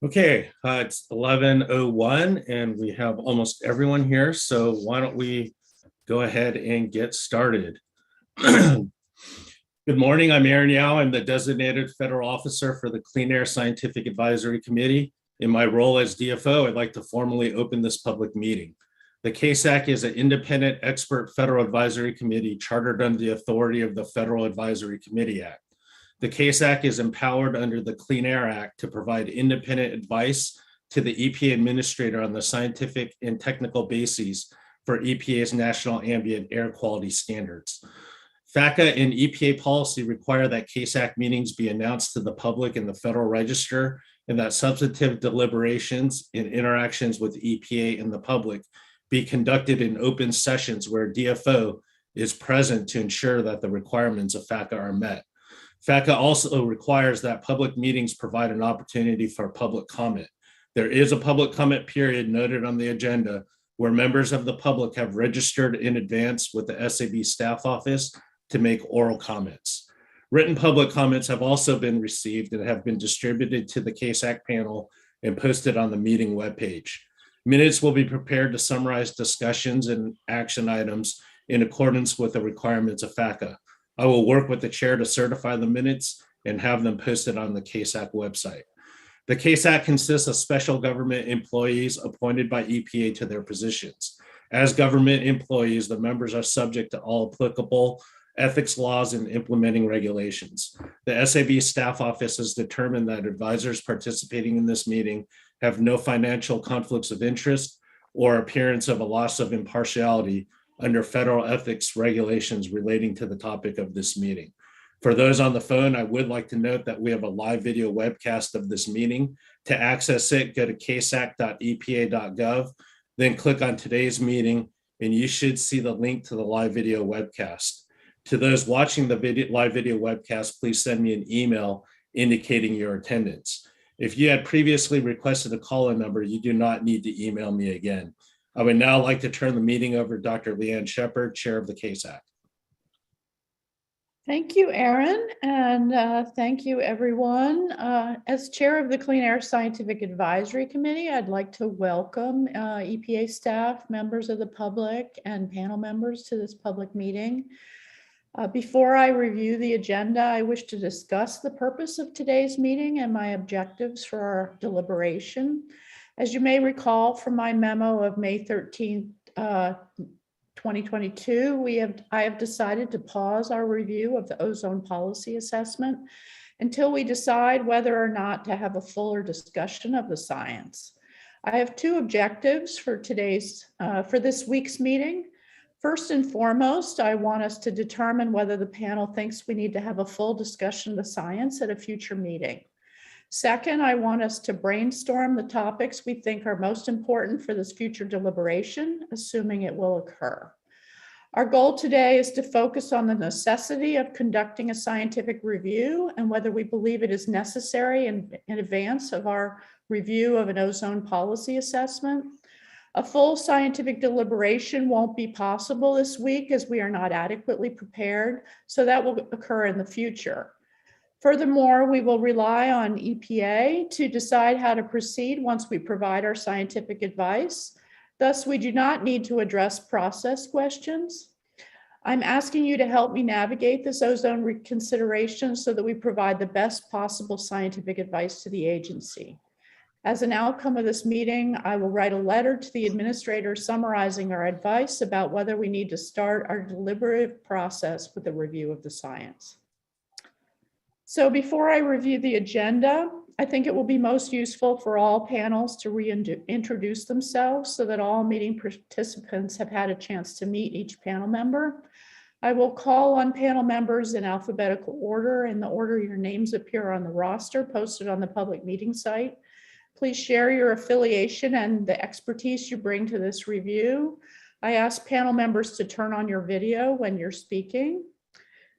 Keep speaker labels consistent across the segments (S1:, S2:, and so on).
S1: Okay, it's 11:01 and we have almost everyone here. So why don't we go ahead and get started? Good morning, I'm Aaron Yao. I'm the designated federal officer for the Clean Air Scientific Advisory Committee. In my role as DFO, I'd like to formally open this public meeting. The CASAC is an independent expert federal advisory committee chartered under the authority of the Federal Advisory Committee Act. The CASAC is empowered under the Clean Air Act to provide independent advice to the EPA administrator on the scientific and technical bases for EPA's national ambient air quality standards. FACA and EPA policy require that CASAC meetings be announced to the public in the Federal Register and that substantive deliberations and interactions with EPA and the public be conducted in open sessions where DFO is present to ensure that the requirements of FACA are met. FACA also requires that public meetings provide an opportunity for public comment. There is a public comment period noted on the agenda where members of the public have registered in advance with the SAB staff office to make oral comments. Written public comments have also been received and have been distributed to the CASAC panel and posted on the meeting webpage. Minutes will be prepared to summarize discussions and action items in accordance with the requirements of FACA. I will work with the chair to certify the minutes and have them posted on the CASAC website. The CASAC consists of special government employees appointed by EPA to their positions. As government employees, the members are subject to all applicable ethics laws and implementing regulations. The SAB staff office has determined that advisors participating in this meeting have no financial conflicts of interest or appearance of a loss of impartiality under federal ethics regulations relating to the topic of this meeting. For those on the phone, I would like to note that we have a live video webcast of this meeting. To access it, go to casac.epa.gov, then click on today's meeting, and you should see the link to the live video webcast. To those watching the live video webcast, please send me an email indicating your attendance. If you had previously requested a call-in number, you do not need to email me again. I would now like to turn the meeting over to Dr. Leanne Shepard, chair of the CASAC.
S2: Thank you, Aaron, and thank you, everyone. As chair of the Clean Air Scientific Advisory Committee, I'd like to welcome EPA staff, members of the public, and panel members to this public meeting. Before I review the agenda, I wish to discuss the purpose of today's meeting and my objectives for our deliberation. As you may recall from my memo of May 13th, 2022, I have decided to pause our review of the ozone policy assessment until we decide whether or not to have a fuller discussion of the science. I have two objectives for this week's meeting. First and foremost, I want us to determine whether the panel thinks we need to have a full discussion of the science at a future meeting. Second, I want us to brainstorm the topics we think are most important for this future deliberation, assuming it will occur. Our goal today is to focus on the necessity of conducting a scientific review and whether we believe it is necessary in advance of our review of an ozone policy assessment. A full scientific deliberation won't be possible this week as we are not adequately prepared, so that will occur in the future. Furthermore, we will rely on EPA to decide how to proceed once we provide our scientific advice. Thus, we do not need to address process questions. I'm asking you to help me navigate this ozone reconsideration so that we provide the best possible scientific advice to the agency. As an outcome of this meeting, I will write a letter to the administrator summarizing our advice about whether we need to start our deliberative process with a review of the science. So before I review the agenda, I think it will be most useful for all panels to reintroduce themselves so that all meeting participants have had a chance to meet each panel member. I will call on panel members in alphabetical order in the order your names appear on the roster posted on the public meeting site. Please share your affiliation and the expertise you bring to this review. I ask panel members to turn on your video when you're speaking.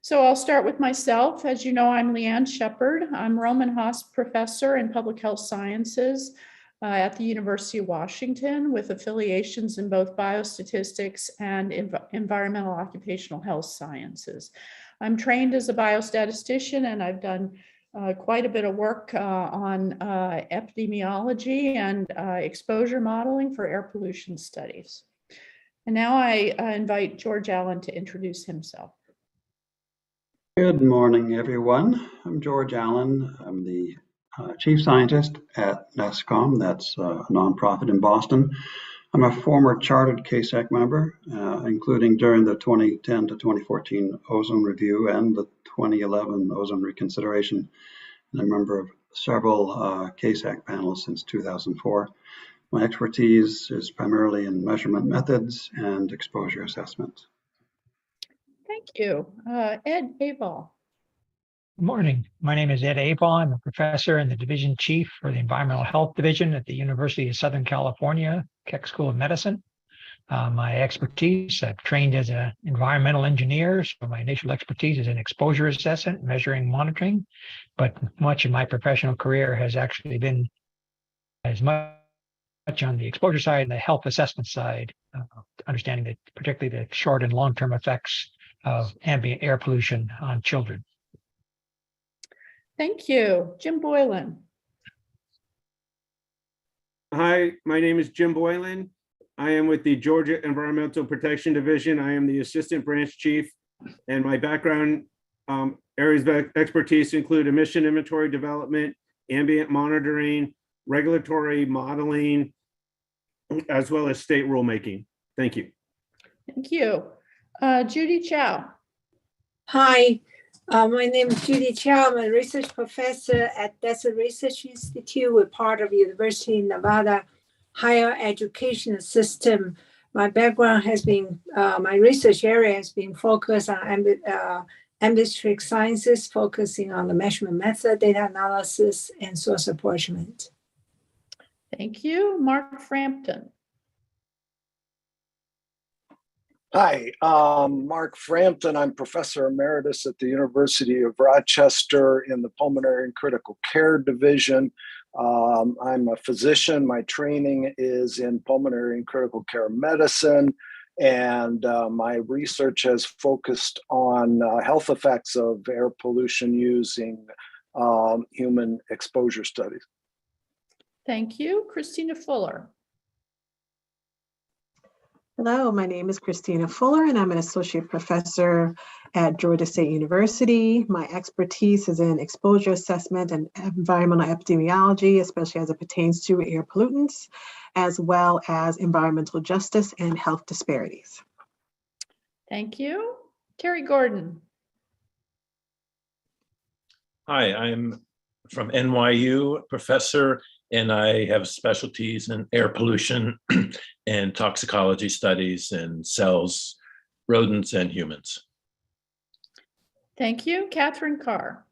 S2: So I'll start with myself. As you know, I'm Leanne Shepard. I'm Roman Haas Professor in Public Health Sciences at the University of Washington with affiliations in both biostatistics and environmental occupational health sciences. I'm trained as a biostatistician and I've done quite a bit of work on epidemiology and exposure modeling for air pollution studies. And now I invite George Allen to introduce himself.
S3: Good morning, everyone. I'm George Allen. I'm the Chief Scientist at NESCOM, that's a nonprofit in Boston. I'm a former chartered CASAC member, including during the 2010 to 2014 Ozone Review and the 2011 Ozone Reconsideration, and a member of several CASAC panels since 2004. My expertise is primarily in measurement methods and exposure assessment.
S2: Thank you. Ed Abel.
S4: Good morning. My name is Ed Avon. I'm a professor and the division chief for the Environmental Health Division at the University of Southern California, Keck School of Medicine. My expertise, I've trained as an environmental engineer, so my initial expertise is in exposure assessment, measuring, monitoring, but much of my professional career has actually been as much on the exposure side and the health assessment side, understanding that particularly the short and long-term effects of ambient air pollution on children.
S2: Thank you. Jim Boylan.
S5: Hi, my name is Jim Boylan. I am with the Georgia Environmental Protection Division. I am the Assistant Branch Chief, and my background areas of expertise include emission inventory development, ambient monitoring, regulatory modeling, as well as state rulemaking. Thank you.
S2: Thank you. Judy Chow.
S6: Hi, my name is Judy Chow. I'm a research professor at Desert Research Institute. We're part of University of Nevada higher education system. My background has been, my research area has been focused on atmospheric sciences, focusing on the measurement method, data analysis, and source apportionment.
S2: Thank you. Mark Frampton.
S7: Hi, Mark Frampton. I'm Professor Emeritus at the University of Rochester in the Pulmonary and Critical Care Division. I'm a physician. My training is in pulmonary and critical care medicine, and my research has focused on health effects of air pollution using human exposure studies.
S2: Thank you. Christina Fuller.
S8: Hello, my name is Christina Fuller, and I'm an associate professor at Georgia State University. My expertise is in exposure assessment and environmental epidemiology, especially as it pertains to air pollutants, as well as environmental justice and health disparities.
S2: Thank you. Terry Gordon.
S9: Hi, I'm from NYU, professor, and I have specialties in air pollution and toxicology studies in cells, rodents, and humans.
S2: Thank you. Catherine Carr.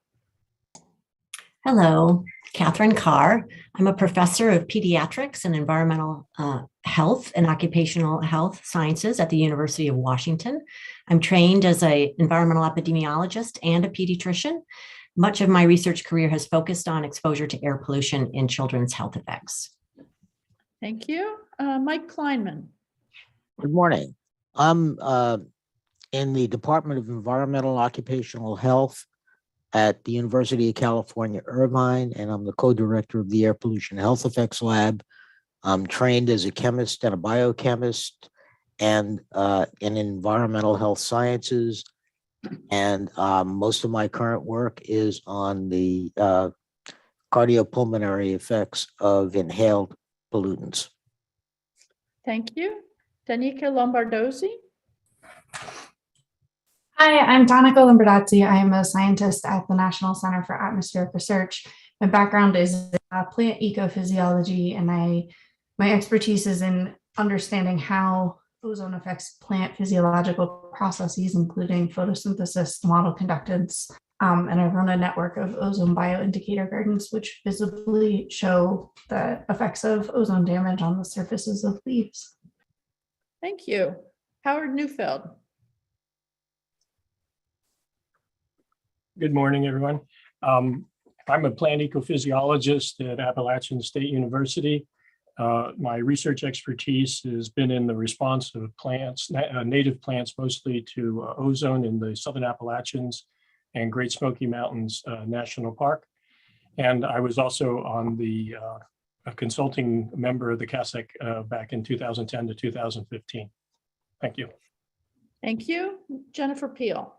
S10: Hello, Catherine Carr. I'm a professor of pediatrics and environmental health and occupational health sciences at the University of Washington. I'm trained as an environmental epidemiologist and a pediatrician. Much of my research career has focused on exposure to air pollution in children's health effects.
S2: Thank you. Mike Kleinman.
S11: Good morning. I'm in the Department of Environmental and Occupational Health at the University of California, Irvine, and I'm the co-director of the Air Pollution Health Effects Lab. I'm trained as a chemist and a biochemist and in environmental health sciences. And most of my current work is on the cardiopulmonary effects of inhaled pollutants.
S2: Thank you. Danica Lombardozzi.
S12: Hi, I'm Danica Lombardozzi. I am a scientist at the National Center for Atmospheric Research. My background is plant ecophysiology, and my expertise is in understanding how ozone affects plant physiological processes, including photosynthesis, model conductance, and I run a network of ozone bioindicator gardens, which visibly show the effects of ozone damage on the surfaces of leaves.
S2: Thank you. Howard Neufeld.
S13: Good morning, everyone. I'm a plant ecophysiologist at Appalachian State University. My research expertise has been in the response of plants, native plants, mostly to ozone in the Southern Appalachians and Great Smoky Mountains National Park. And I was also on the a consulting member of the CASAC back in 2010 to 2015. Thank you.
S2: Thank you. Jennifer Peel.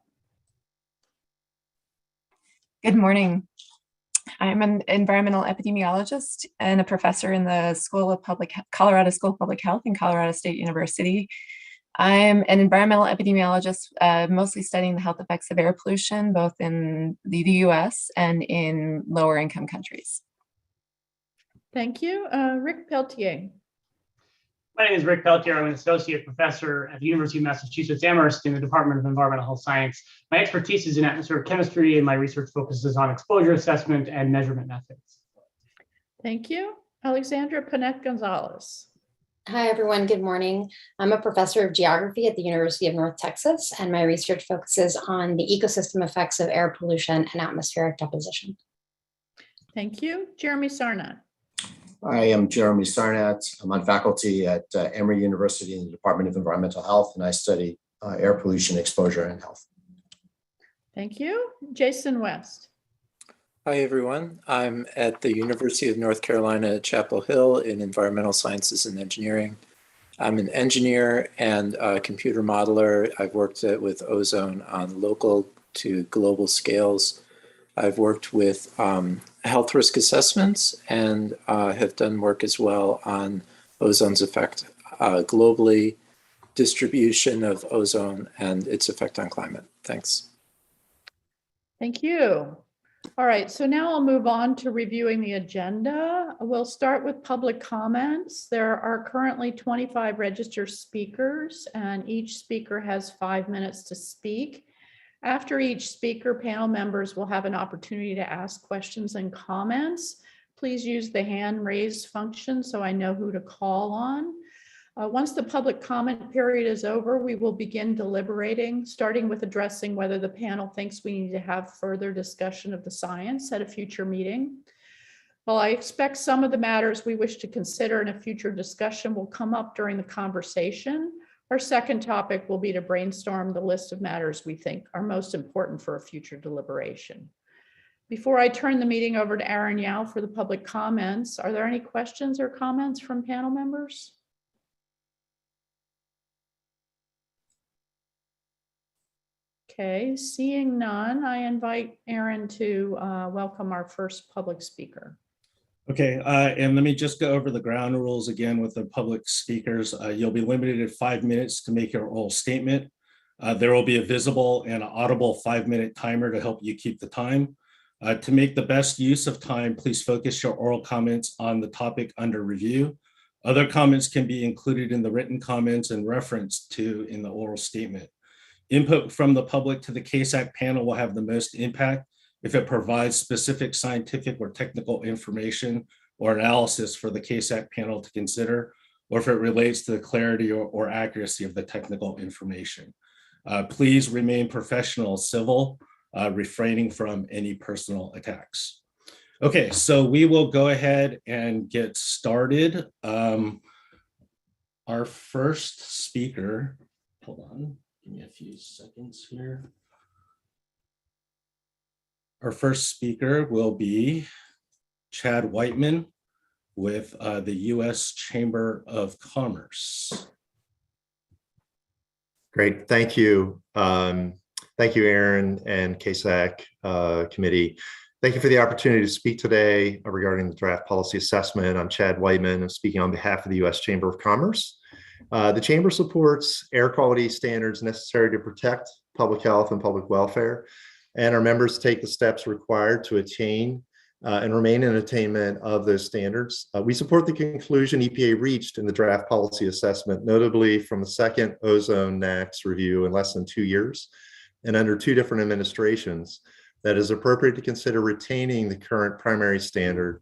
S14: Good morning. I'm an environmental epidemiologist and a professor in the Colorado School of Public Health in Colorado State University. I'm an environmental epidemiologist, mostly studying the health effects of air pollution, both in the US and in lower income countries.
S2: Thank you. Rick Peltier.
S15: My name is Rick Peltier. I'm an associate professor at the University of Massachusetts Amherst in the Department of Environmental Health Science. My expertise is in atmospheric chemistry, and my research focuses on exposure assessment and measurement methods.
S2: Thank you. Alexandra Panet-Gonzalez.
S16: Hi, everyone. Good morning. I'm a professor of geography at the University of North Texas, and my research focuses on the ecosystem effects of air pollution and atmospheric deposition.
S2: Thank you. Jeremy Sarnat.
S17: I am Jeremy Sarnat. I'm on faculty at Emory University in the Department of Environmental Health, and I study air pollution exposure and health.
S2: Thank you. Jason West.
S18: Hi, everyone. I'm at the University of North Carolina at Chapel Hill in environmental sciences and engineering. I'm an engineer and a computer modeler. I've worked with Ozone on local to global scales. I've worked with health risk assessments and have done work as well on ozone's effect globally, distribution of ozone and its effect on climate. Thanks.
S2: Thank you. All right, so now I'll move on to reviewing the agenda. We'll start with public comments. There are currently 25 registered speakers, and each speaker has 5 minutes to speak. After each speaker, panel members will have an opportunity to ask questions and comments. Please use the hand raise function so I know who to call on. Once the public comment period is over, we will begin deliberating, starting with addressing whether the panel thinks we need to have further discussion of the science at a future meeting. While I expect some of the matters we wish to consider in a future discussion will come up during the conversation, our second topic will be to brainstorm the list of matters we think are most important for a future deliberation. Before I turn the meeting over to Aaron Yao for the public comments, are there any questions or comments from panel members? Okay, seeing none, I invite Aaron to welcome our first public speaker.
S1: Okay, and let me just go over the ground rules again with the public speakers. You'll be limited to 5 minutes to make your oral statement. There will be a visible and audible 5-minute timer to help you keep the time. To make the best use of time, please focus your oral comments on the topic under review. Other comments can be included in the written comments and referenced to in the oral statement. Input from the public to the CASAC panel will have the most impact if it provides specific scientific or technical information or analysis for the CASAC panel to consider, or if it relates to the clarity or accuracy of the technical information. Please remain professional, civil, refraining from any personal attacks. Okay, so we will go ahead and get started. Our first speaker, hold on, give me a few seconds here. Our first speaker will be Chad Whiteman with the U.S. Chamber of Commerce.
S19: Great, thank you. Thank you, Aaron and CASAC committee. Thank you for the opportunity to speak today regarding the draft policy assessment. I'm Chad Whiteman. I'm speaking on behalf of the U.S. Chamber of Commerce. The Chamber supports air quality standards necessary to protect public health and public welfare, and our members take the steps required to attain and remain in attainment of those standards. We support the conclusion EPA reached in the draft policy assessment, notably from the second ozone NAAQS review in less than 2 years and under 2 different administrations, that is appropriate to consider retaining the current primary standard,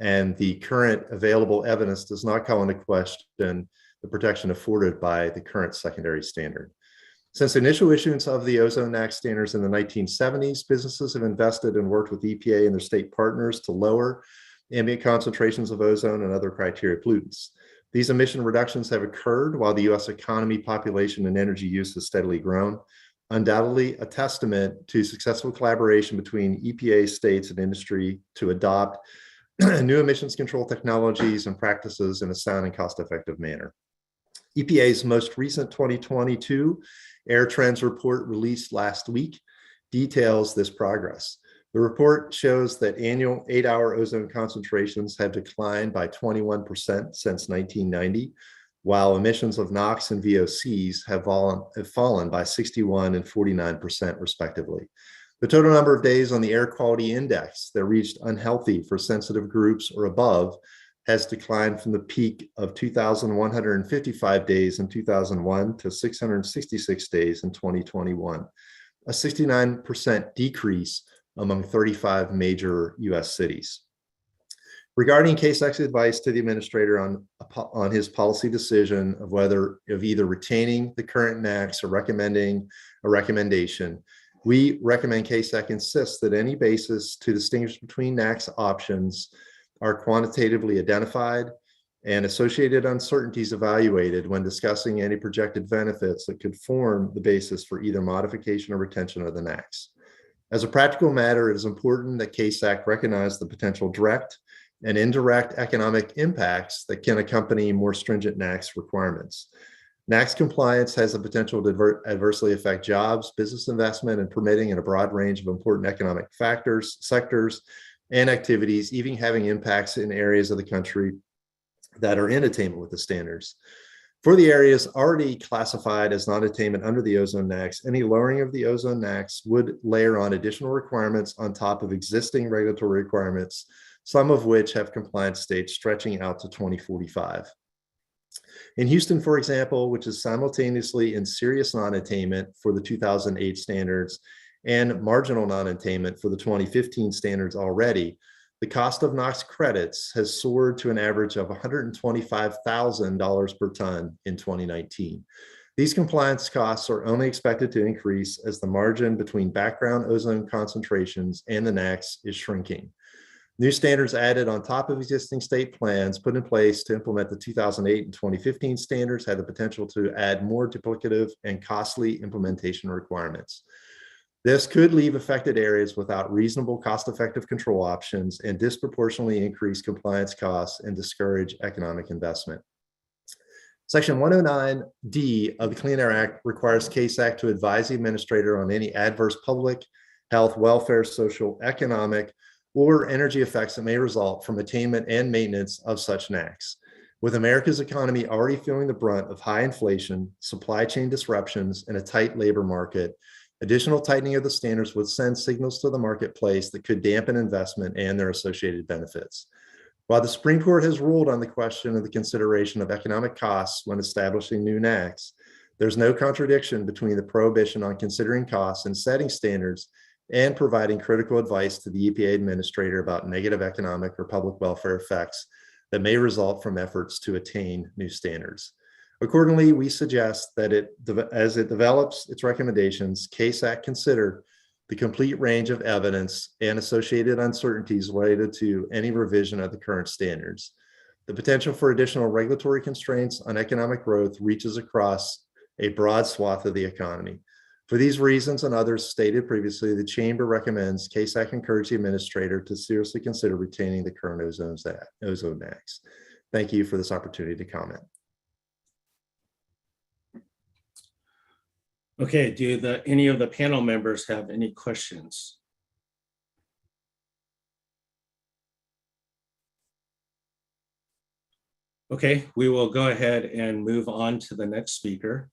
S19: and the current available evidence does not call into question the protection afforded by the current secondary standard. Since the initial issuance of the ozone NAAQS standards in the 1970s, businesses have invested and worked with EPA and their state partners to lower ambient concentrations of ozone and other criteria pollutants. These emission reductions have occurred while the US economy, population, and energy use has steadily grown. undoubtedly a testament to successful collaboration between EPA, states, and industry to adopt new emissions control technologies and practices in a sound and cost-effective manner. EPA's most recent 2022 Air Trends report released last week details this progress. The report shows that annual 8-hour ozone concentrations have declined by 21% since 1990, while emissions of NOx and VOCs have fallen by 61 and 49% respectively. The total number of days on the air quality index that reached unhealthy for sensitive groups or above has declined from the peak of 2,155 days in 2001 to 666 days in 2021, a 69% decrease among 35 major US cities. Regarding CASAC's advice to the administrator on his policy decision of either retaining the current NACs or recommending a recommendation, we recommend CASAC insists that any basis to distinguish between NACs options are quantitatively identified and associated uncertainties evaluated when discussing any projected benefits that could form the basis for either modification or retention of the NACs. As a practical matter, it is important that CASAC recognize the potential direct and indirect economic impacts that can accompany more stringent NACs requirements. NACs compliance has the potential to adversely affect jobs, business investment, and permitting in a broad range of important economic factors, sectors, and activities, even having impacts in areas of the country that are in attainment with the standards. For the areas already classified as non-attainment under the ozone NACs, any lowering of the ozone NACs would layer on additional requirements on top of existing regulatory requirements, some of which have compliance dates stretching out to 2045. In Houston, for example, which is simultaneously in serious non-attainment for the 2008 standards and marginal non-attainment for the 2015 standards already, the cost of NOx credits has soared to an average of $125,000 per ton in 2019. These compliance costs are only expected to increase as the margin between background ozone concentrations and the NACs is shrinking. New standards added on top of existing state plans put in place to implement the 2008 and 2015 standards had the potential to add more duplicative and costly implementation requirements. This could leave affected areas without reasonable cost-effective control options and disproportionately increase compliance costs and discourage economic investment. Section 109D of the Clean Air Act requires CASAC to advise the administrator on any adverse public health, welfare, social, economic, or energy effects that may result from attainment and maintenance of such NACs. With America's economy already feeling the brunt of high inflation, supply chain disruptions, and a tight labor market, additional tightening of the standards would send signals to the marketplace that could dampen investment and their associated benefits. While the Supreme Court has ruled on the question of the consideration of economic costs when establishing new NACs, there's no contradiction between the prohibition on considering costs and setting standards and providing critical advice to the EPA administrator about negative economic or public welfare effects that may result from efforts to attain new standards. Accordingly, we suggest that as it develops its recommendations, CASAC consider the complete range of evidence and associated uncertainties related to any revision of the current standards. The potential for additional regulatory constraints on economic growth reaches across a broad swath of the economy. For these reasons and others stated previously, the Chamber recommends CASAC encourage the administrator to seriously consider retaining the current ozone NACs. Thank you for this opportunity to comment.
S1: Okay, do any of the panel members have any questions? Okay, we will go ahead and move on to the next speaker.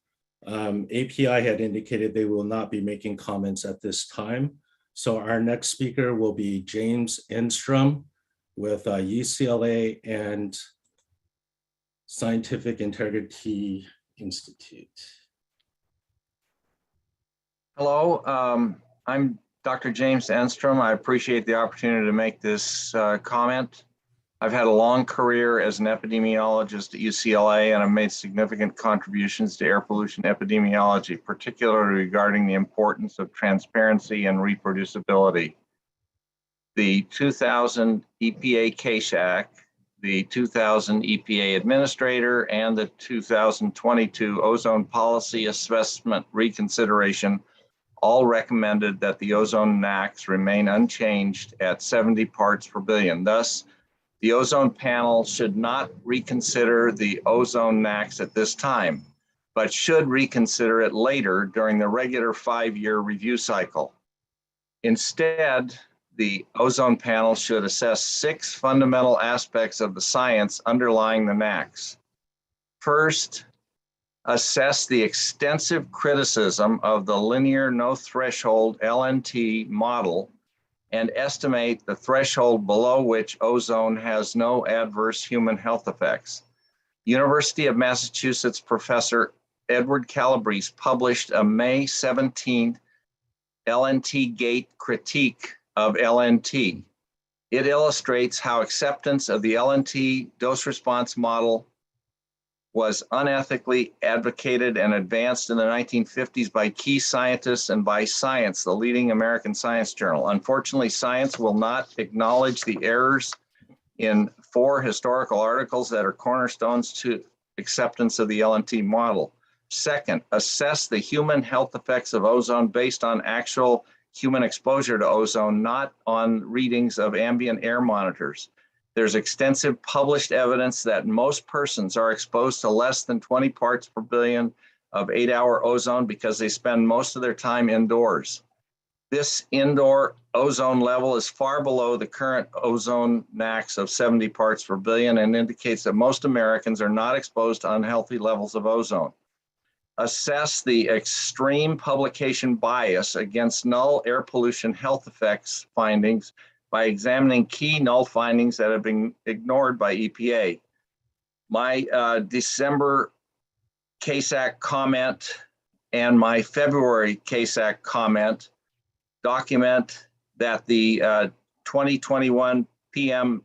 S1: API had indicated they will not be making comments at this time. So our next speaker will be James Anstrom with UCLA and Scientific Integrity Institute.
S20: Hello, I'm Dr. James Anstrom. I appreciate the opportunity to make this comment. I've had a long career as an epidemiologist at UCLA, and I've made significant contributions to air pollution epidemiology, particularly regarding the importance of transparency and reproducibility. The 2000 EPA CASAC, the 2000 EPA Administrator, and the 2022 Ozone Policy Assessment Reconsideration all recommended that the ozone NACs remain unchanged at 70 parts per billion. Thus, the ozone panel should not reconsider the ozone NACs at this time, but should reconsider it later during the regular 5-year review cycle. Instead, the ozone panel should assess 6 fundamental aspects of the science underlying the NACs. First, assess the extensive criticism of the linear no threshold LNT model and estimate the threshold below which ozone has no adverse human health effects. University of Massachusetts professor Edward Calabrese published a May 17th LNT gate critique of LNT. It illustrates how acceptance of the LNT dose response model was unethically advocated and advanced in the 1950s by key scientists and by Science, the leading American science journal. Unfortunately, Science will not acknowledge the errors in 4 historical articles that are cornerstones to acceptance of the LNT model. Second, assess the human health effects of ozone based on actual human exposure to ozone, not on readings of ambient air monitors. There's extensive published evidence that most persons are exposed to less than 20 parts per billion of 8-hour ozone because they spend most of their time indoors. This indoor ozone level is far below the current ozone NACs of 70 parts per billion and indicates that most Americans are not exposed to unhealthy levels of ozone. Assess the extreme publication bias against null air pollution health effects findings by examining key null findings that have been ignored by EPA. My December CASAC comment and my February CASAC comment document that the 2021 PM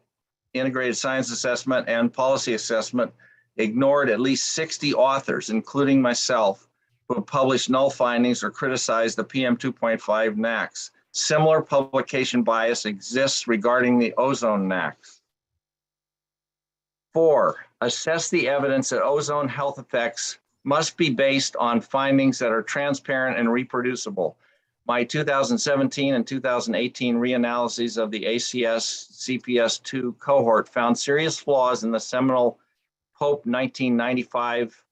S20: Integrated Science Assessment and Policy Assessment ignored at least 60 authors, including myself, who have published null findings or criticized the PM 2.5 NACs. Similar publication bias exists regarding the ozone NACs. 4, assess the evidence that ozone health effects must be based on findings that are transparent and reproducible. My 2017 and 2018 reanalyses of the ACS CPS2 cohort found serious flaws in the seminal Pope 1995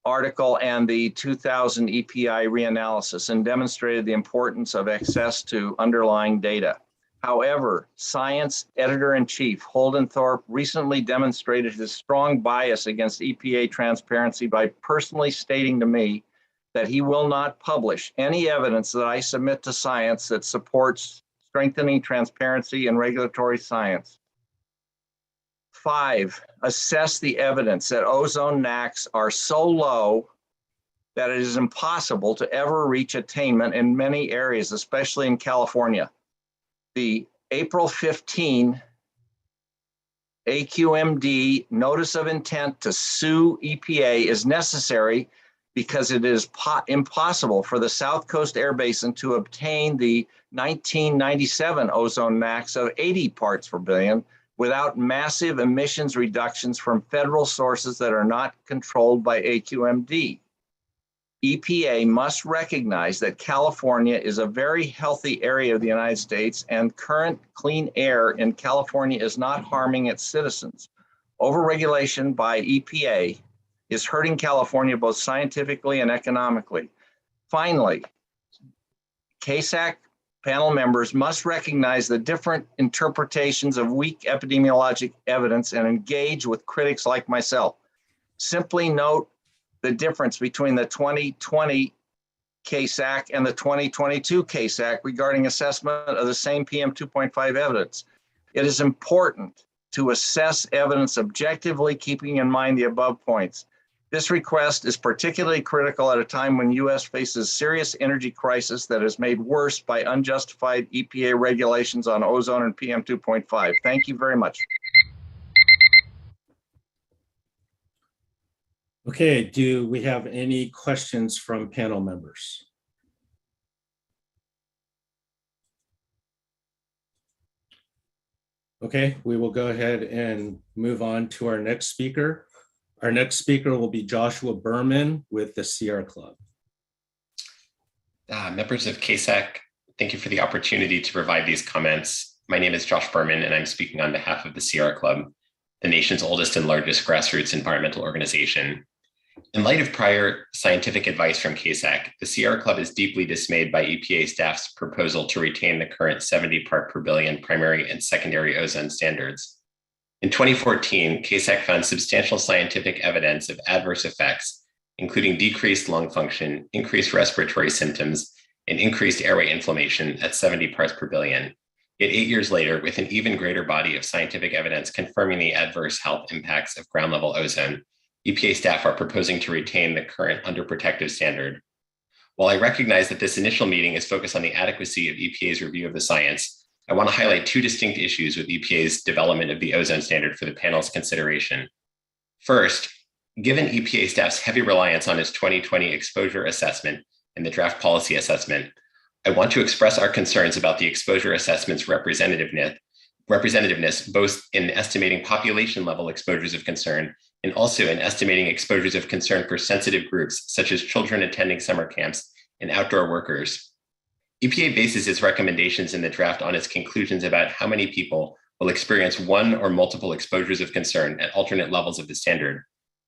S20: article and the 2000 EPI reanalysis and demonstrated the importance of access to underlying data. However, Science Editor-in-Chief Holden Thorpe recently demonstrated his strong bias against EPA transparency by personally stating to me that he will not publish any evidence that I submit to Science that supports strengthening transparency in regulatory science. 5, assess the evidence that ozone NACs are so low that it is impossible to ever reach attainment in many areas, especially in California. The April 15 AQMD notice of intent to sue EPA is necessary because it is impossible for the South Coast Air Basin to obtain the 1997 ozone NACs of 80 parts per billion without massive emissions reductions from federal sources that are not controlled by AQMD. EPA must recognize that California is a very healthy area of the United States and current clean air in California is not harming its citizens. Overregulation by EPA is hurting California both scientifically and economically. Finally, CASAC panel members must recognize the different interpretations of weak epidemiologic evidence and engage with critics like myself. Simply note the difference between the 2020 CASAC and the 2022 CASAC regarding assessment of the same PM 2.5 evidence. It is important to assess evidence objectively, keeping in mind the above points. This request is particularly critical at a time when U.S. faces serious energy crisis that is made worse by unjustified EPA regulations on ozone and PM 2.5. Thank you very much.
S1: Okay, do we have any questions from panel members? Okay, we will go ahead and move on to our next speaker. Our next speaker will be Joshua Berman with the Sierra Club.
S21: Members of CASAC, thank you for the opportunity to provide these comments. My name is Josh Berman, and I'm speaking on behalf of the Sierra Club, the nation's oldest and largest grassroots environmental organization. In light of prior scientific advice from CASAC, the Sierra Club is deeply dismayed by EPA staff's proposal to retain the current 70 part per billion primary and secondary ozone standards. In 2014, CASAC found substantial scientific evidence of adverse effects, including decreased lung function, increased respiratory symptoms, and increased airway inflammation at 70 parts per billion. Yet 8 years later, with an even greater body of scientific evidence confirming the adverse health impacts of ground level ozone, EPA staff are proposing to retain the current underprotective standard. While I recognize that this initial meeting is focused on the adequacy of EPA's review of the science, I want to highlight two distinct issues with EPA's development of the ozone standard for the panel's consideration. First, given EPA staff's heavy reliance on its 2020 exposure assessment and the draft policy assessment, I want to express our concerns about the exposure assessment's representativeness both in estimating population level exposures of concern and also in estimating exposures of concern for sensitive groups such as children attending summer camps and outdoor workers. EPA bases its recommendations in the draft on its conclusions about how many people will experience one or multiple exposures of concern at alternate levels of the standard.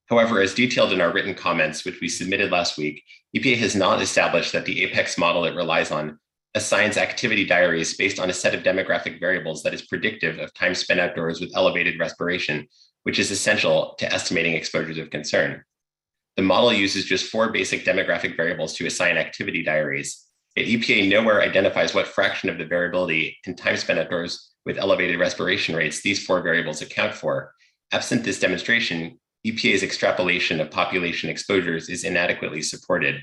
S21: However, as detailed in our written comments, which we submitted last week, EPA has not established that the APEX model it relies on assigns activity diaries based on a set of demographic variables that is predictive of time spent outdoors with elevated respiration, which is essential to estimating exposures of concern. The model uses just 4 basic demographic variables to assign activity diaries, yet EPA nowhere identifies what fraction of the variability in time spent outdoors with elevated respiration rates these 4 variables account for. Absent this demonstration, EPA's extrapolation of population exposures is inadequately supported.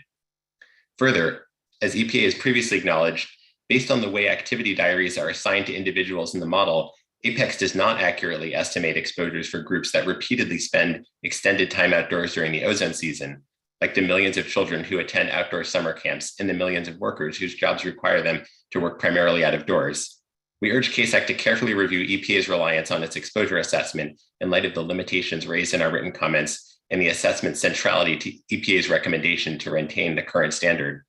S21: Further, as EPA has previously acknowledged, based on the way activity diaries are assigned to individuals in the model, APEX does not accurately estimate exposures for groups that repeatedly spend extended time outdoors during the ozone season, like the millions of children who attend outdoor summer camps and the millions of workers whose jobs require them to work primarily out of doors. We urge CASAC to carefully review EPA's reliance on its exposure assessment in light of the limitations raised in our written comments and the assessment's centrality to EPA's recommendation to maintain the current standard.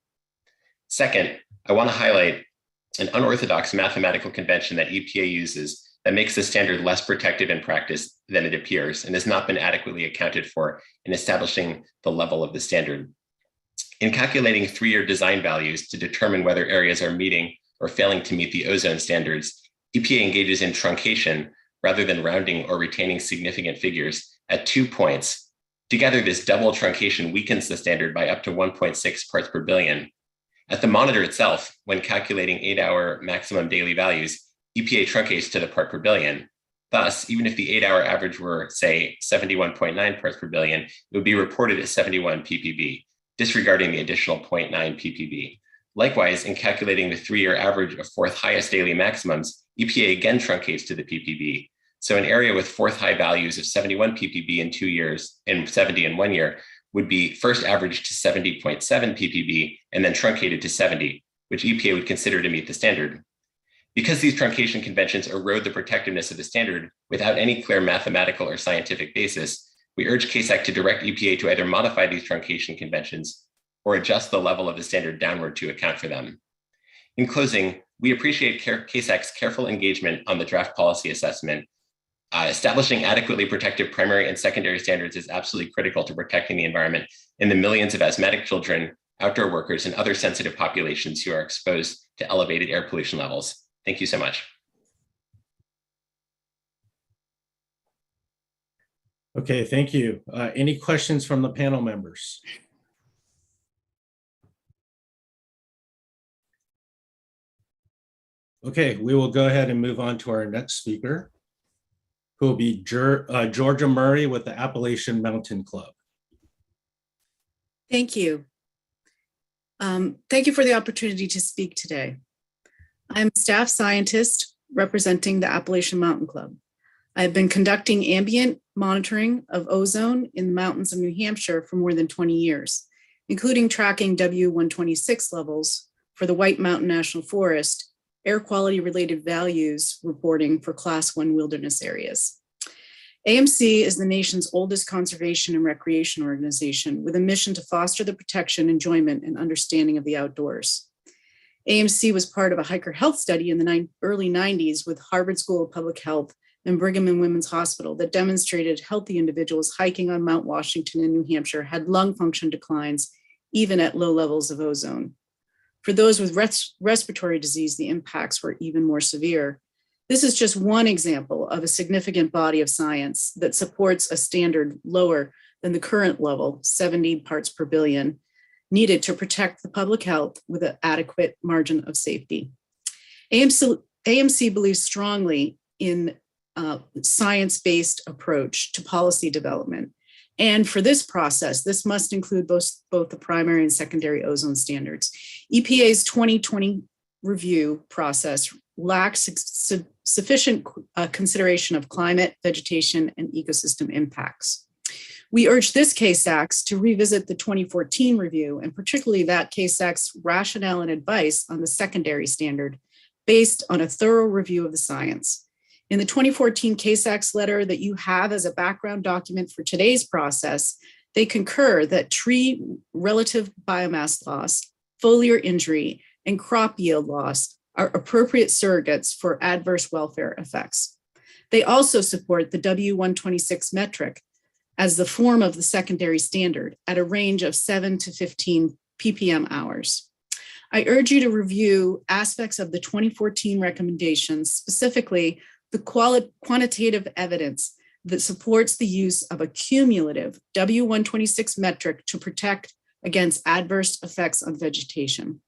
S21: Second, I want to highlight an unorthodox mathematical convention that EPA uses that makes the standard less protective in practice than it appears and has not been adequately accounted for in establishing the level of the standard. In calculating 3-year design values to determine whether areas are meeting or failing to meet the ozone standards, EPA engages in truncation rather than rounding or retaining significant figures at 2 points. Together, this double truncation weakens the standard by up to 1.6 parts per billion. At the monitor itself, when calculating 8-hour maximum daily values, EPA truncates to the part per billion. Thus, even if the 8-hour average were, say, 71.9 parts per billion, it would be reported as 71 ppb, disregarding the additional 0.9 ppb. Likewise, in calculating the 3-year average of 4th highest daily maximums, EPA again truncates to the ppb. So an area with 4th high values of 71 ppb in 2 years and 70 in 1 year would be first averaged to 70.7 ppb and then truncated to 70, which EPA would consider to meet the standard. Because these truncation conventions erode the protectiveness of the standard without any clear mathematical or scientific basis, we urge CASAC to direct EPA to either modify these truncation conventions or adjust the level of the standard downward to account for them. In closing, we appreciate CASAC's careful engagement on the draft policy assessment. Establishing adequately protective primary and secondary standards is absolutely critical to protecting the environment and the millions of asthmatic children, outdoor workers, and other sensitive populations who are exposed to elevated air pollution levels. Thank you so much.
S1: Okay, thank you. Any questions from the panel members? Okay, we will go ahead and move on to our next speaker, who will be Georgia Murray with the Appalachian Mountain Club.
S22: Thank you. Thank you for the opportunity to speak today. I'm a staff scientist representing the Appalachian Mountain Club. I have been conducting ambient monitoring of ozone in the mountains of New Hampshire for more than 20 years, including tracking W126 levels for the White Mountain National Forest, air quality related values reporting for Class 1 wilderness areas. AMC is the nation's oldest conservation and recreation organization with a mission to foster the protection, enjoyment, and understanding of the outdoors. AMC was part of a hiker health study in the early 90s with Harvard School of Public Health and Brigham and Women's Hospital that demonstrated healthy individuals hiking on Mount Washington in New Hampshire had lung function declines even at low levels of ozone. For those with respiratory disease, the impacts were even more severe. This is just one example of a significant body of science that supports a standard lower than the current level, 70 parts per billion, needed to protect the public health with an adequate margin of safety. AMC believes strongly in a science-based approach to policy development. And for this process, this must include both the primary and secondary ozone standards. EPA's 2020 review process lacks sufficient consideration of climate, vegetation, and ecosystem impacts. We urge this CASAC to revisit the 2014 review, and particularly that CASAC's rationale and advice on the secondary standard based on a thorough review of the science. In the 2014 CASAC letter that you have as a background document for today's process, they concur that tree relative biomass loss, foliar injury, and crop yield loss are appropriate surrogates for adverse welfare effects. They also support the W126 metric as the form of the secondary standard at a range of 7 to 15 ppm hours. I urge you to review aspects of the 2014 recommendations, specifically the quantitative evidence that supports the use of a cumulative W126 metric to protect against adverse effects on vegetation.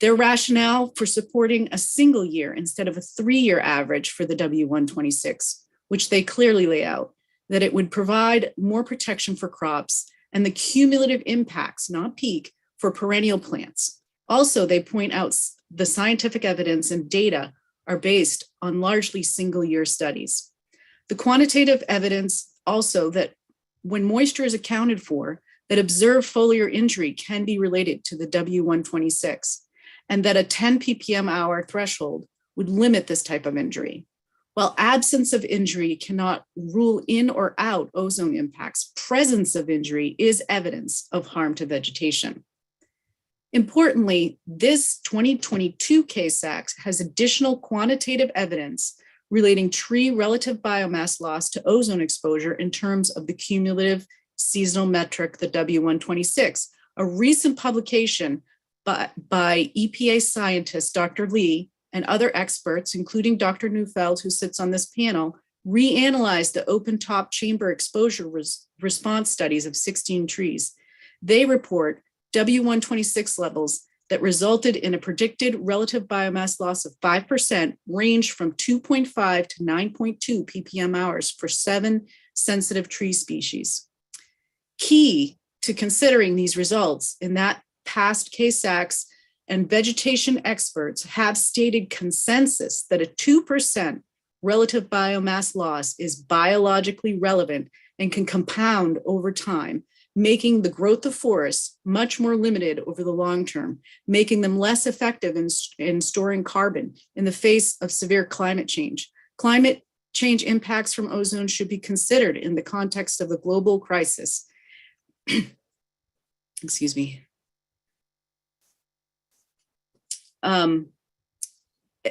S22: Their rationale for supporting a single year instead of a 3-year average for the W126, which they clearly lay out, that it would provide more protection for crops and the cumulative impacts, not peak, for perennial plants. Also, they point out the scientific evidence and data are based on largely single-year studies. The quantitative evidence also that when moisture is accounted for, that observed foliar injury can be related to the W126, and that a 10 ppm hour threshold would limit this type of injury. While absence of injury cannot rule in or out ozone impacts, presence of injury is evidence of harm to vegetation. Importantly, this 2022 CASAC has additional quantitative evidence relating tree relative biomass loss to ozone exposure in terms of the cumulative seasonal metric, the W126. A recent publication by EPA scientist Dr. Lee and other experts, including Dr. Neufeld, who sits on this panel, reanalyzed the open top chamber exposure response studies of 16 trees. They report W126 levels that resulted in a predicted relative biomass loss of 5%, range from 2.5 to 9.2 ppm hours for 7 sensitive tree species. Key to considering these results in that past CASACs and vegetation experts have stated consensus that a 2% relative biomass loss is biologically relevant and can compound over time, making the growth of forests much more limited over the long term, making them less effective in storing carbon in the face of severe climate change. Climate change impacts from ozone should be considered in the context of the global crisis. Excuse me.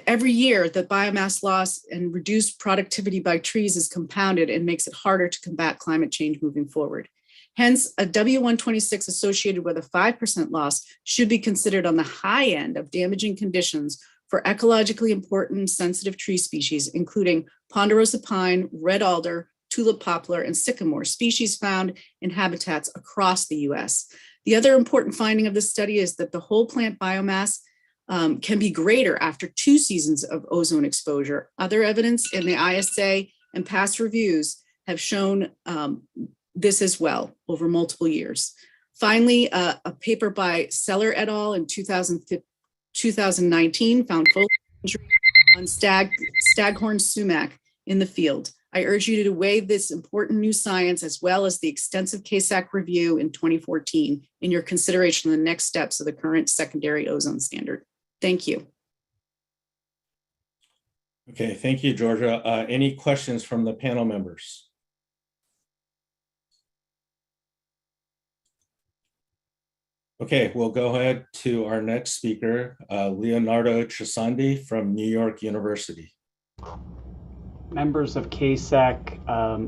S22: Every year, the biomass loss and reduced productivity by trees is compounded and makes it harder to combat climate change moving forward. Hence, a W126 associated with a 5% loss should be considered on the high end of damaging conditions for ecologically important sensitive tree species, including ponderosa pine, red alder, tulip poplar, and sycamore, species found in habitats across the US. The other important finding of this study is that the whole plant biomass can be greater after 2 seasons of ozone exposure. Other evidence in the ISA and past reviews have shown this as well over multiple years. Finally, a paper by Seller et al. In 2019 found foliar injury on staghorn sumac in the field. I urge you to weigh this important new science as well as the extensive CASAC review in 2014 in your consideration of the next steps of the current secondary ozone standard. Thank you.
S1: Okay, thank you, Georgia. Any questions from the panel members? Okay, we'll go ahead to our next speaker, Leonardo Trisandi from New York University.
S3: Members of CASAC,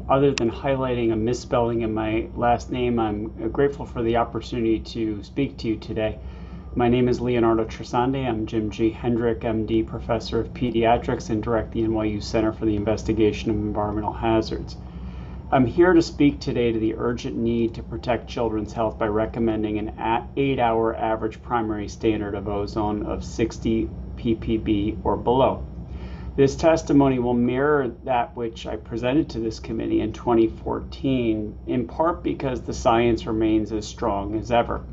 S3: other than highlighting a misspelling in my last name, I'm grateful for the opportunity to speak to you today. My name is Leonardo Trisandi. I'm Jim G. Hendrick, MD, Professor of Pediatrics and direct the NYU Center for the Investigation of Environmental Hazards. I'm here to speak today to the urgent need to protect children's health by recommending an 8-hour average primary standard of ozone of 60 ppb or below. This testimony will mirror that which I presented to this committee in 2014, in part because the science remains as strong as ever.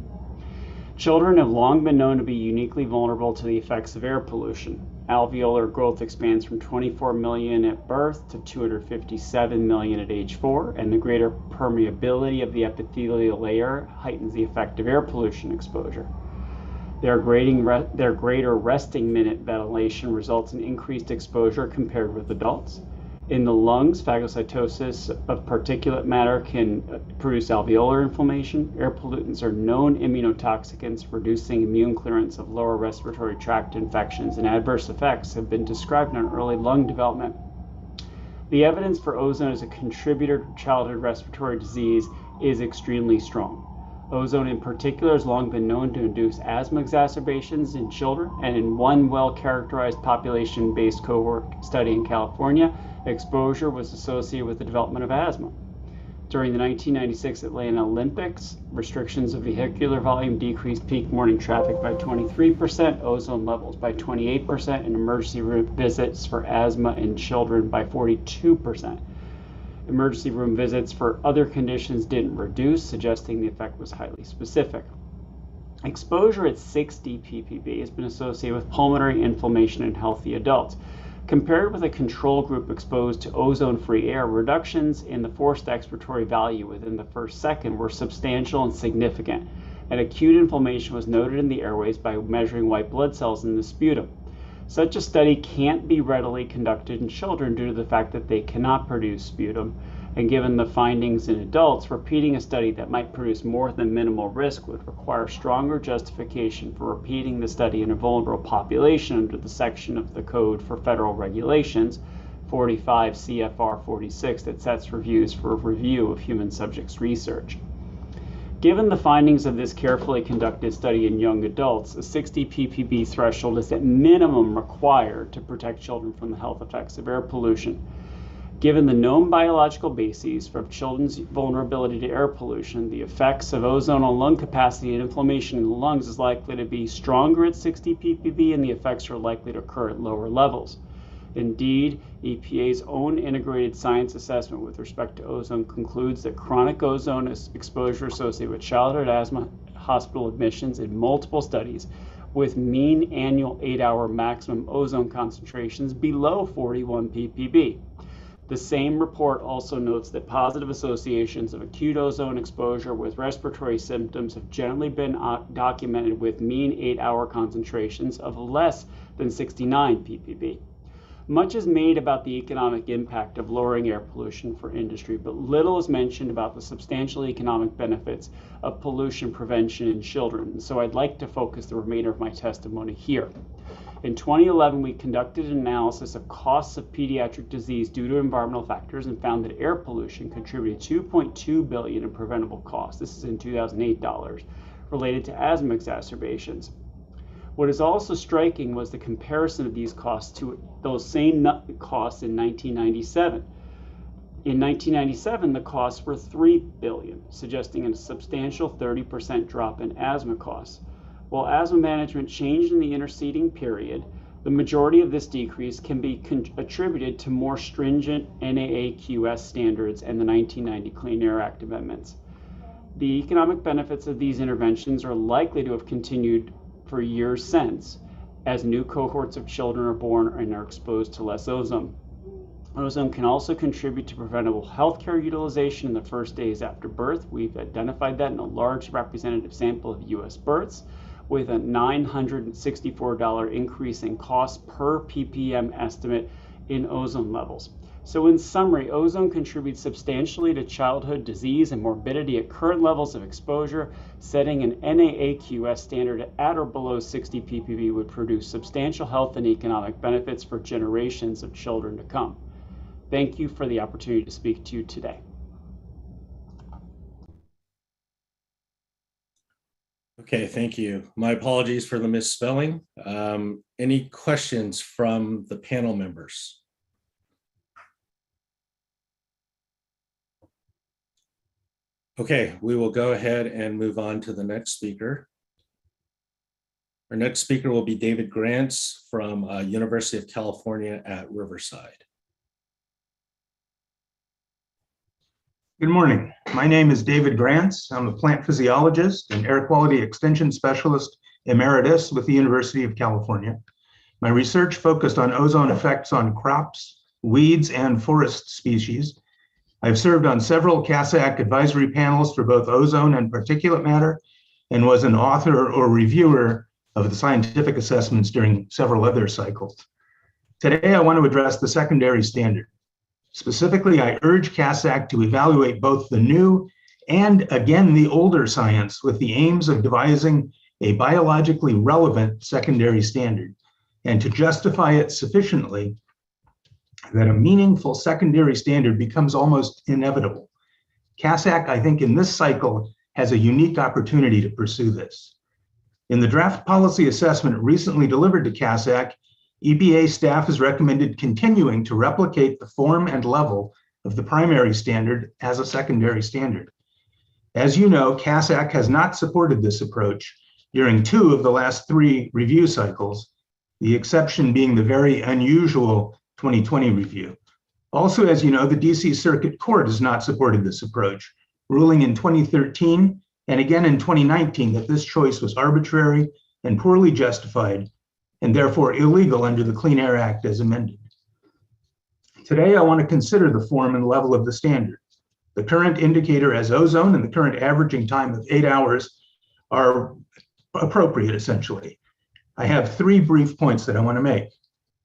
S3: Children have long been known to be uniquely vulnerable to the effects of air pollution. Alveolar growth expands from 24 million at birth to 257 million at age 4, and the greater permeability of the epithelial layer heightens the effect of air pollution exposure. Their greater resting minute ventilation results in increased exposure compared with adults. In the lungs, phagocytosis of particulate matter can produce alveolar inflammation. Air pollutants are known immunotoxicants, reducing immune clearance of lower respiratory tract infections, and adverse effects have been described on early lung development. The evidence for ozone as a contributor to childhood respiratory disease is extremely strong. Ozone in particular has long been known to induce asthma exacerbations in children, and in one well-characterized population-based cohort study in California, exposure was associated with the development of asthma. During the 1996 Atlanta Olympics, restrictions of vehicular volume decreased peak morning traffic by 23%, ozone levels by 28%, and emergency room visits for asthma in children by 42%. Emergency room visits for other conditions didn't reduce, suggesting the effect was highly specific. Exposure at 60 ppb has been associated with pulmonary inflammation in healthy adults. Compared with a control group exposed to ozone-free air, reductions in the forced expiratory value within the first second were substantial and significant, and acute inflammation was noted in the airways by measuring white blood cells in the sputum. Such a study can't be readily conducted in children due to the fact that they cannot produce sputum, and given the findings in adults, repeating a study that might produce more than minimal risk would require stronger justification for repeating the study in a vulnerable population under the section of the Code for Federal Regulations, 45 CFR 46, that sets reviews for review of human subjects research. Given the findings of this carefully conducted study in young adults, a 60 ppb threshold is at minimum required to protect children from the health effects of air pollution. Given the known biological bases for children's vulnerability to air pollution, the effects of ozone on lung capacity and inflammation in the lungs is likely to be stronger at 60 ppb, and the effects are likely to occur at lower levels. Indeed, EPA's own integrated science assessment with respect to ozone concludes that chronic ozone exposure associated with childhood asthma hospital admissions in multiple studies with mean annual 8-hour maximum ozone concentrations below 41 ppb. The same report also notes that positive associations of acute ozone exposure with respiratory symptoms have generally been documented with mean 8-hour concentrations of less than 69 ppb. Much is made about the economic impact of lowering air pollution for industry, but little is mentioned about the substantial economic benefits of pollution prevention in children. So I'd like to focus the remainder of my testimony here. In 2011, we conducted an analysis of costs of pediatric disease due to environmental factors and found that air pollution contributed $2.2 billion in preventable costs. This is in 2008 dollars, related to asthma exacerbations. What is also striking was the comparison of these costs to those same costs in 1997. In 1997, the costs were $3 billion, suggesting a substantial 30% drop in asthma costs. While asthma management changed in the interceding period, the majority of this decrease can be attributed to more stringent NAAQS standards and the 1990 Clean Air Act amendments. The economic benefits of these interventions are likely to have continued for years since, as new cohorts of children are born and are exposed to less ozone. Ozone can also contribute to preventable healthcare utilization in the first days after birth. We've identified that in a large representative sample of U.S. births, with a $964 increase in cost per ppm estimate in ozone levels. So in summary, ozone contributes substantially to childhood disease and morbidity at current levels of exposure. Setting an NAAQS standard at or below 60 ppb would produce substantial health and economic benefits for generations of children to come. Thank you for the opportunity to speak to you today.
S1: Okay, thank you. My apologies for the misspelling. Any questions from the panel members? Okay, we will go ahead and move on to the next speaker. Our next speaker will be David Grants from University of California at Riverside.
S4: Good morning. My name is David Grants. I'm a plant physiologist and air quality extension specialist emeritus with the University of California. My research focused on ozone effects on crops, weeds, and forest species. I've served on several CASAC advisory panels for both ozone and particulate matter, and was an author or reviewer of the scientific assessments during several other cycles. Today, I want to address the secondary standard. Specifically, I urge CASAC to evaluate both the new and, again, the older science with the aims of devising a biologically relevant secondary standard, and to justify it sufficiently that a meaningful secondary standard becomes almost inevitable. CASAC, I think, in this cycle has a unique opportunity to pursue this. In the draft policy assessment recently delivered to CASAC, EPA staff has recommended continuing to replicate the form and level of the primary standard as a secondary standard. As you know, CASAC has not supported this approach during 2 of the last 3 review cycles, the exception being the very unusual 2020 review. Also, as you know, the DC Circuit Court has not supported this approach, ruling in 2013 and again in 2019 that this choice was arbitrary and poorly justified, and therefore illegal under the Clean Air Act as amended. Today, I want to consider the form and level of the standard. The current indicator as ozone and the current averaging time of 8 hours are appropriate, essentially. I have 3 brief points that I want to make.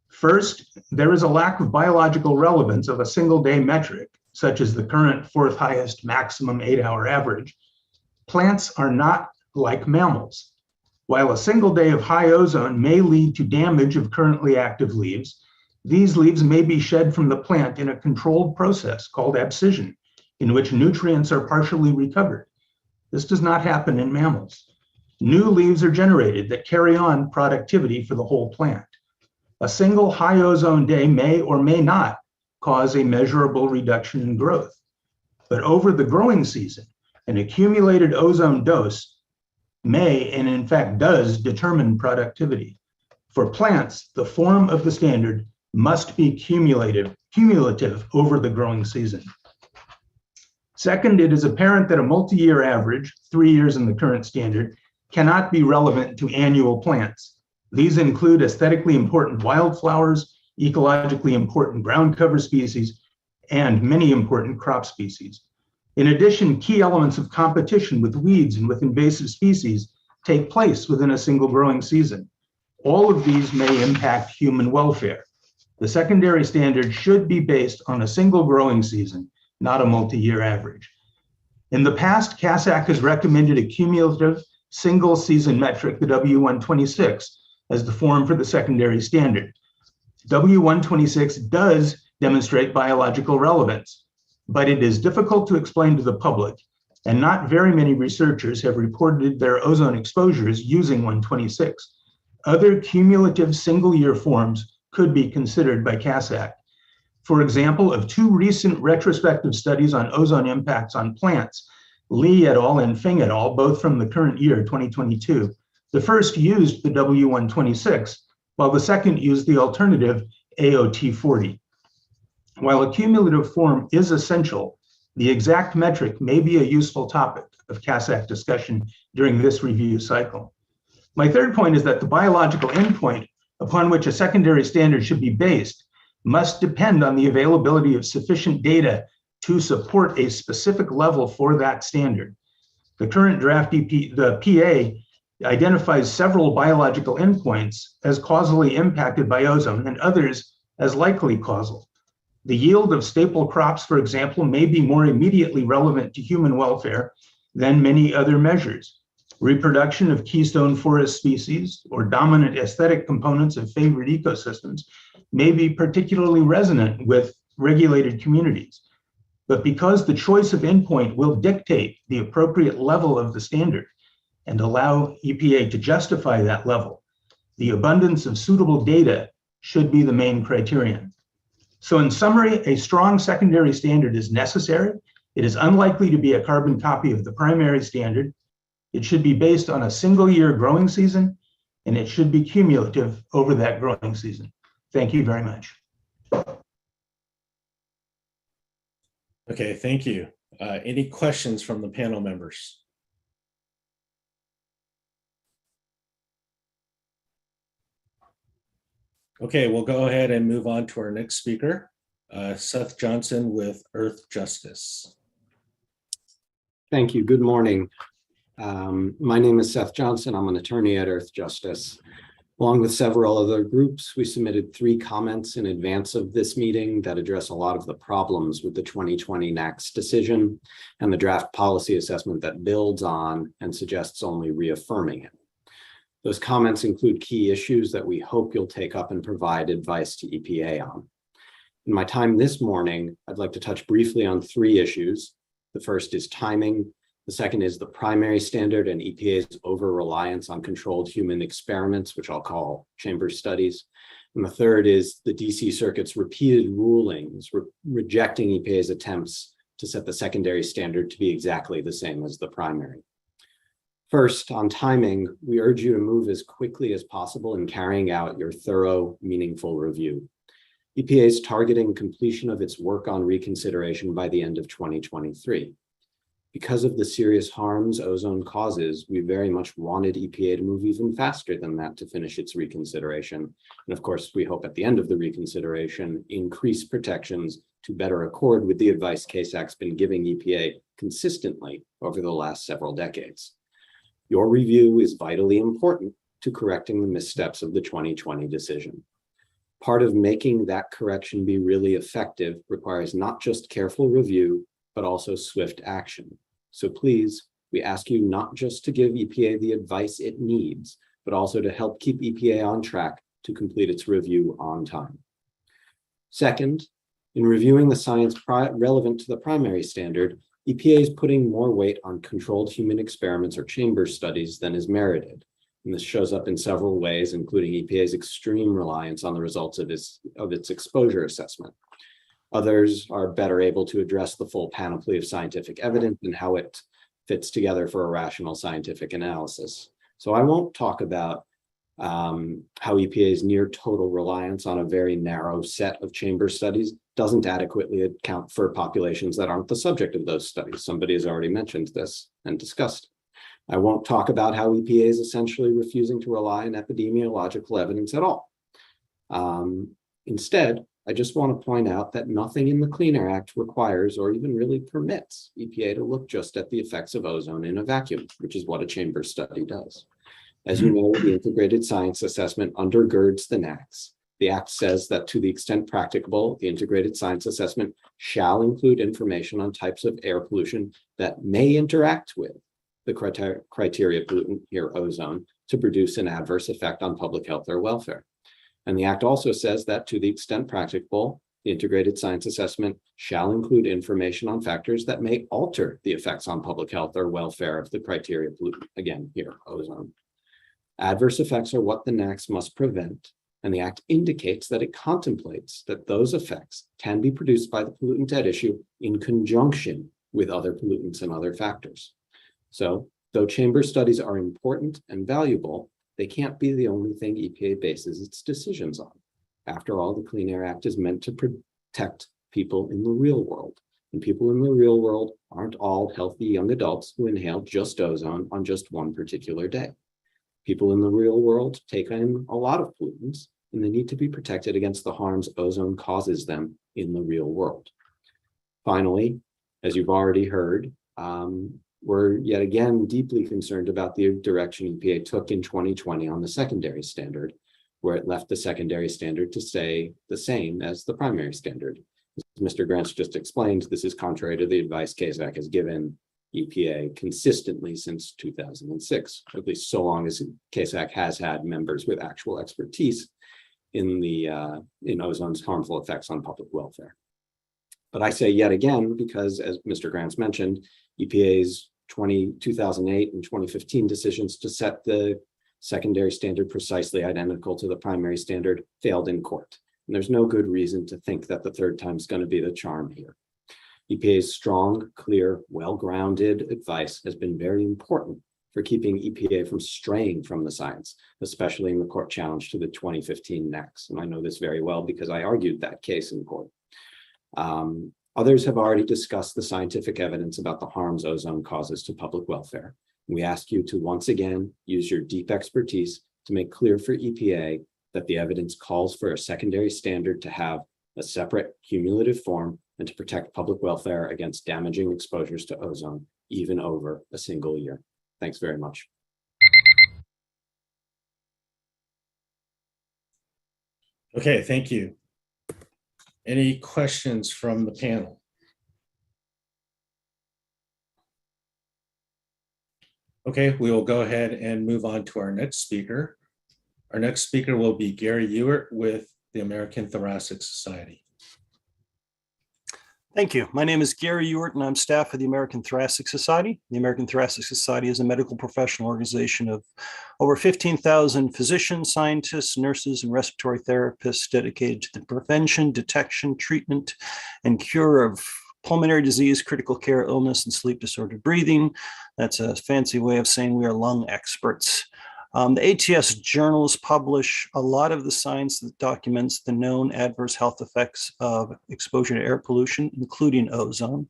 S4: First, there is a lack of biological relevance of a single day metric, such as the current 4th highest maximum 8-hour average. Plants are not like mammals. While a single day of high ozone may lead to damage of currently active leaves, these leaves may be shed from the plant in a controlled process called abscission, in which nutrients are partially recovered. This does not happen in mammals. New leaves are generated that carry on productivity for the whole plant. A single high ozone day may or may not cause a measurable reduction in growth. But over the growing season, an accumulated ozone dose may, and in fact does, determine productivity. For plants, the form of the standard must be cumulative over the growing season. Second, it is apparent that a multi-year average, 3 years in the current standard, cannot be relevant to annual plants. These include aesthetically important wildflowers, ecologically important ground cover species, and many important crop species. In addition, key elements of competition with weeds and with invasive species take place within a single growing season. All of these may impact human welfare. The secondary standard should be based on a single growing season, not a multi-year average. In the past, CASAC has recommended a cumulative single season metric, the W126, as the form for the secondary standard. W126 does demonstrate biological relevance, but it is difficult to explain to the public, and not very many researchers have reported their ozone exposures using 126. Other cumulative single-year forms could be considered by CASAC. For example, of 2 recent retrospective studies on ozone impacts on plants, Lee et al. And Feng et al., both from the current year, 2022, the first used the W126, while the second used the alternative AOT40. While a cumulative form is essential, the exact metric may be a useful topic of CASAC discussion during this review cycle. My third point is that the biological endpoint upon which a secondary standard should be based must depend on the availability of sufficient data to support a specific level for that standard. The current draft the PA identifies several biological endpoints as causally impacted by ozone and others as likely causal. The yield of staple crops, for example, may be more immediately relevant to human welfare than many other measures. Reproduction of keystone forest species or dominant aesthetic components of favored ecosystems may be particularly resonant with regulated communities. But because the choice of endpoint will dictate the appropriate level of the standard and allow EPA to justify that level, the abundance of suitable data should be the main criterion. So in summary, a strong secondary standard is necessary. It is unlikely to be a carbon copy of the primary standard. It should be based on a single year growing season, and it should be cumulative over that growing season. Thank you very much.
S1: Okay, thank you. Any questions from the panel members? Okay, we'll go ahead and move on to our next speaker, Seth Johnson with Earthjustice.
S5: Thank you. Good morning. My name is Seth Johnson. I'm an attorney at Earthjustice. Along with several other groups, we submitted 3 comments in advance of this meeting that address a lot of the problems with the 2020 NAAQS decision and the draft policy assessment that builds on and suggests only reaffirming it. Those comments include key issues that we hope you'll take up and provide advice to EPA on. In my time this morning, I'd like to touch briefly on 3 issues. The first is timing. The second is the primary standard and EPA's over-reliance on controlled human experiments, which I'll call chamber studies. And the third is the DC Circuit's repeated rulings rejecting EPA's attempts to set the secondary standard to be exactly the same as the primary. First, on timing, we urge you to move as quickly as possible in carrying out your thorough, meaningful review. EPA is targeting completion of its work on reconsideration by the end of 2023. Because of the serious harms ozone causes, we very much wanted EPA to move even faster than that to finish its reconsideration. And of course, we hope at the end of the reconsideration, increase protections to better accord with the advice CASAC's been giving EPA consistently over the last several decades. Your review is vitally important to correcting the missteps of the 2020 decision. Part of making that correction be really effective requires not just careful review, but also swift action. So please, we ask you not just to give EPA the advice it needs, but also to help keep EPA on track to complete its review on time. Second, in reviewing the science relevant to the primary standard, EPA is putting more weight on controlled human experiments or chamber studies than is merited. And this shows up in several ways, including EPA's extreme reliance on the results of its exposure assessment. Others are better able to address the full panoply of scientific evidence and how it fits together for a rational scientific analysis. So I won't talk about how EPA's near total reliance on a very narrow set of chamber studies doesn't adequately account for populations that aren't the subject of those studies. Somebody has already mentioned this and discussed. I won't talk about how EPA is essentially refusing to rely on epidemiological evidence at all. Instead, I just want to point out that nothing in the Clean Air Act requires or even really permits EPA to look just at the effects of ozone in a vacuum, which is what a chamber study does. As you know, the integrated science assessment undergirds the NAAQS. The Act says that to the extent practicable, the integrated science assessment shall include information on types of air pollution that may interact with the criteria pollutant, here ozone, to produce an adverse effect on public health or welfare. And the Act also says that to the extent practicable, the integrated science assessment shall include information on factors that may alter the effects on public health or welfare of the criteria pollutant, again, here ozone. Adverse effects are what the NAAQS must prevent, and the Act indicates that it contemplates that those effects can be produced by the pollutant at issue in conjunction with other pollutants and other factors. So, though chamber studies are important and valuable, they can't be the only thing EPA bases its decisions on. After all, the Clean Air Act is meant to protect people in the real world, and people in the real world aren't all healthy young adults who inhale just ozone on just one particular day. People in the real world take in a lot of pollutants, and they need to be protected against the harms ozone causes them in the real world. Finally, as you've already heard, we're yet again deeply concerned about the direction EPA took in 2020 on the secondary standard, where it left the secondary standard to stay the same as the primary standard. As Mr. Grants just explained, this is contrary to the advice CASAC has given EPA consistently since 2006, at least so long as CASAC has had members with actual expertise in ozone's harmful effects on public welfare. But I say yet again, because as Mr. Grants mentioned, EPA's 2008 and 2015 decisions to set the secondary standard precisely identical to the primary standard failed in court. And there's no good reason to think that the third time is going to be the charm here. EPA's strong, clear, well-grounded advice has been very important for keeping EPA from straying from the science, especially in the court challenge to the 2015 NACs. And I know this very well because I argued that case in court. Others have already discussed the scientific evidence about the harms ozone causes to public welfare. We ask you to once again use your deep expertise to make clear for EPA that the evidence calls for a secondary standard to have a separate cumulative form and to protect public welfare against damaging exposures to ozone, even over a single year. Thanks very much.
S1: Okay, thank you. Any questions from the panel? Okay, we will go ahead and move on to our next speaker. Our next speaker will be Gary Ewert with the American Thoracic Society.
S6: Thank you. My name is Gary Ewert, and I'm staff of the American Thoracic Society. The American Thoracic Society is a medical professional organization of over 15,000 physicians, scientists, nurses, and respiratory therapists dedicated to the prevention, detection, treatment, and cure of pulmonary disease, critical care, illness, and sleep-disordered breathing. That's a fancy way of saying we are lung experts. The ATS journals publish a lot of the science that documents the known adverse health effects of exposure to air pollution, including ozone.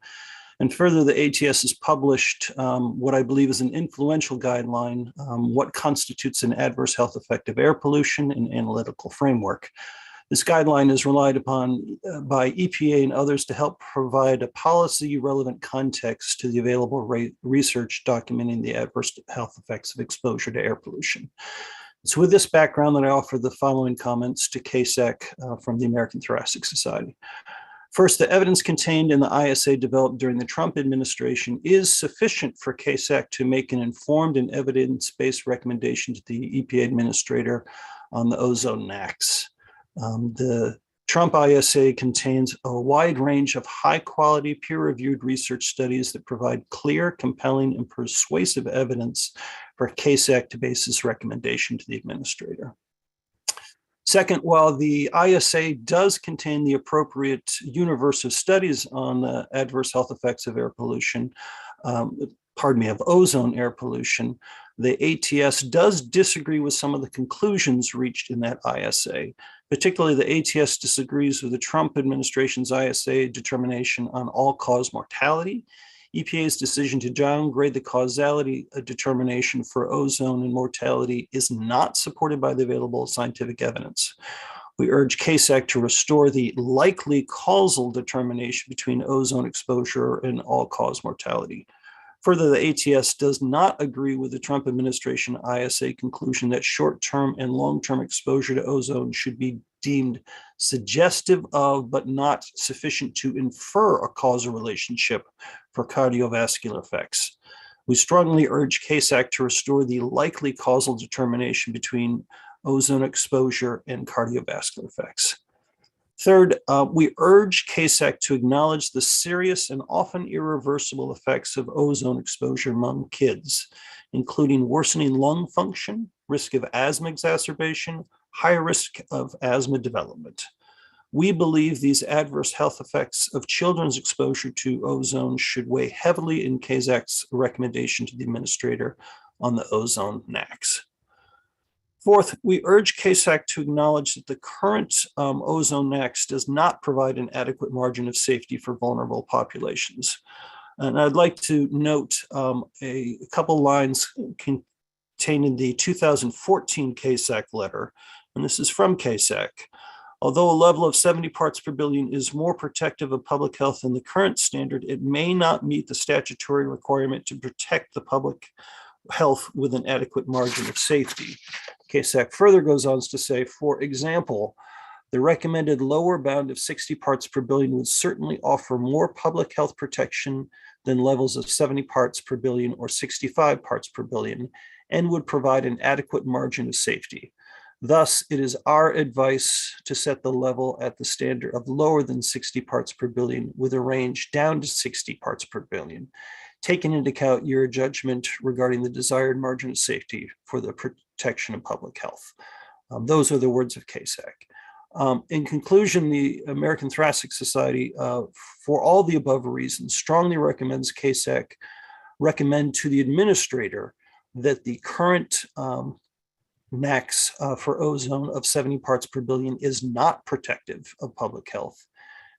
S6: And further, the ATS has published what I believe is an influential guideline, what constitutes an adverse health effect of air pollution, an analytical framework. This guideline is relied upon by EPA and others to help provide a policy-relevant context to the available research documenting the adverse health effects of exposure to air pollution. It's with this background that I offer the following comments to CASAC from the American Thoracic Society. First, the evidence contained in the ISA developed during the Trump administration is sufficient for CASAC to make an informed and evidence-based recommendation to the EPA administrator on the ozone NACs. The Trump ISA contains a wide range of high-quality, peer-reviewed research studies that provide clear, compelling, and persuasive evidence for CASAC to base this recommendation to the administrator. Second, while the ISA does contain the appropriate universe of studies on the adverse health effects of air pollution, of ozone air pollution, the ATS does disagree with some of the conclusions reached in that ISA. Particularly, the ATS disagrees with the Trump administration's ISA determination on all-cause mortality, EPA's decision to downgrade the causality determination for ozone and mortality is not supported by the available scientific evidence. We urge CASAC to restore the likely causal determination between ozone exposure and all-cause mortality. Further, the ATS does not agree with the Trump administration ISA conclusion that short-term and long-term exposure to ozone should be deemed suggestive of, but not sufficient to infer a causal relationship for cardiovascular effects. We strongly urge CASAC to restore the likely causal determination between ozone exposure and cardiovascular effects. Third, we urge CASAC to acknowledge the serious and often irreversible effects of ozone exposure among kids, including worsening lung function, risk of asthma exacerbation, higher risk of asthma development. We believe these adverse health effects of children's exposure to ozone should weigh heavily in CASAC's recommendation to the administrator on the ozone NACs. Fourth, we urge CASAC to acknowledge that the current ozone NACs does not provide an adequate margin of safety for vulnerable populations. And I'd like to note a couple lines contained in the 2014 CASAC letter, and this is from CASAC. Although a level of 70 parts per billion is more protective of public health than the current standard, it may not meet the statutory requirement to protect the public health with an adequate margin of safety. CASAC further goes on to say, for example, the recommended lower bound of 60 parts per billion would certainly offer more public health protection than levels of 70 parts per billion or 65 parts per billion, and would provide an adequate margin of safety. Thus, it is our advice to set the level at the standard of lower than 60 parts per billion with a range down to 60 parts per billion, taking into account your judgment regarding the desired margin of safety for the protection of public health. Those are the words of CASAC. In conclusion, the American Thoracic Society, for all the above reasons, strongly recommends CASAC recommend to the administrator that the current max for ozone of 70 parts per billion is not protective of public health.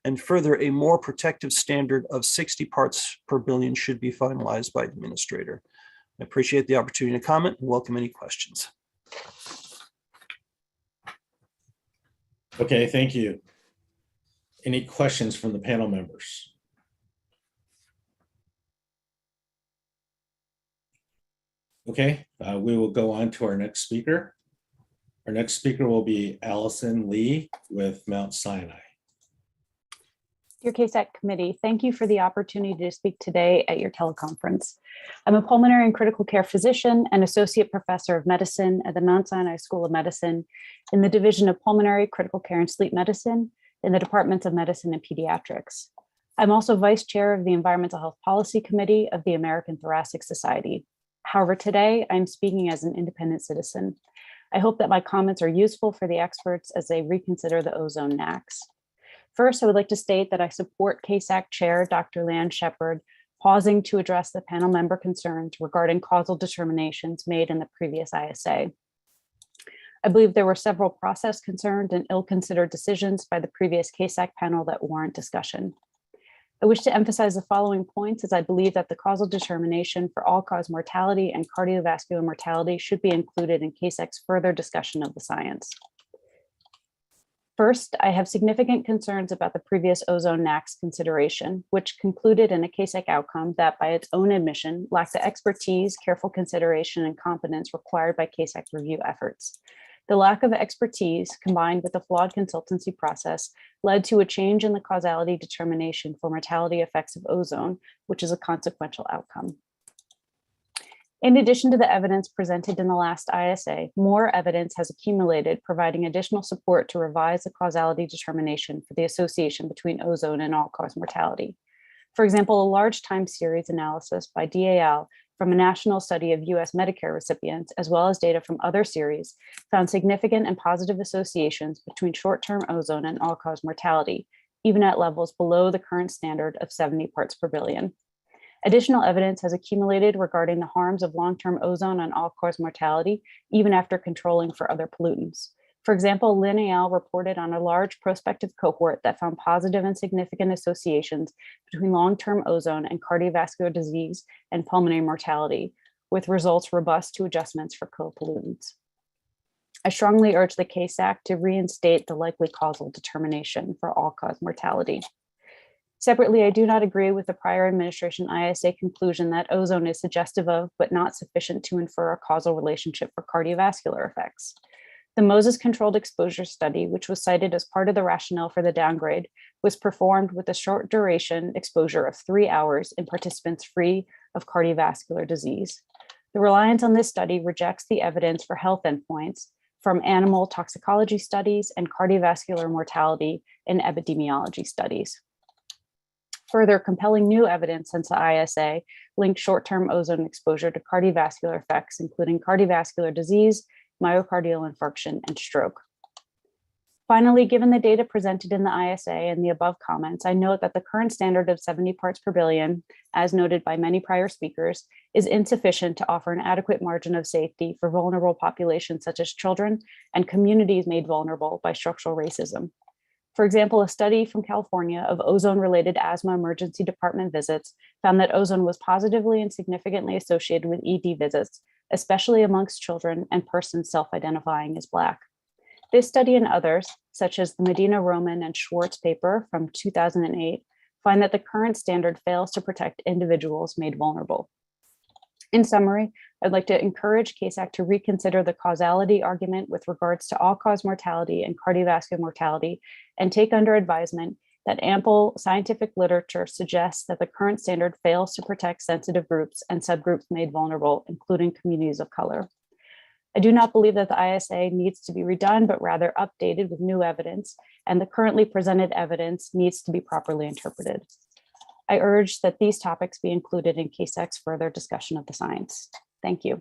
S6: And further, a more protective standard of 60 parts per billion should be finalized by the administrator. I appreciate the opportunity to comment and welcome any questions.
S1: Okay, thank you. Any questions from the panel members? Okay, we will go on to our next speaker. Our next speaker will be Allison Lee with Mount Sinai.
S7: Dear CASAC committee, thank you for the opportunity to speak today at your teleconference. I'm a pulmonary and critical care physician and associate professor of medicine at the Mount Sinai School of Medicine in the Division of Pulmonary, Critical Care, and Sleep Medicine in the Departments of Medicine and Pediatrics. I'm also vice chair of the Environmental Health Policy Committee of the American Thoracic Society. However, today I'm speaking as an independent citizen. I hope that my comments are useful for the experts as they reconsider the ozone NACs. First, I would like to state that I support CASAC Chair Dr. Lan Shepard pausing to address the panel member concerns regarding causal determinations made in the previous ISA. I believe there were several process concerns and ill-considered decisions by the previous CASAC panel that warrant discussion. I wish to emphasize the following points, as I believe that the causal determination for all-cause mortality and cardiovascular mortality should be included in CASAC's further discussion of the science. First, I have significant concerns about the previous ozone NACs consideration, which concluded in a CASAC outcome that by its own admission lacked the expertise, careful consideration, and competence required by CASAC review efforts. The lack of expertise, combined with the flawed consultancy process, led to a change in the causality determination for mortality effects of ozone, which is a consequential outcome. In addition to the evidence presented in the last ISA, more evidence has accumulated, providing additional support to revise the causality determination for the association between ozone and all-cause mortality. For example, a large time series analysis by DAL from a national study of US Medicare recipients, as well as data from other series, found significant and positive associations between short-term ozone and all-cause mortality, even at levels below the current standard of 70 parts per billion. Additional evidence has accumulated regarding the harms of long-term ozone on all-cause mortality, even after controlling for other pollutants. For example, Lin et al. Reported on a large prospective cohort that found positive and significant associations between long-term ozone and cardiovascular disease and pulmonary mortality, with results robust to adjustments for co-pollutants. I strongly urge the CASAC to reinstate the likely causal determination for all-cause mortality. Separately, I do not agree with the prior administration ISA conclusion that ozone is suggestive of, but not sufficient to infer a causal relationship for cardiovascular effects. The Moses controlled exposure study, which was cited as part of the rationale for the downgrade, was performed with a short duration exposure of 3 hours in participants free of cardiovascular disease. The reliance on this study rejects the evidence for health endpoints from animal toxicology studies and cardiovascular mortality in epidemiology studies. Further, compelling new evidence since the ISA linked short-term ozone exposure to cardiovascular effects, including cardiovascular disease, myocardial infarction, and stroke. Finally, given the data presented in the ISA and the above comments, I note that the current standard of 70 parts per billion, as noted by many prior speakers, is insufficient to offer an adequate margin of safety for vulnerable populations such as children and communities made vulnerable by structural racism. For example, a study from California of ozone-related asthma emergency department visits found that ozone was positively and significantly associated with ED visits, especially amongst children and persons self-identifying as Black. This study and others, such as the Medina Roman and Schwartz paper from 2008, find that the current standard fails to protect individuals made vulnerable. In summary, I'd like to encourage CASAC to reconsider the causality argument with regards to all-cause mortality and cardiovascular mortality, and take under advisement that ample scientific literature suggests that the current standard fails to protect sensitive groups and subgroups made vulnerable, including communities of color. I do not believe that the ISA needs to be redone, but rather updated with new evidence, and the currently presented evidence needs to be properly interpreted. I urge that these topics be included in CASAC's further discussion of the science. Thank you.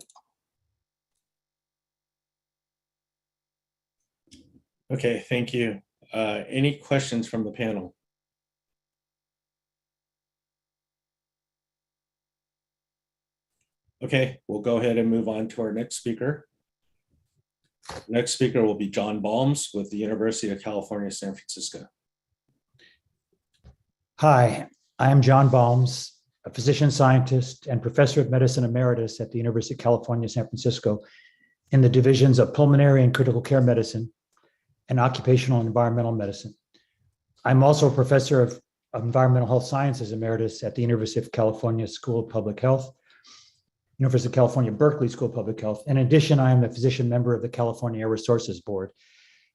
S1: Okay, thank you. Any questions from the panel? Okay, we'll go ahead and move on to our next speaker. Next speaker will be John Balmes with the University of California, San Francisco.
S8: Hi, I am John Balmes, a physician scientist and professor of medicine emeritus at the University of California, San Francisco, in the divisions of pulmonary and critical care medicine and occupational and environmental medicine. I'm also a professor of environmental health sciences emeritus at the University of California School of Public Health, University of California, Berkeley School of Public Health. In addition, I am a physician member of the California Air Resources Board.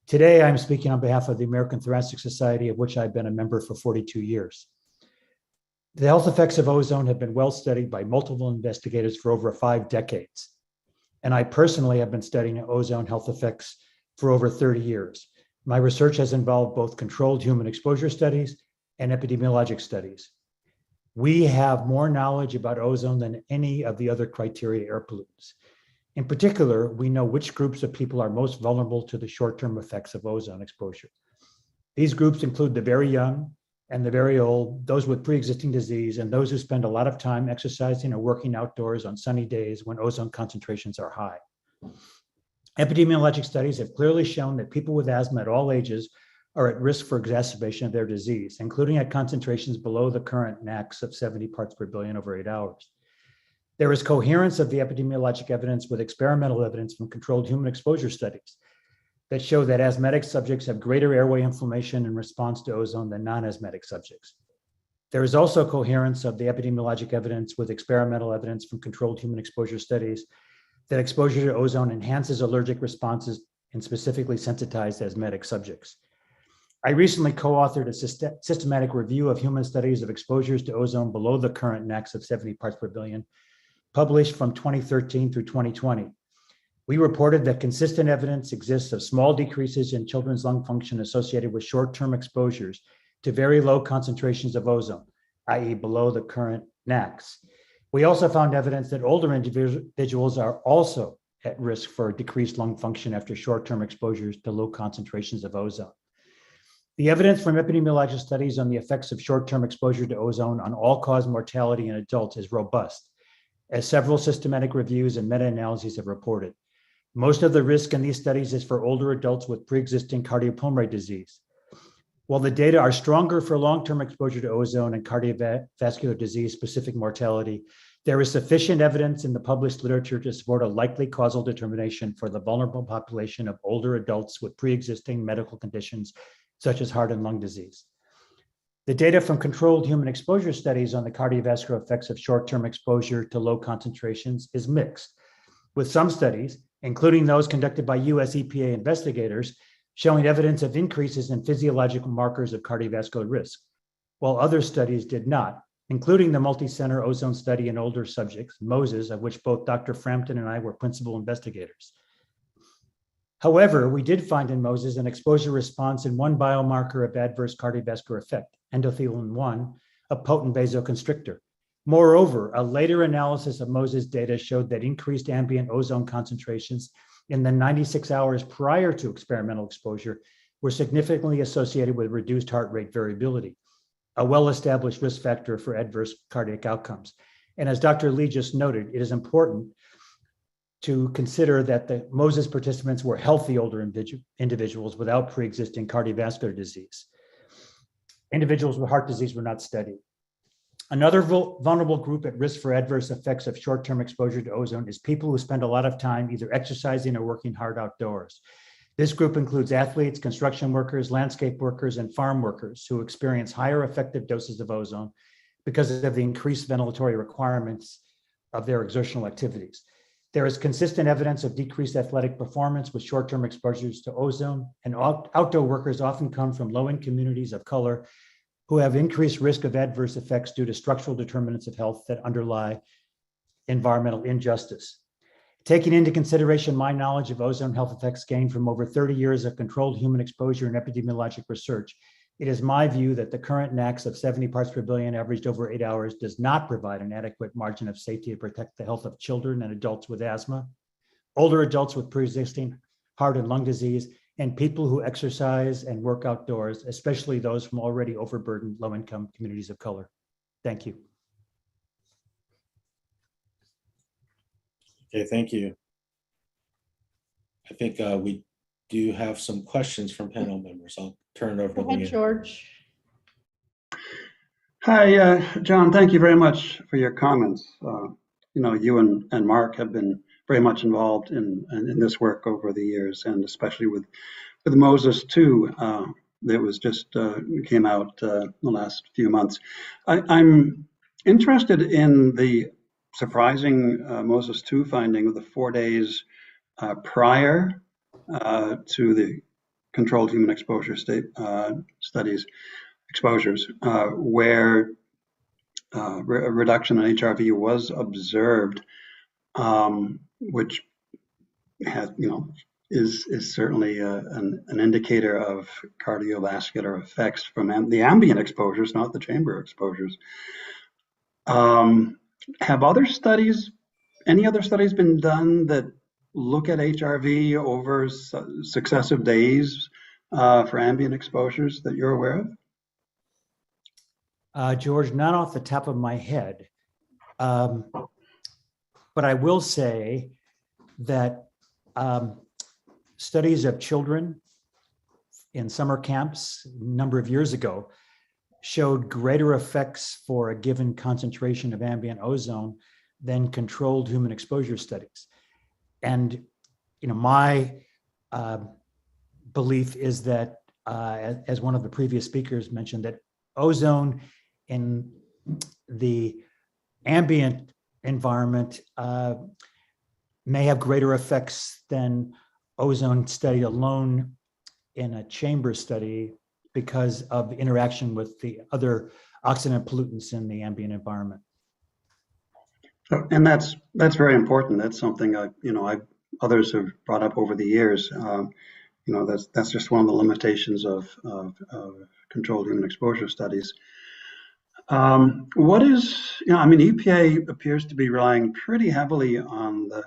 S8: Today, I'm speaking on behalf of the American Thoracic Society, of which I've been a member for 42 years. The health effects of ozone have been well studied by multiple investigators for over 5 decades. And I personally have been studying ozone health effects for over 30 years. My research has involved both controlled human exposure studies and epidemiologic studies. We have more knowledge about ozone than any of the other criteria air pollutants. In particular, we know which groups of people are most vulnerable to the short-term effects of ozone exposure. These groups include the very young and the very old, those with pre-existing disease, and those who spend a lot of time exercising or working outdoors on sunny days when ozone concentrations are high. Epidemiologic studies have clearly shown that people with asthma at all ages are at risk for exacerbation of their disease, including at concentrations below the current max of 70 parts per billion over 8 hours. There is coherence of the epidemiologic evidence with experimental evidence from controlled human exposure studies that show that asthmatic subjects have greater airway inflammation in response to ozone than non-asthmatic subjects. There is also coherence of the epidemiologic evidence with experimental evidence from controlled human exposure studies that exposure to ozone enhances allergic responses in specifically sensitized asthmatic subjects. I recently co-authored a systematic review of human studies of exposures to ozone below the current max of 70 parts per billion, published from 2013 through 2020. We reported that consistent evidence exists of small decreases in children's lung function associated with short-term exposures to very low concentrations of ozone, i.e. below the current max. We also found evidence that older individuals are also at risk for decreased lung function after short-term exposures to low concentrations of ozone. The evidence from epidemiologic studies on the effects of short-term exposure to ozone on all-cause mortality in adults is robust, as several systematic reviews and meta-analyses have reported. Most of the risk in these studies is for older adults with pre-existing cardiopulmonary disease. While the data are stronger for long-term exposure to ozone and cardiovascular disease-specific mortality, there is sufficient evidence in the published literature to support a likely causal determination for the vulnerable population of older adults with pre-existing medical conditions such as heart and lung disease. The data from controlled human exposure studies on the cardiovascular effects of short-term exposure to low concentrations is mixed, with some studies, including those conducted by US EPA investigators, showing evidence of increases in physiological markers of cardiovascular risk, while other studies did not, including the multi-center ozone study in older subjects, MOSES, of which both Dr. Frampton and I were principal investigators. However, we did find in MOSES an exposure response in one biomarker of adverse cardiovascular effect, endothelin-1, a potent vasoconstrictor. Moreover, a later analysis of MOSES data showed that increased ambient ozone concentrations in the 96 hours prior to experimental exposure were significantly associated with reduced heart rate variability, a well-established risk factor for adverse cardiac outcomes. And as Dr. Lee just noted, it is important to consider that the MOSES participants were healthy older individuals without pre-existing cardiovascular disease. Individuals with heart disease were not studied. Another vulnerable group at risk for adverse effects of short-term exposure to ozone is people who spend a lot of time either exercising or working hard outdoors. This group includes athletes, construction workers, landscape workers, and farm workers who experience higher effective doses of ozone because of the increased ventilatory requirements of their exertional activities. There is consistent evidence of decreased athletic performance with short-term exposures to ozone, and outdoor workers often come from low-income communities of color who have increased risk of adverse effects due to structural determinants of health that underlie environmental injustice. Taking into consideration my knowledge of ozone health effects gained from over 30 years of controlled human exposure and epidemiologic research, it is my view that the current NAAQS of 70 parts per billion averaged over 8 hours does not provide an adequate margin of safety to protect the health of children and adults with asthma, older adults with pre-existing heart and lung disease, and people who exercise and work outdoors, especially those from already overburdened low-income communities of color. Thank you.
S1: Okay, thank you. I think we do have some questions from panel members. I'll turn it over to
S2: Go ahead,
S1: Leah.
S2: George.
S9: Hi, John, thank you very much for your comments. You and Mark have been very much involved in this work over the years, and especially with Moses too. That was just came out the last few months. I'm interested in the surprising Moses 2 finding of the 4 days prior to the controlled human exposure studies exposures, where a reduction in HRV was observed, which has, is certainly an indicator of cardiovascular effects from the ambient exposures, not the chamber exposures. Have any other studies been done that look at HRV over successive days for ambient exposures that you're aware of?
S8: George, not off the top of my head, but I will say that studies of children in summer camps a number of years ago showed greater effects for a given concentration of ambient ozone than controlled human exposure studies. And my belief is that, as one of the previous speakers mentioned, that ozone in the ambient environment may have greater effects than ozone studied alone in a chamber study because of interaction with the other oxidant pollutants in the ambient environment.
S9: And that's very important. That's something others have brought up over the years. That's just one of the limitations of controlled human exposure studies. EPA appears to be relying pretty heavily on the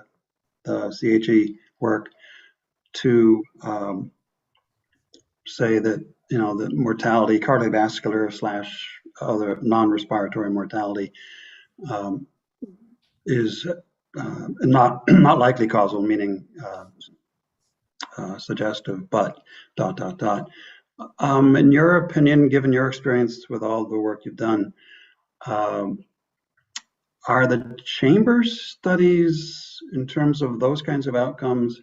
S9: CHE work to say that the mortality, cardiovascular / other non-respiratory mortality, is not likely causal, meaning suggestive, but ... In your opinion, given your experience with all the work you've done, are the chamber studies, in terms of those kinds of outcomes,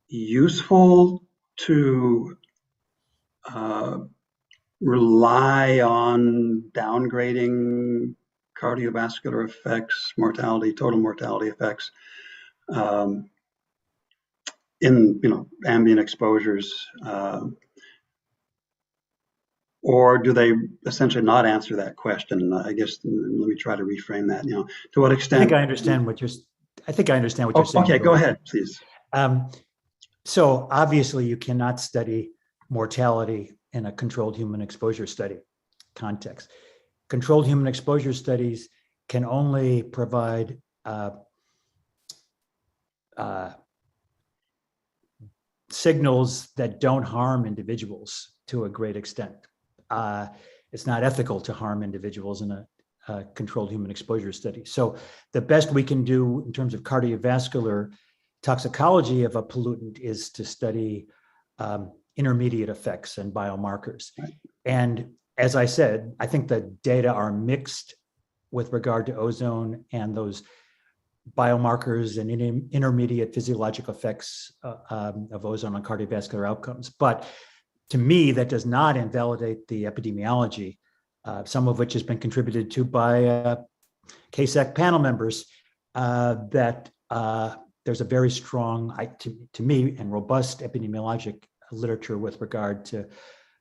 S9: useful to rely on downgrading cardiovascular effects, mortality, total mortality effects in ambient exposures, or do they essentially not answer that question? I guess let me try to reframe that. To what extent?
S8: I think I understand what you're saying.
S9: Okay, go ahead, please.
S8: So obviously, you cannot study mortality in a controlled human exposure study context. Controlled human exposure studies can only provide signals that don't harm individuals to a great extent. It's not ethical to harm individuals in a controlled human exposure study. So the best we can do in terms of cardiovascular toxicology of a pollutant is to study intermediate effects and biomarkers. Right. And as I said, I think the data are mixed with regard to ozone and those biomarkers and intermediate physiological effects of ozone on cardiovascular outcomes. But to me, that does not invalidate the epidemiology, some of which has been contributed to by CASAC panel members that there's a very strong, to me, and robust epidemiologic literature with regard to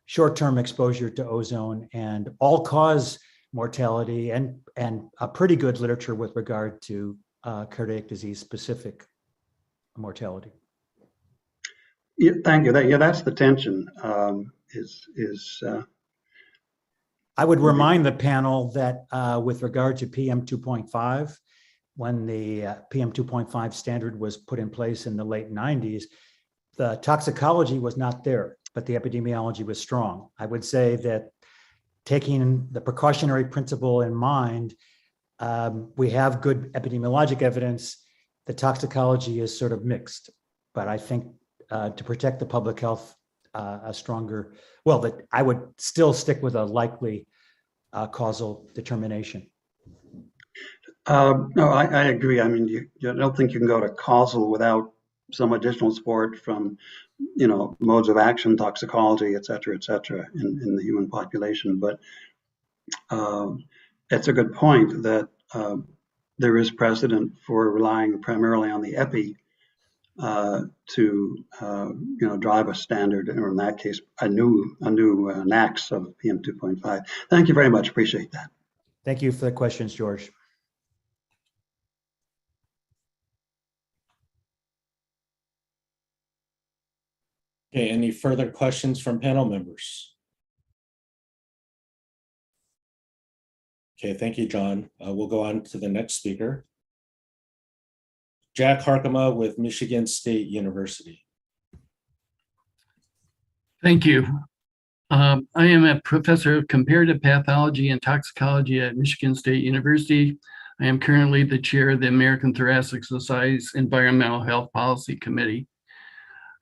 S8: short-term exposure to ozone and all-cause mortality, and a pretty good literature with regard to cardiac disease-specific mortality.
S9: Yeah, thank you. That's the tension.
S8: I would remind the panel that with regard to PM 2.5, when the PM 2.5 standard was put in place in the late 90s, the toxicology was not there, but the epidemiology was strong. I would say that taking the precautionary principle in mind, we have good epidemiologic evidence. The toxicology is sort of mixed, but I think to protect the public health, that I would still stick with a likely causal determination.
S9: No, I agree. I mean, I don't think you can go to causal without some additional support from, modes of action, toxicology, et cetera, in the human population. But it's a good point that there is precedent for relying primarily on the epi to drive a standard, or in that case, a new NACS of PM 2.5. Thank you very much. Appreciate that.
S8: Thank you for the questions, George.
S1: Okay, any further questions from panel members? Okay, thank you, John. We'll go on to the next speaker. Jack Harkema with Michigan State University.
S10: Thank you. I am a professor of comparative pathology and toxicology at Michigan State University. I am currently the chair of the American Thoracic Society's Environmental Health Policy Committee.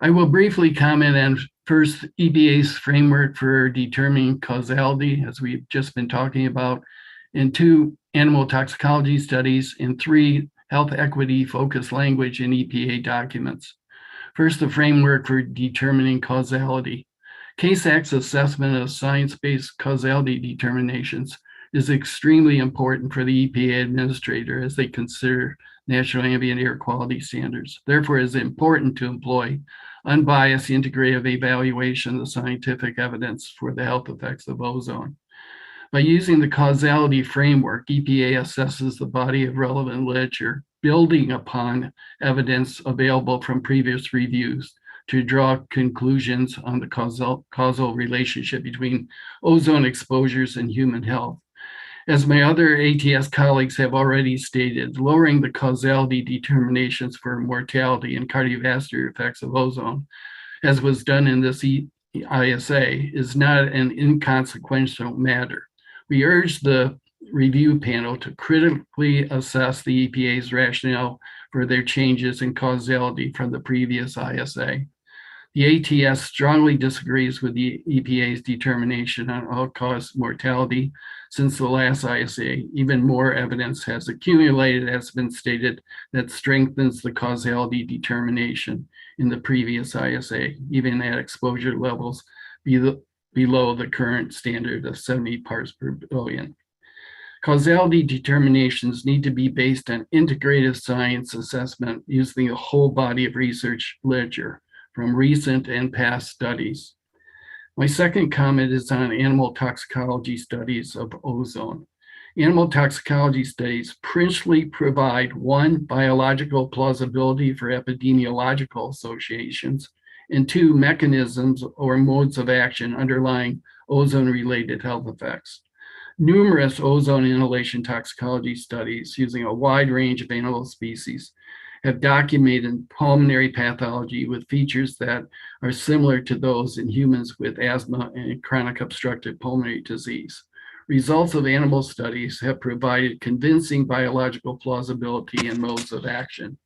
S10: I will briefly comment on first EPA's framework for determining causality, as we've just been talking about, and 2 animal toxicology studies, and 3 health equity focused language in EPA documents. First, the framework for determining causality. CASAC's assessment of science-based causality determinations is extremely important for the EPA administrator as they consider national ambient air quality standards. Therefore, it is important to employ unbiased integrative evaluation of the scientific evidence for the health effects of ozone. By using the causality framework, EPA assesses the body of relevant literature, building upon evidence available from previous reviews to draw conclusions on the causal relationship between ozone exposures and human health. As my other ATS colleagues have already stated, lowering the causality determinations for mortality and cardiovascular effects of ozone, as was done in this ISA, is not an inconsequential matter. We urge the review panel to critically assess the EPA's rationale for their changes in causality from the previous ISA. The ATS strongly disagrees with the EPA's determination on all-cause mortality since the last ISA. Even more evidence has accumulated, as has been stated, that strengthens the causality determination in the previous ISA, even at exposure levels below the current standard of 70 parts per billion. Causality determinations need to be based on integrative science assessment using a whole body of research literature from recent and past studies. My second comment is on animal toxicology studies of ozone. Animal toxicology studies principally provide 1, biological plausibility for epidemiological associations, and 2, mechanisms or modes of action underlying ozone-related health effects. Numerous ozone inhalation toxicology studies using a wide range of animal species have documented pulmonary pathology with features that are similar to those in humans with asthma and chronic obstructive pulmonary disease. Results of animal studies have provided convincing biological plausibility and modes of action.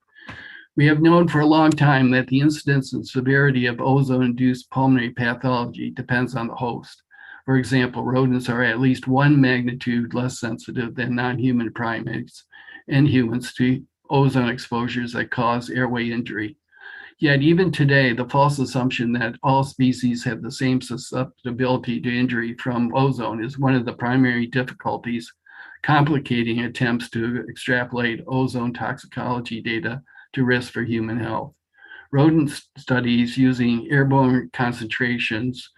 S10: We have known for a long time that the incidence and severity of ozone-induced pulmonary pathology depends on the host. For example, rodents are at least 1 magnitude less sensitive than non-human primates and humans to ozone exposures that cause airway injury. Yet even today, the false assumption that all species have the same susceptibility to injury from ozone is one of the primary difficulties complicating attempts to extrapolate ozone toxicology data to risk for human health. Rodent studies using airborne concentrations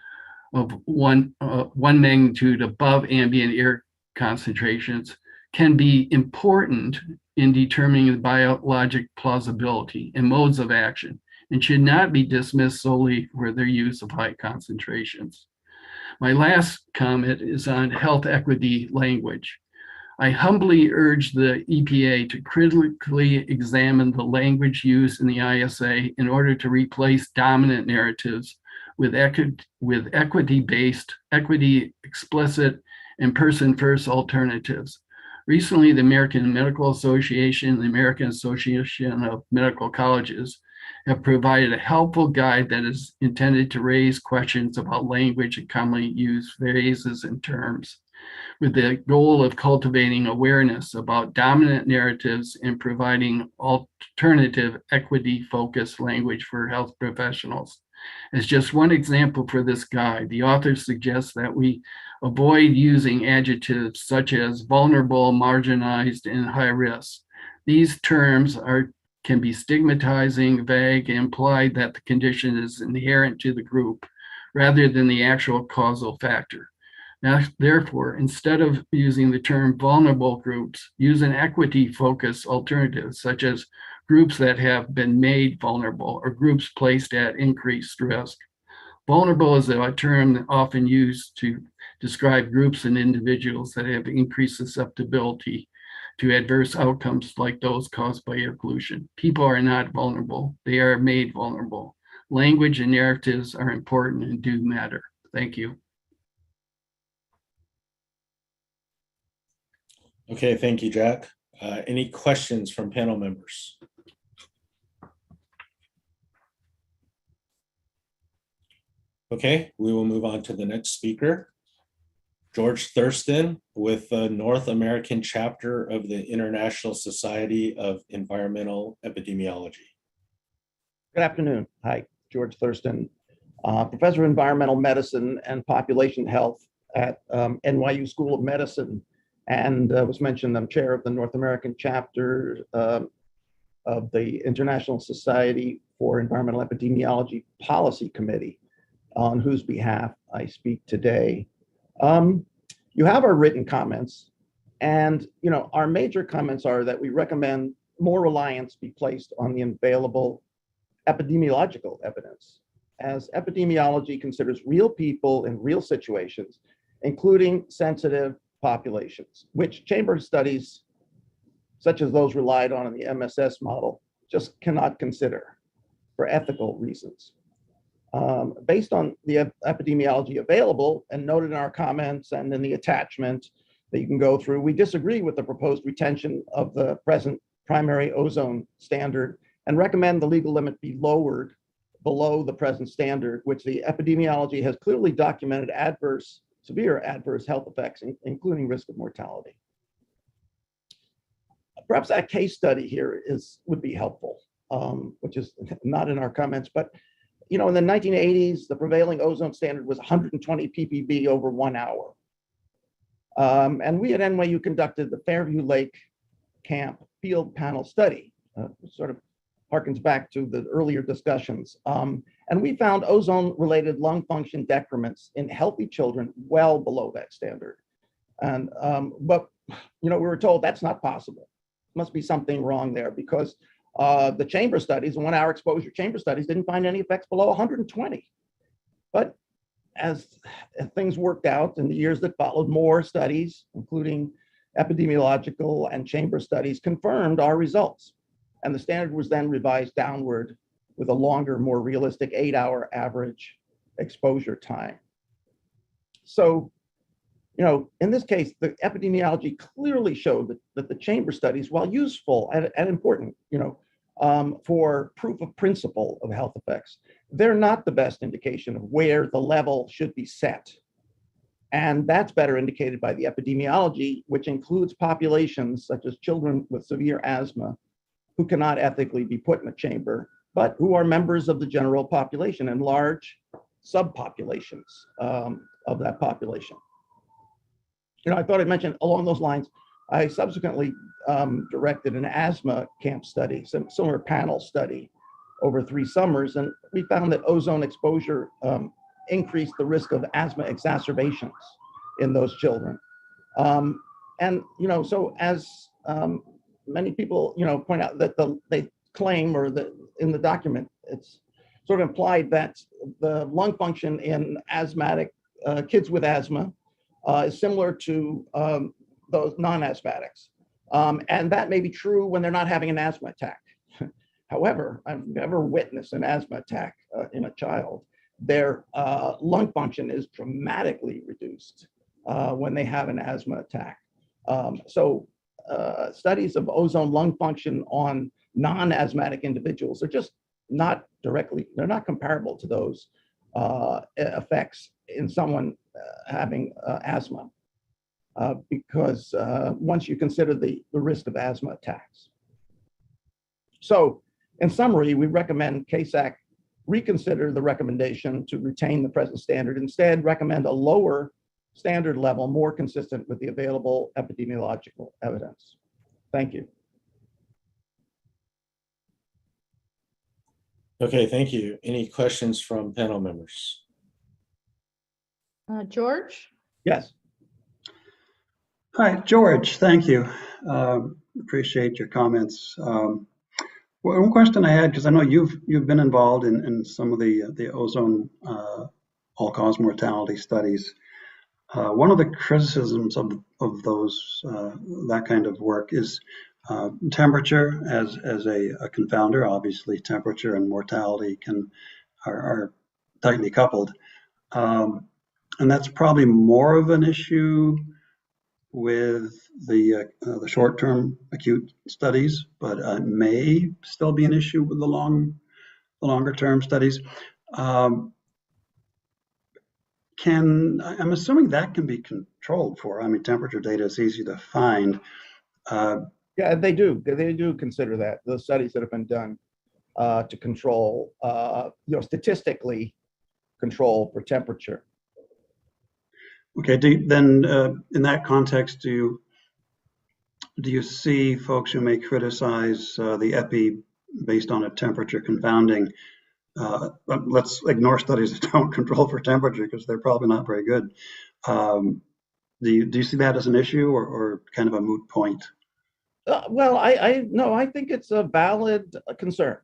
S10: of one magnitude above ambient air concentrations can be important in determining the biologic plausibility and modes of action, and should not be dismissed solely for their use of high concentrations. My last comment is on health equity language. I humbly urge the EPA to critically examine the language used in the ISA in order to replace dominant narratives with equity-based, equity-explicit, and person-first alternatives. Recently, the American Medical Association and the American Association of Medical Colleges have provided a helpful guide that is intended to raise questions about language and commonly used phrases and terms, with the goal of cultivating awareness about dominant narratives and providing alternative equity-focused language for health professionals. As just one example for this guide, the author suggests that we avoid using adjectives such as vulnerable, marginalized, and high risk. These terms can be stigmatizing, vague, and imply that the condition is inherent to the group rather than the actual causal factor. Now, therefore, instead of using the term vulnerable groups, use an equity-focused alternative, such as groups that have been made vulnerable or groups placed at increased risk. Vulnerable is a term often used to describe groups and individuals that have increased susceptibility to adverse outcomes like those caused by air pollution. People are not vulnerable, they are made vulnerable. Language and narratives are important and do matter. Thank you.
S1: Okay, thank you, Jack. Any questions from panel members? Okay, we will move on to the next speaker, George Thurston with the North American chapter of the International Society of Environmental Epidemiology.
S11: Good afternoon. Hi, George Thurston, professor of environmental medicine and population health at NYU School of Medicine. And was mentioned, I'm chair of the North American chapter of the International Society for Environmental Epidemiology Policy Committee, on whose behalf I speak today. You have our written comments, and our major comments are that we recommend more reliance be placed on the available epidemiological evidence, as epidemiology considers real people in real situations, including sensitive populations, which chamber studies, such as those relied on in the MSS model, just cannot consider for ethical reasons. Based on the epidemiology available and noted in our comments and in the attachment that you can go through, we disagree with the proposed retention of the present primary ozone standard and recommend the legal limit be lowered below the present standard, which the epidemiology has clearly documented severe adverse health effects, including risk of mortality. Perhaps that case study here would be helpful, which is not in our comments, but in the 1980s, the prevailing ozone standard was 120 ppb over 1 hour. And we at NYU conducted the Fairview Lake Camp field panel study, sort of harkens back to the earlier discussions. And we found ozone-related lung function decrements in healthy children well below that standard. And but we were told that's not possible. Must be something wrong there, because the chamber studies, 1 hour exposure chamber studies, didn't find any effects below 120. But as things worked out in the years that followed, more studies, including epidemiological and chamber studies, confirmed our results. And the standard was then revised downward with a longer, more realistic 8-hour average exposure time. So, in this case, the epidemiology clearly showed that the chamber studies, while useful and important, for proof of principle of health effects, they're not the best indication of where the level should be set. And that's better indicated by the epidemiology, which includes populations such as children with severe asthma, who cannot ethically be put in a chamber, but who are members of the general population and large subpopulations of that population. I thought I'd mention along those lines, I subsequently directed an asthma camp study, similar panel study over 3 summers, and we found that ozone exposure increased the risk of asthma exacerbations in those children. And, so as many people, point out that they claim, or in the document, it's sort of implied that the lung function in asthmatic kids with asthma is similar to those non-asthmatics. And that may be true when they're not having an asthma attack. However, I've never witnessed an asthma attack in a child. Their lung function is dramatically reduced when they have an asthma attack. So studies of ozone lung function on non-asthmatic individuals are just not directly, they're not comparable to those effects in someone having asthma, because once you consider the risk of asthma attacks. So in summary, we recommend CASAC reconsider the recommendation to retain the present standard, instead recommend a lower standard level more consistent with the available epidemiological evidence. Thank you.
S1: Okay, thank you. Any questions from panel members?
S2: George?
S11: Yes.
S9: Hi, George. Thank you. Appreciate your comments. One question I had, because I know you've been involved in some of the ozone all-cause mortality studies. One of the criticisms of those that kind of work is temperature as a confounder. Obviously, temperature and mortality are tightly coupled, and that's probably more of an issue with the short-term acute studies, but may still be an issue with the longer-term studies. I'm assuming that can be controlled for. I mean, temperature data is easy to find.
S11: Yeah, they do. They do consider that. The studies that have been done to control, statistically control for temperature.
S9: Okay. Then, in that context, do you see folks who may criticize the epi based on a temperature confounding? Let's ignore studies that don't control for temperature because they're probably not very good. Do you see that as an issue or kind of a moot point?
S11: Well, I think it's a valid concern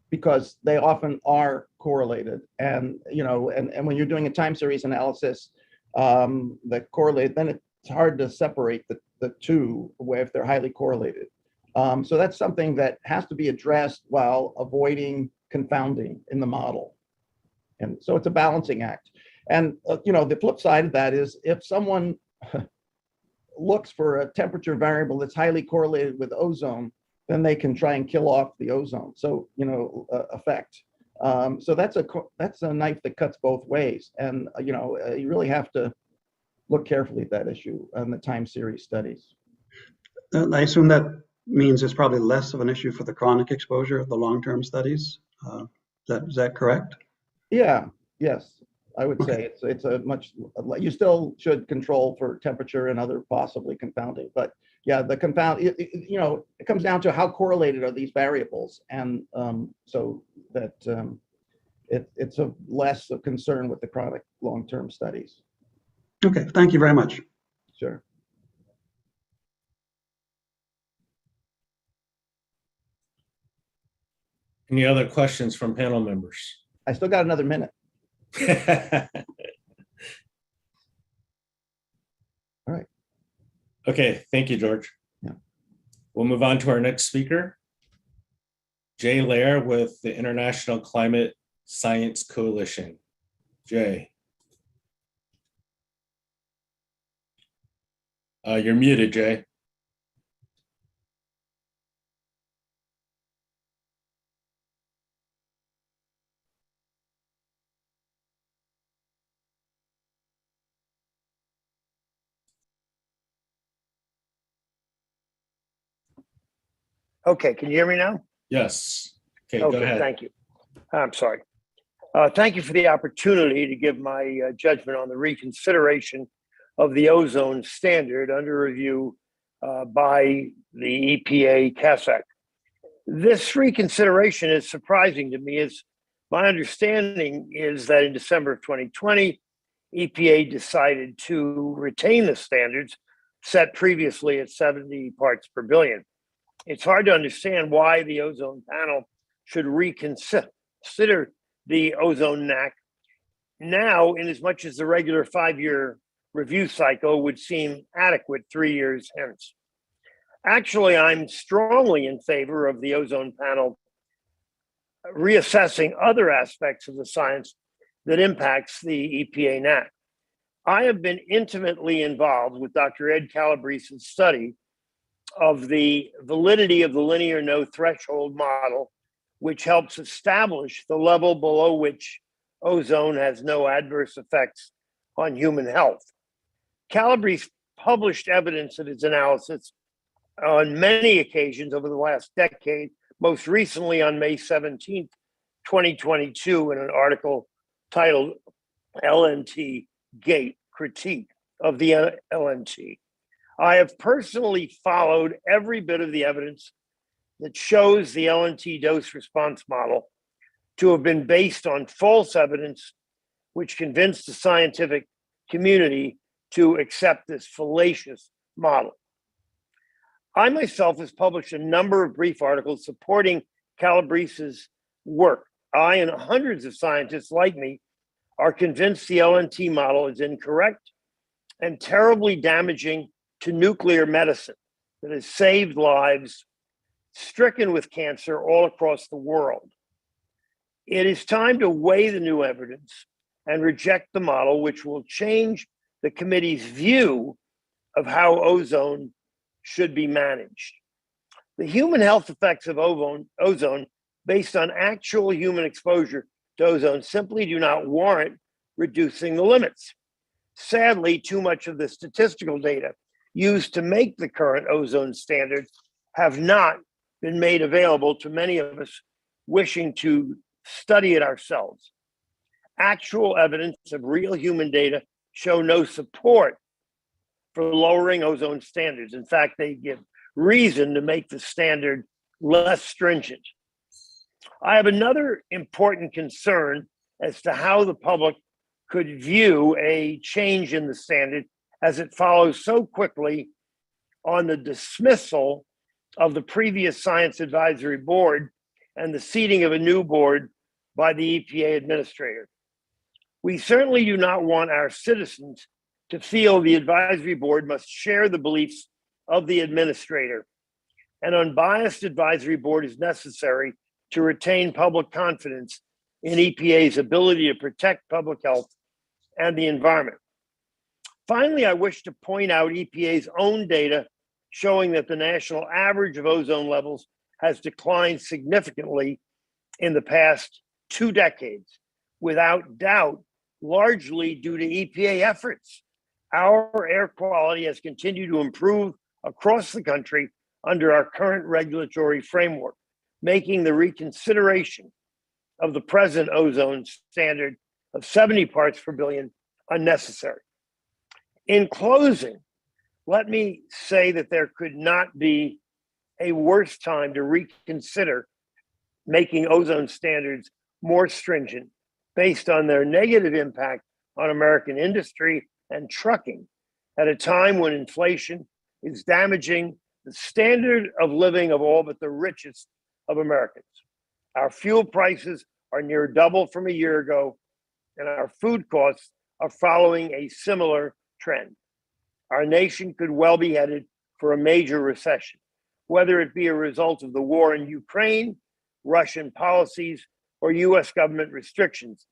S11: because they often are correlated, and and when you're doing a time series analysis that correlate, then it's hard to separate the two if they're highly correlated. So that's something that has to be addressed while avoiding confounding in the model. And so it's a balancing act. And the flip side of that is if someone looks for a temperature variable that's highly correlated with ozone, then they can try and kill off the ozone. So effect. So that's a knife that cuts both ways. And you really have to look carefully at that issue on the time series studies.
S9: I assume that means it's probably less of an issue for the chronic exposure of the long-term studies. Is that correct?
S11: Yeah. Yes. I would say it's a much, you still should control for temperature and other possibly confounding, but yeah, the confound, it comes down to how correlated are these variables. And so that it's a less of concern with the chronic long-term studies.
S9: Okay, thank you very much.
S11: Sure.
S1: Any other questions from panel members?
S11: I still got another minute. All right.
S1: Okay, thank you, George.
S11: Yeah.
S1: We'll move on to our next speaker, Jay Lair with the International Climate Science Coalition. Jay. You're muted, Jay.
S12: Okay, can you hear me now?
S1: Yes. Okay,
S12: Okay,
S1: go ahead.
S12: thank you. I'm sorry. Thank you for the opportunity to give my judgment on the reconsideration of the ozone standard under review by the EPA CASAC. This reconsideration is surprising to me, as my understanding is that in December of 2020, EPA decided to retain the standards set previously at 70 parts per billion. It's hard to understand why the ozone panel should reconsider the ozone NAC now, in as much as the regular 5-year review cycle would seem adequate 3 years hence. Actually, I'm strongly in favor of the ozone panel reassessing other aspects of the science that impacts the EPA NAC. I have been intimately involved with Dr. Ed Calabrese's study of the validity of the linear no threshold model, which helps establish the level below which ozone has no adverse effects on human health. Calabrese published evidence of his analysis on many occasions over the last decade, most recently on May 17th, 2022, in an article titled LNT Gate Critique of the LNT. I have personally followed every bit of the evidence that shows the LNT dose response model to have been based on false evidence, which convinced the scientific community to accept this fallacious model. I myself has published a number of brief articles supporting Calabrese's work. I and hundreds of scientists like me are convinced the LNT model is incorrect and terribly damaging to nuclear medicine that has saved lives stricken with cancer all across the world. It is time to weigh the new evidence and reject the model, which will change the committee's view of how ozone should be managed. The human health effects of ozone based on actual human exposure to ozone simply do not warrant reducing the limits. Sadly, too much of the statistical data used to make the current ozone standards have not been made available to many of us wishing to study it ourselves. Actual evidence of real human data show no support for lowering ozone standards. In fact, they give reason to make the standard less stringent. I have another important concern as to how the public could view a change in the standard, as it follows so quickly on the dismissal of the previous Science Advisory Board and the seating of a new board by the EPA administrator. We certainly do not want our citizens to feel the advisory board must share the beliefs of the administrator. An unbiased advisory board is necessary to retain public confidence in EPA's ability to protect public health and the environment. Finally, I wish to point out EPA's own data showing that the national average of ozone levels has declined significantly in the past 2 decades, without doubt, largely due to EPA efforts. Our air quality has continued to improve across the country under our current regulatory framework, making the reconsideration of the present ozone standard of 70 parts per billion unnecessary. In closing, let me say that there could not be a worse time to reconsider making ozone standards more stringent based on their negative impact on American industry and trucking at a time when inflation is damaging the standard of living of all but the richest of Americans. Our fuel prices are near double from a year ago, and our food costs are following a similar trend. Our nation could well be headed for a major recession, whether it be a result of the war in Ukraine, Russian policies, or US government restrictions.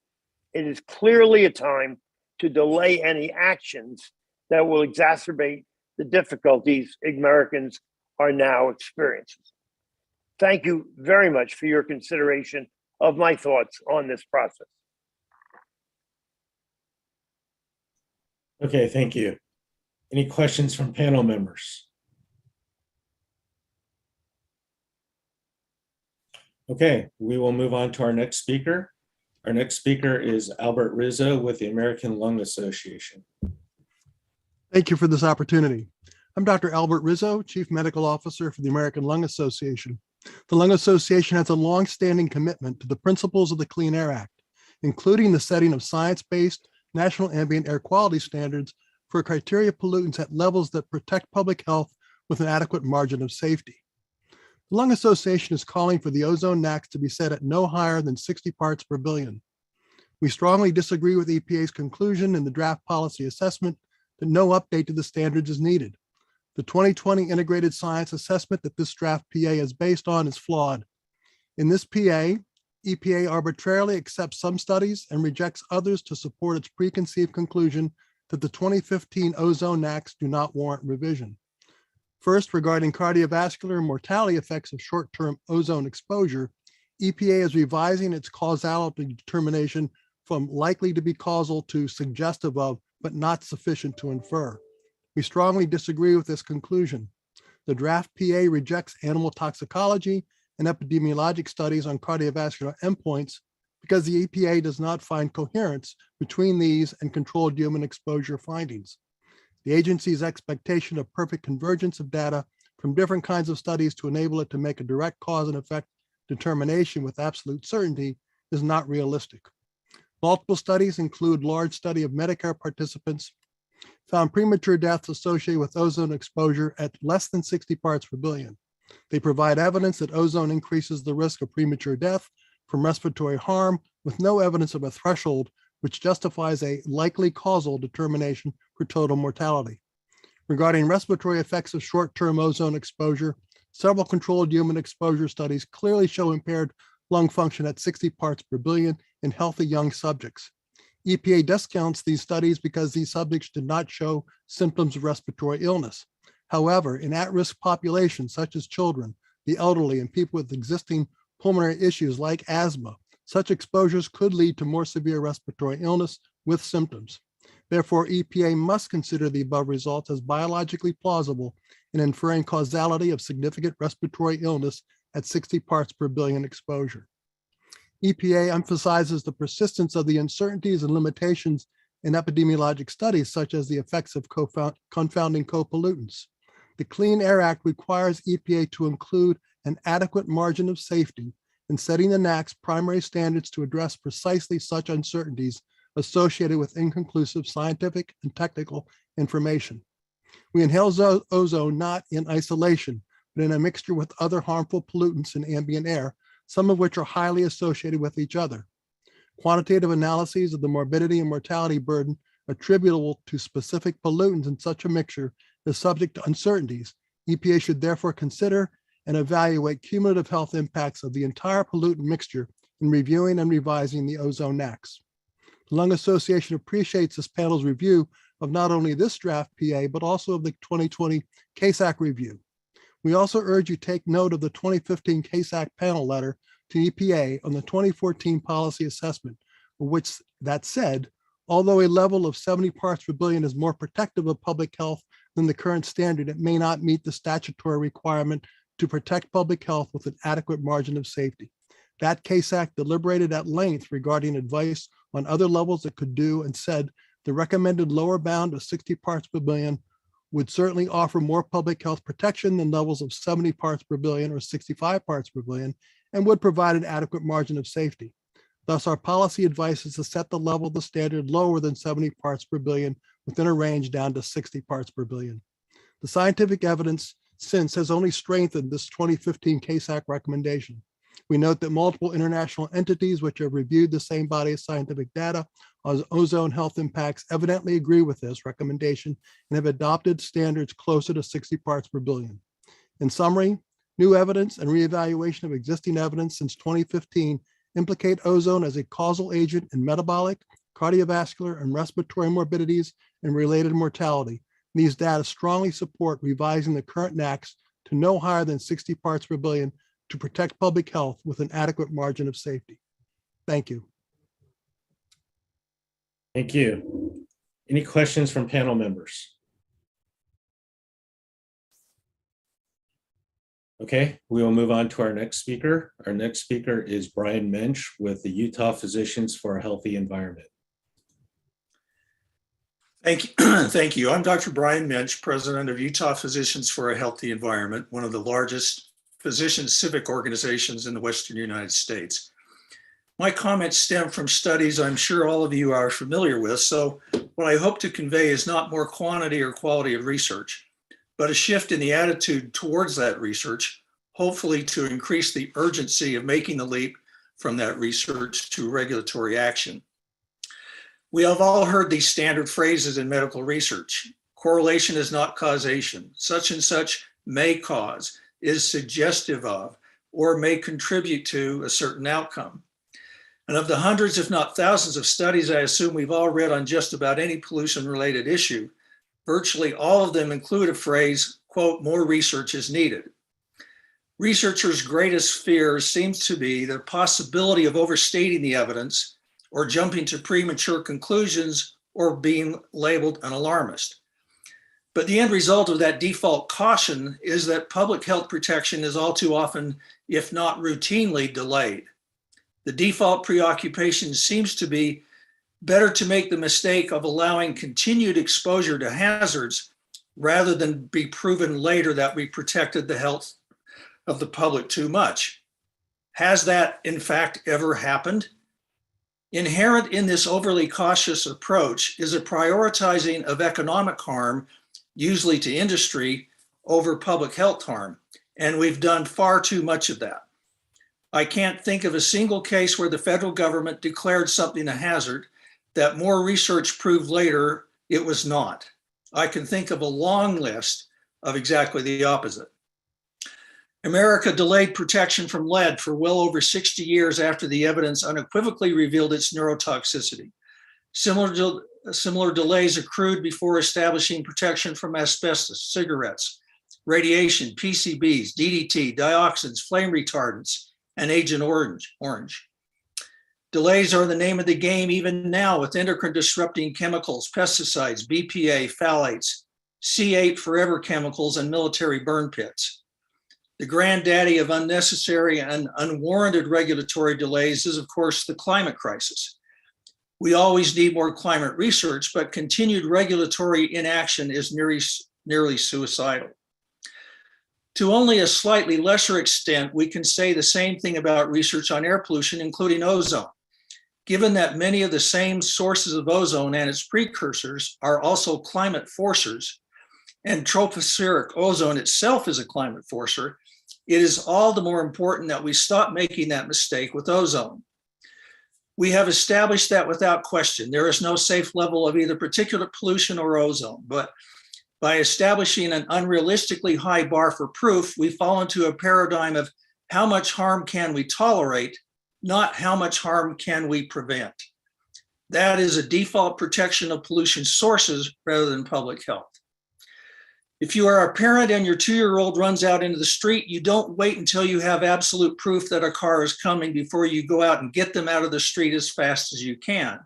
S12: It is clearly a time to delay any actions that will exacerbate the difficulties Americans are now experiencing. Thank you very much for your consideration of my thoughts on this process.
S1: Okay, thank you. Any questions from panel members? Okay, we will move on to our next speaker. Our next speaker is Albert Rizzo with the American Lung Association.
S13: Thank you for this opportunity. I'm Dr. Albert Rizzo, Chief Medical Officer for the American Lung Association. The Lung Association has a long-standing commitment to the principles of the Clean Air Act, including the setting of science-based national ambient air quality standards for criteria pollutants at levels that protect public health with an adequate margin of safety. The Lung Association is calling for the ozone NAAQS to be set at no higher than 60 parts per billion. We strongly disagree with EPA's conclusion in the draft policy assessment that no update to the standards is needed. The 2020 integrated science assessment that this draft PA is based on is flawed. In this PA, EPA arbitrarily accepts some studies and rejects others to support its preconceived conclusion that the 2015 ozone NAAQS do not warrant revision. First, regarding cardiovascular and mortality effects of short-term ozone exposure, EPA is revising its causality determination from likely to be causal to suggestive of, but not sufficient to infer. We strongly disagree with this conclusion. The draft PA rejects animal toxicology and epidemiologic studies on cardiovascular endpoints because the EPA does not find coherence between these and controlled human exposure findings. The agency's expectation of perfect convergence of data from different kinds of studies to enable it to make a direct cause and effect determination with absolute certainty is not realistic. Multiple studies include large study of Medicare participants found premature deaths associated with ozone exposure at less than 60 parts per billion. They provide evidence that ozone increases the risk of premature death from respiratory harm with no evidence of a threshold which justifies a likely causal determination for total mortality. Regarding respiratory effects of short-term ozone exposure, several controlled human exposure studies clearly show impaired lung function at 60 parts per billion in healthy young subjects. EPA discounts these studies because these subjects did not show symptoms of respiratory illness. However, in at-risk populations such as children, the elderly, and people with existing pulmonary issues like asthma, such exposures could lead to more severe respiratory illness with symptoms. Therefore, EPA must consider the above results as biologically plausible in inferring causality of significant respiratory illness at 60 parts per billion exposure. EPA emphasizes the persistence of the uncertainties and limitations in epidemiologic studies, such as the effects of confounding co-pollutants. The Clean Air Act requires EPA to include an adequate margin of safety in setting the NAAQS primary standards to address precisely such uncertainties associated with inconclusive scientific and technical information. We inhale ozone not in isolation, but in a mixture with other harmful pollutants in ambient air, some of which are highly associated with each other. Quantitative analyses of the morbidity and mortality burden attributable to specific pollutants in such a mixture is subject to uncertainties. EPA should therefore consider and evaluate cumulative health impacts of the entire pollutant mixture in reviewing and revising the ozone NAAQS. The Lung Association appreciates this panel's review of not only this draft PA, but also of the 2020 CASAC review. We also urge you take note of the 2015 CASAC panel letter to EPA on the 2014 policy assessment, which that said, although a level of 70 parts per billion is more protective of public health than the current standard, it may not meet the statutory requirement to protect public health with an adequate margin of safety. That CASAC deliberated at length regarding advice on other levels it could do and said the recommended lower bound of 60 parts per billion would certainly offer more public health protection than levels of 70 parts per billion or 65 parts per billion, and would provide an adequate margin of safety. Thus, our policy advice is to set the level of the standard lower than 70 parts per billion within a range down to 60 parts per billion. The scientific evidence since has only strengthened this 2015 CASAC recommendation. We note that multiple international entities which have reviewed the same body of scientific data on ozone health impacts evidently agree with this recommendation and have adopted standards closer to 60 parts per billion. In summary, new evidence and reevaluation of existing evidence since 2015 implicate ozone as a causal agent in metabolic, cardiovascular, and respiratory morbidities and related mortality. These data strongly support revising the current NAAQS to no higher than 60 parts per billion to protect public health with an adequate margin of safety. Thank you.
S1: Thank you. Any questions from panel members? Okay, we will move on to our next speaker. Our next speaker is Brian Minch with the Utah Physicians for a Healthy Environment.
S14: Thank you. Thank you. I'm Dr. Brian Minch, president of Utah Physicians for a Healthy Environment, one of the largest physician civic organizations in the Western United States. My comments stem from studies I'm sure all of you are familiar with, so what I hope to convey is not more quantity or quality of research, but a shift in the attitude towards that research, hopefully to increase the urgency of making the leap from that research to regulatory action. We have all heard these standard phrases in medical research. Correlation is not causation. Such and such may cause, is suggestive of, or may contribute to a certain outcome. And of the hundreds, if not thousands of studies I assume we've all read on just about any pollution-related issue, virtually all of them include a phrase, quote, more research is needed. Researchers' greatest fear seems to be the possibility of overstating the evidence or jumping to premature conclusions or being labeled an alarmist. But the end result of that default caution is that public health protection is all too often, if not routinely, delayed. The default preoccupation seems to be better to make the mistake of allowing continued exposure to hazards rather than be proven later that we protected the health of the public too much. Has that in fact ever happened? Inherent in this overly cautious approach is a prioritizing of economic harm, usually to industry, over public health harm, and we've done far too much of that. I can't think of a single case where the federal government declared something a hazard that more research proved later it was not. I can think of a long list of exactly the opposite. America delayed protection from lead for well over 60 years after the evidence unequivocally revealed its neurotoxicity. Similar delays accrued before establishing protection from asbestos, cigarettes, radiation, PCBs, DDT, dioxins, flame retardants, and Agent Orange. Delays are the name of the game even now with endocrine disrupting chemicals, pesticides, BPA, phthalates, C8 forever chemicals, and military burn pits. The granddaddy of unnecessary and unwarranted regulatory delays is, of course, the climate crisis. We always need more climate research, but continued regulatory inaction is nearly suicidal. To only a slightly lesser extent, we can say the same thing about research on air pollution, including ozone. Given that many of the same sources of ozone and its precursors are also climate forcers, and tropospheric ozone itself is a climate forcer, it is all the more important that we stop making that mistake with ozone. We have established that without question. There is no safe level of either particulate pollution or ozone, but by establishing an unrealistically high bar for proof, we fall into a paradigm of how much harm can we tolerate, not how much harm can we prevent. That is a default protection of pollution sources rather than public health. If you are a parent and your 2-year-old runs out into the street, you don't wait until you have absolute proof that a car is coming before you go out and get them out of the street as fast as you can.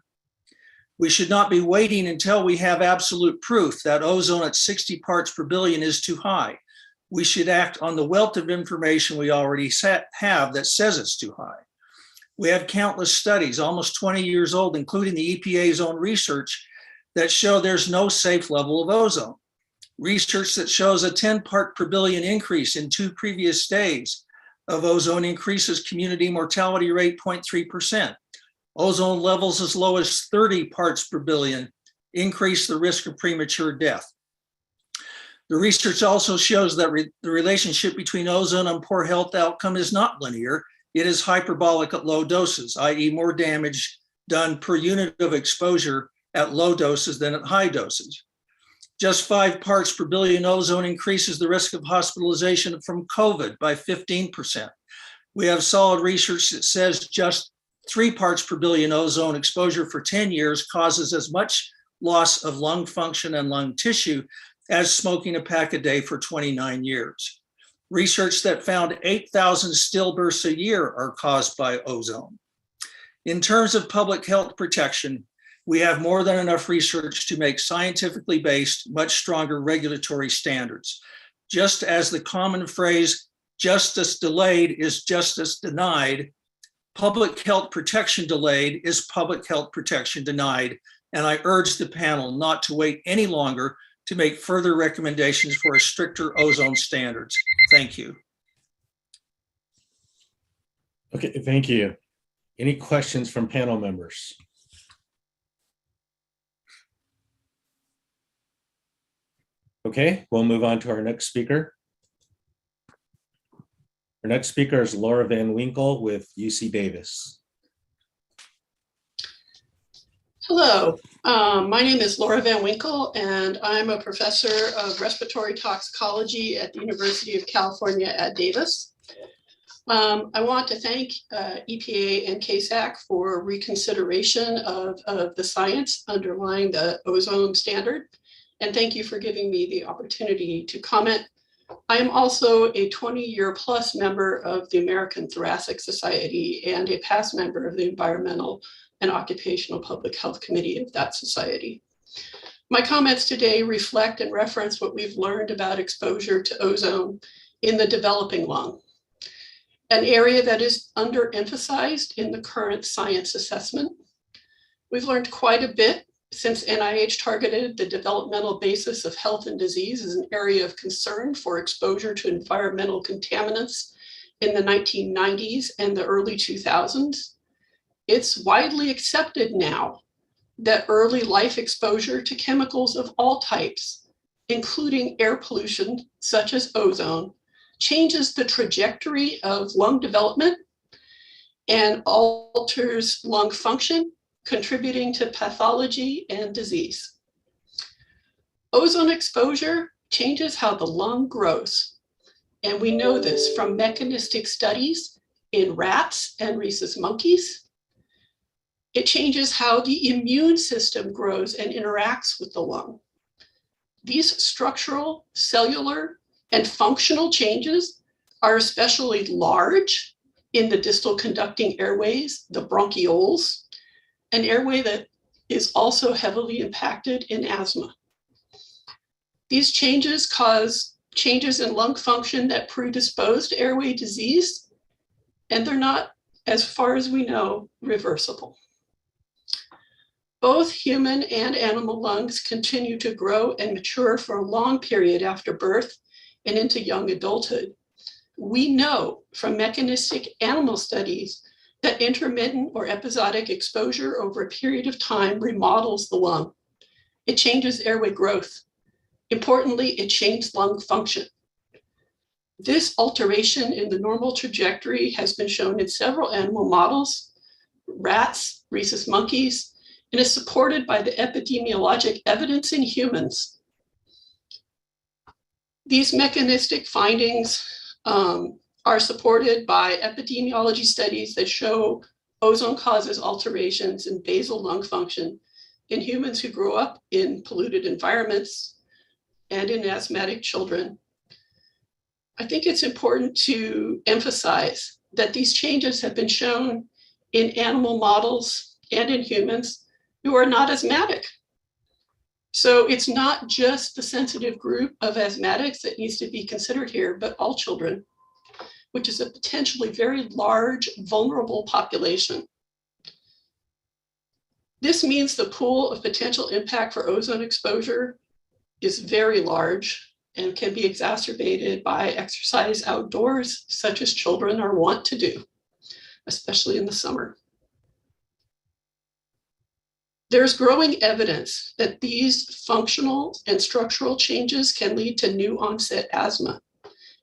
S14: We should not be waiting until we have absolute proof that ozone at 60 parts per billion is too high. We should act on the wealth of information we already have that says it's too high. We have countless studies, almost 20 years old, including the EPA's own research, that show there's no safe level of ozone. Research that shows a 10 part per billion increase in 2 previous days of ozone increases community mortality rate 0.3%. Ozone levels as low as 30 parts per billion increase the risk of premature death. The research also shows that the relationship between ozone and poor health outcome is not linear. It is hyperbolic at low doses, i.e. more damage done per unit of exposure at low doses than at high doses. Just 5 parts per billion ozone increases the risk of hospitalization from COVID by 15%. We have solid research that says just 3 parts per billion ozone exposure for 10 years causes as much loss of lung function and lung tissue as smoking a pack a day for 29 years. Research that found 8,000 stillbirths a year are caused by ozone. In terms of public health protection, we have more than enough research to make scientifically based, much stronger regulatory standards. Just as the common phrase, justice delayed is justice denied, public health protection delayed is public health protection denied, and I urge the panel not to wait any longer to make further recommendations for a stricter ozone standards. Thank you.
S1: Okay, thank you. Any questions from panel members? Okay, we'll move on to our next speaker. Our next speaker is Laura Van Winkle with UC Davis.
S15: Hello, my name is Laura Van Winkle, and I'm a professor of respiratory toxicology at the University of California at Davis. I want to thank EPA and CASAC for reconsideration of the science underlying the ozone standard, and thank you for giving me the opportunity to comment. I am also a 20-year plus member of the American Thoracic Society and a past member of the Environmental and Occupational Public Health Committee of that society. My comments today reflect and reference what we've learned about exposure to ozone in the developing lung, an area that is underemphasized in the current science assessment. We've learned quite a bit since NIH targeted the developmental basis of health and disease as an area of concern for exposure to environmental contaminants in the 1990s and the early 2000s. It's widely accepted now that early life exposure to chemicals of all types, including air pollution such as ozone, changes the trajectory of lung development and alters lung function, contributing to pathology and disease. Ozone exposure changes how the lung grows, and we know this from mechanistic studies in rats and rhesus monkeys. It changes how the immune system grows and interacts with the lung. These structural, cellular, and functional changes are especially large in the distal conducting airways, the bronchioles, an airway that is also heavily impacted in asthma. These changes cause changes in lung function that predispose to airway disease, and they're not, as far as we know, reversible. Both human and animal lungs continue to grow and mature for a long period after birth and into young adulthood. We know from mechanistic animal studies that intermittent or episodic exposure over a period of time remodels the lung. It changes airway growth. Importantly, it changes lung function. This alteration in the normal trajectory has been shown in several animal models, rats, rhesus monkeys, and is supported by the epidemiologic evidence in humans. These mechanistic findings are supported by epidemiology studies that show ozone causes alterations in basal lung function in humans who grow up in polluted environments and in asthmatic children. I think it's important to emphasize that these changes have been shown in animal models and in humans who are not asthmatic. So it's not just the sensitive group of asthmatics that needs to be considered here, but all children, which is a potentially very large, vulnerable population. This means the pool of potential impact for ozone exposure is very large and can be exacerbated by exercise outdoors, such as children are wont to do, especially in the summer. There's growing evidence that these functional and structural changes can lead to new onset asthma.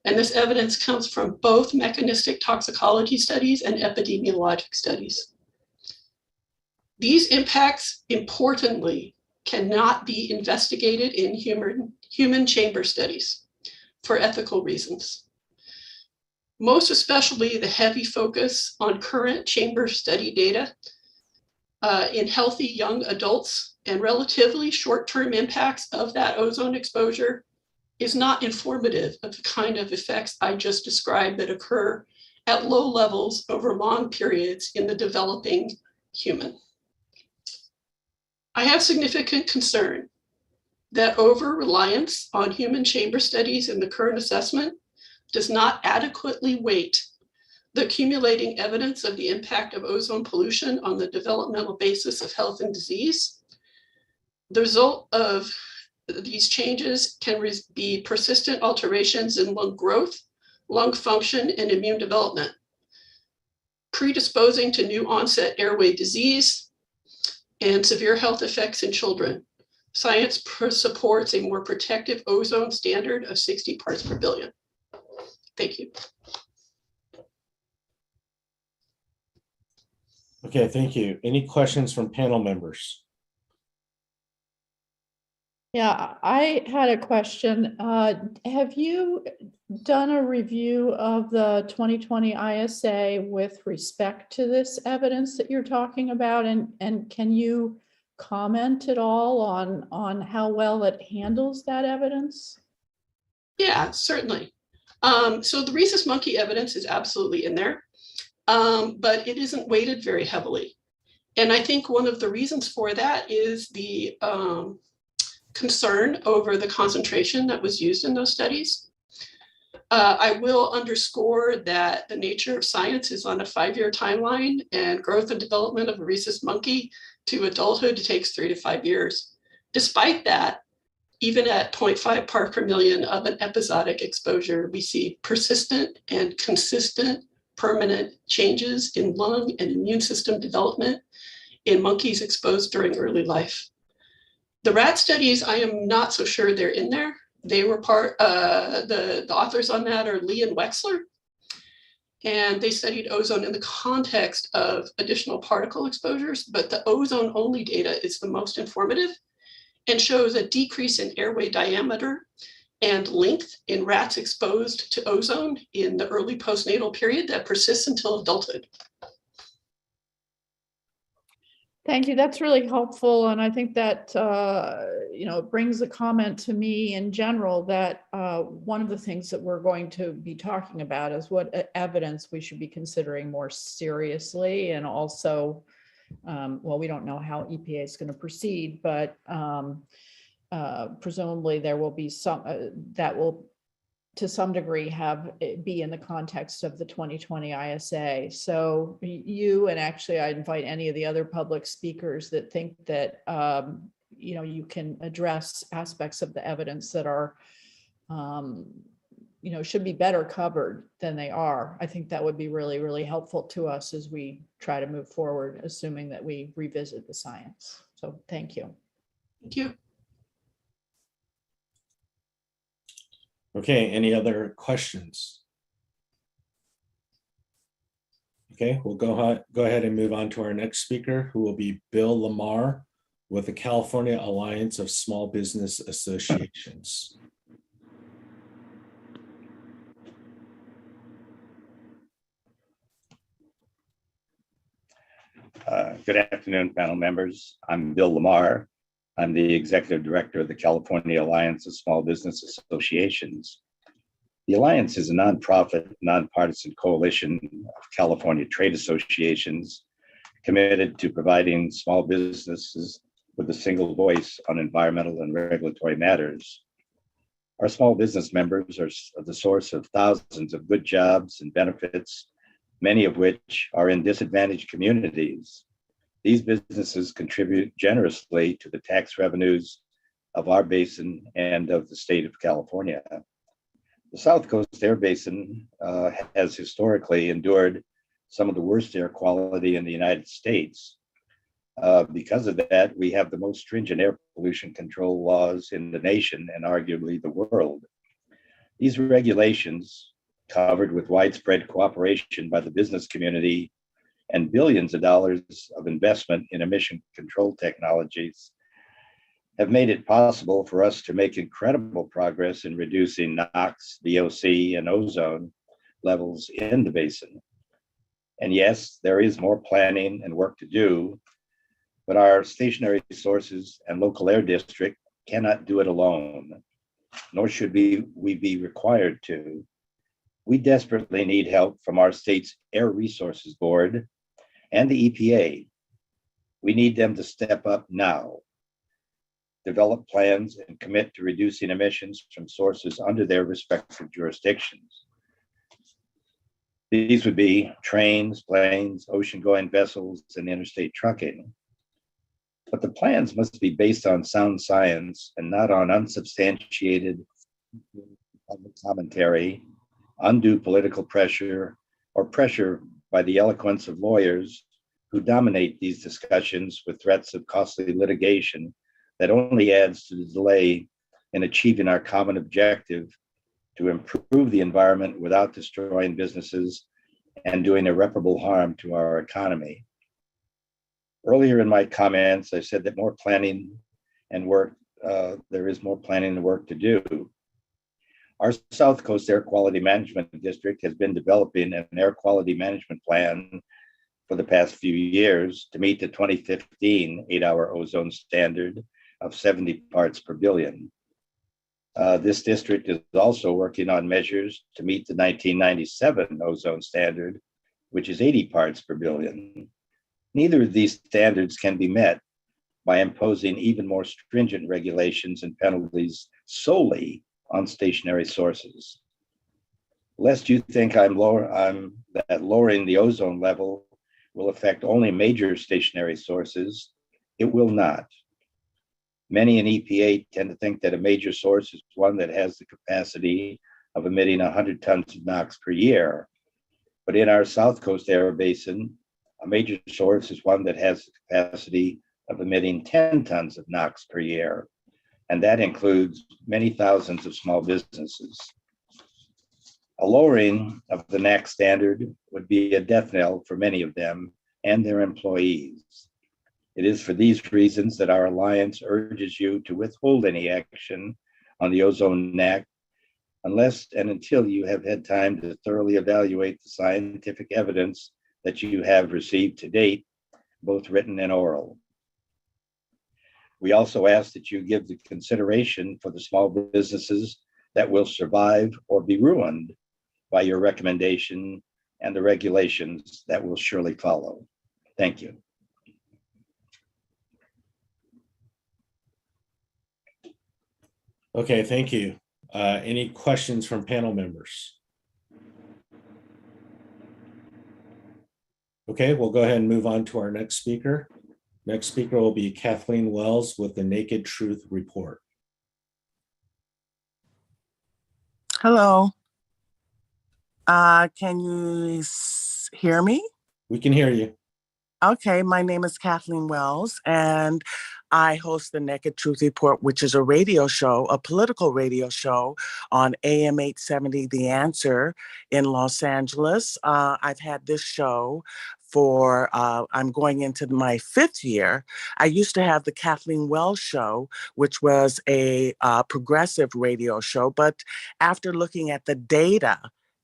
S15: And this evidence comes from both mechanistic toxicology studies and epidemiologic studies. These impacts, importantly, cannot be investigated in human chamber studies for ethical reasons. Most especially the heavy focus on current chamber study data in healthy young adults and relatively short-term impacts of that ozone exposure is not informative of the kind of effects I just described that occur at low levels over long periods in the developing human. I have significant concern that over-reliance on human chamber studies in the current assessment does not adequately weight the accumulating evidence of the impact of ozone pollution on the developmental basis of health and disease, The result of these changes can be persistent alterations in lung growth, lung function, and immune development, predisposing to new onset airway disease and severe health effects in children. Science supports a more protective ozone standard of 60 parts per billion. Thank you.
S1: Okay, thank you. Any questions from panel members?
S2: Yeah, I had a question. Have you done a review of the 2020 ISA with respect to this evidence that you're talking about? And can you comment at all on how well it handles that evidence?
S15: Yeah, certainly. So the rhesus monkey evidence is absolutely in there, but it isn't weighted very heavily. And I think one of the reasons for that is the concern over the concentration that was used in those studies. I will underscore that the nature of science is on a 5-year timeline, and growth and development of a rhesus monkey to adulthood takes 3 to 5 years. Despite that, even at 0.5 part per million of an episodic exposure, we see persistent and consistent permanent changes in lung and immune system development in monkeys exposed during early life. The rat studies, I am not so sure they're in there. They were the authors on that are Lee and Wexler, and they studied ozone in the context of additional particle exposures, but the ozone only data is the most informative and shows a decrease in airway diameter and length in rats exposed to ozone in the early postnatal period that persists until adulthood.
S2: Thank you. That's really helpful. And I think that, brings a comment to me in general that one of the things that we're going to be talking about is what evidence we should be considering more seriously. And also, we don't know how EPA is going to proceed, but presumably there will be some that will to some degree be in the context of the 2020 ISA. So you, and actually I invite any of the other public speakers that think that, you can address aspects of the evidence that are, should be better covered than they are. I think that would be really, really helpful to us as we try to move forward, assuming that we revisit the science. So thank you.
S15: Thank you.
S1: Okay, any other questions? Okay, we'll go ahead and move on to our next speaker, who will be Bill Lamarr with the California Alliance of Small Business Associations.
S16: Good afternoon, panel members. I'm Bill Lamarr. I'm the Executive Director of the California Alliance of Small Business Associations. The Alliance is a nonprofit, nonpartisan coalition of California trade associations committed to providing small businesses with a single voice on environmental and regulatory matters. Our small business members are the source of thousands of good jobs and benefits, many of which are in disadvantaged communities. These businesses contribute generously to the tax revenues of our basin and of the state of California. The South Coast Air Basin has historically endured some of the worst air quality in the United States. Because of that, we have the most stringent air pollution control laws in the nation and arguably the world. These regulations, covered with widespread cooperation by the business community and billions of dollars of investment in emission control technologies, have made it possible for us to make incredible progress in reducing NOx, VOC, and ozone levels in the basin. And yes, there is more planning and work to do, but our stationary sources and local air district cannot do it alone, nor should we be required to. We desperately need help from our state's Air Resources Board and the EPA. We need them to step up now, develop plans, and commit to reducing emissions from sources under their respective jurisdictions. These would be trains, planes, ocean-going vessels, and interstate trucking. But the plans must be based on sound science and not on unsubstantiated public commentary, undue political pressure, or pressure by the eloquence of lawyers who dominate these discussions with threats of costly litigation that only adds to the delay in achieving our common objective to improve the environment without destroying businesses and doing irreparable harm to our economy. Earlier in my comments, I said that more planning and work, there is more planning and work to do. Our South Coast Air Quality Management District has been developing an air quality management plan for the past few years to meet the 2015 8-hour ozone standard of 70 parts per billion. This district is also working on measures to meet the 1997 ozone standard, which is 80 parts per billion. Neither of these standards can be met by imposing even more stringent regulations and penalties solely on stationary sources. Lest you think that lowering the ozone level will affect only major stationary sources, it will not. Many in EPA tend to think that a major source is one that has the capacity of emitting 100 tons of NOx per year. But in our South Coast Air Basin, a major source is one that has the capacity of emitting 10 tons of NOx per year, and that includes many thousands of small businesses. A lowering of the NAC standard would be a death knell for many of them and their employees. It is for these reasons that our alliance urges you to withhold any action on the ozone NAC unless and until you have had time to thoroughly evaluate the scientific evidence that you have received to date, both written and oral. We also ask that you give the consideration for the small businesses that will survive or be ruined by your recommendation and the regulations that will surely follow. Thank you.
S1: Okay, thank you. Any questions from panel members? Okay, we'll go ahead and move on to our next speaker. Next speaker will be Kathleen Wells with the Naked Truth Report.
S17: Hello. Can you hear me?
S1: We can hear you.
S17: Okay, my name is Kathleen Wells, and I host the Naked Truth Report, which is a radio show, a political radio show on AM 870 The Answer in Los Angeles. I've had this show for, I'm going into my 5th year. I used to have the Kathleen Wells Show, which was a progressive radio show, but after looking at the data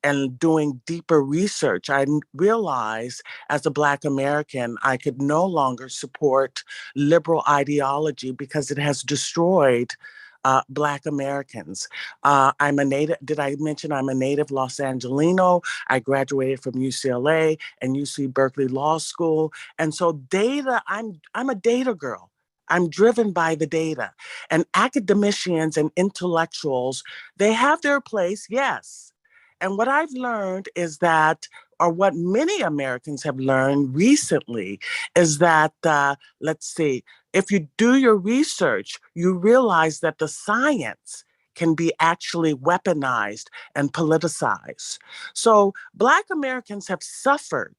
S17: and doing deeper research, I realized as a Black American, I could no longer support liberal ideology because it has destroyed Black Americans. I'm a native, did I mention I'm a native Los Angelino? I graduated from UCLA and UC Berkeley Law School. And so data, I'm a data girl. I'm driven by the data. And academicians and intellectuals, they have their place, yes. And what I've learned is that, or what many Americans have learned recently, is that, let's see, if you do your research, you realize that the science can be actually weaponized and politicized. So Black Americans have suffered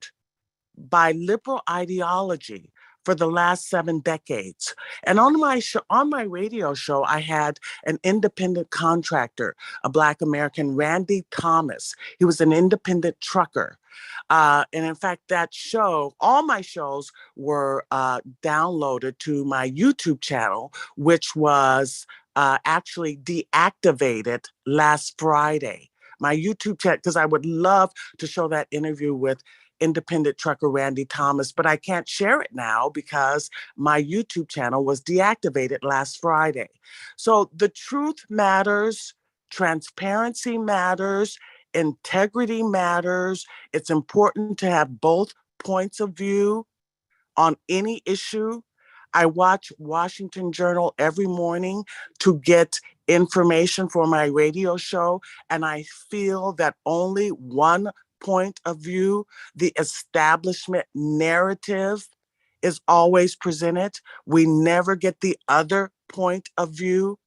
S17: by liberal ideology for the last 7 decades. And on my radio show, I had an independent contractor, a Black American, Randy Thomas. He was an independent trucker. And in fact, that show, all my shows were downloaded to my YouTube channel, which was actually deactivated last Friday. My YouTube channel, because I would love to show that interview with independent trucker Randy Thomas, but I can't share it now because my YouTube channel was deactivated last Friday. So the truth matters, transparency matters, integrity matters. It's important to have both points of view on any issue. I watch Washington Journal every morning to get information for my radio show, and I feel that only one point of view, the establishment narrative, is always presented. We never get the other point of view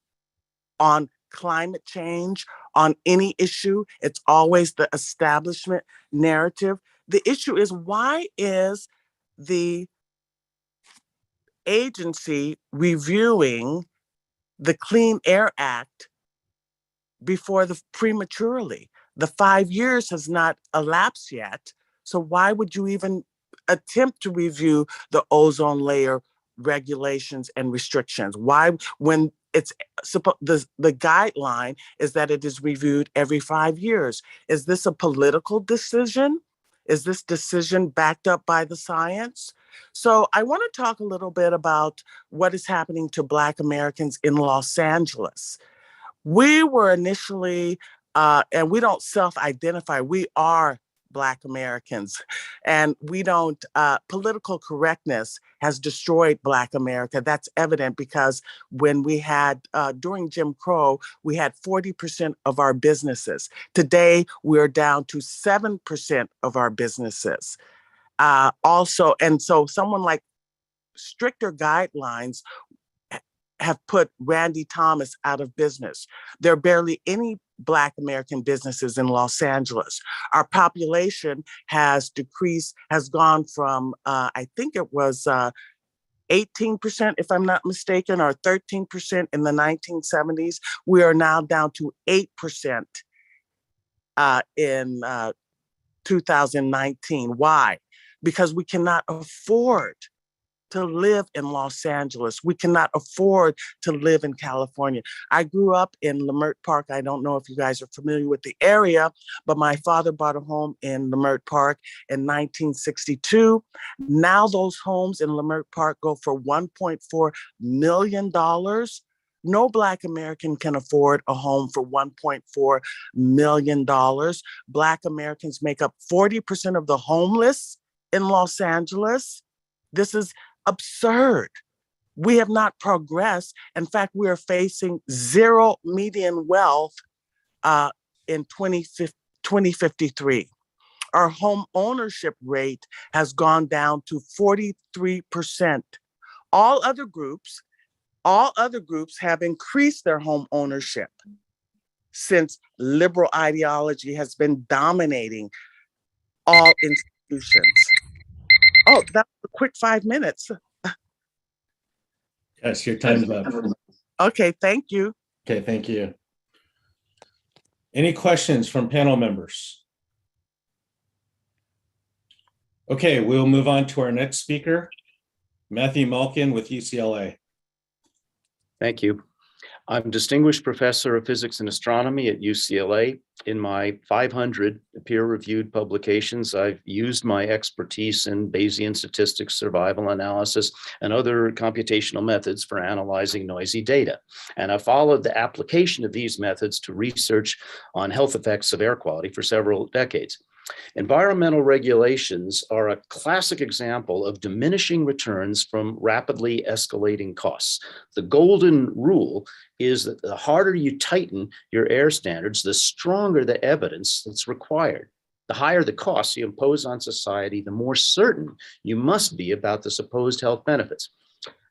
S17: on climate change, on any issue. It's always the establishment narrative. The issue is, why is the agency reviewing the Clean Air Act before the prematurely? The 5 years has not elapsed yet. So why would you even attempt to review the ozone layer regulations and restrictions? Why, when it's the guideline is that it is reviewed every 5 years? Is this a political decision? Is this decision backed up by the science? So I want to talk a little bit about what is happening to Black Americans in Los Angeles. We were initially, and we don't self-identify, we are Black Americans, and we don't, political correctness has destroyed Black America. That's evident because when we had, during Jim Crow, we had 40% of our businesses. Today, we're down to 7% of our businesses. Also, and so someone like stricter guidelines have put Randy Thomas out of business. There are barely any Black American businesses in Los Angeles. Our population has decreased, has gone from, I think it was 18%, if I'm not mistaken, or 13% in the 1970s. We are now down to 8% in 2019. Why? Because we cannot afford to live in Los Angeles. We cannot afford to live in California. I grew up in Lamarr Park. I don't know if you guys are familiar with the area, but my father bought a home in Lamarr Park in 1962. Now those homes in Lamarr Park go for $1.4 million. No Black American can afford a home for $1.4 million. Black Americans make up 40% of the homeless in Los Angeles. This is absurd. We have not progressed. In fact, we are facing zero median wealth in 2053. Our home ownership rate has gone down to 43%. All other groups have increased their home ownership since liberal ideology has been dominating all institutions. Oh, that was a quick 5 minutes.
S1: Yes, your time's up.
S17: Okay, thank you.
S1: Okay, thank you. Any questions from panel members? Okay, we'll move on to our next speaker, Matthew Malkin with UCLA.
S18: Thank you. I'm Distinguished Professor of Physics and Astronomy at UCLA. In my 500 peer-reviewed publications, I've used my expertise in Bayesian statistics, survival analysis, and other computational methods for analyzing noisy data. And I followed the application of these methods to research on health effects of air quality for several decades. Environmental regulations are a classic example of diminishing returns from rapidly escalating costs. The golden rule is that the harder you tighten your air standards, the stronger the evidence that's required. The higher the costs you impose on society, the more certain you must be about the supposed health benefits.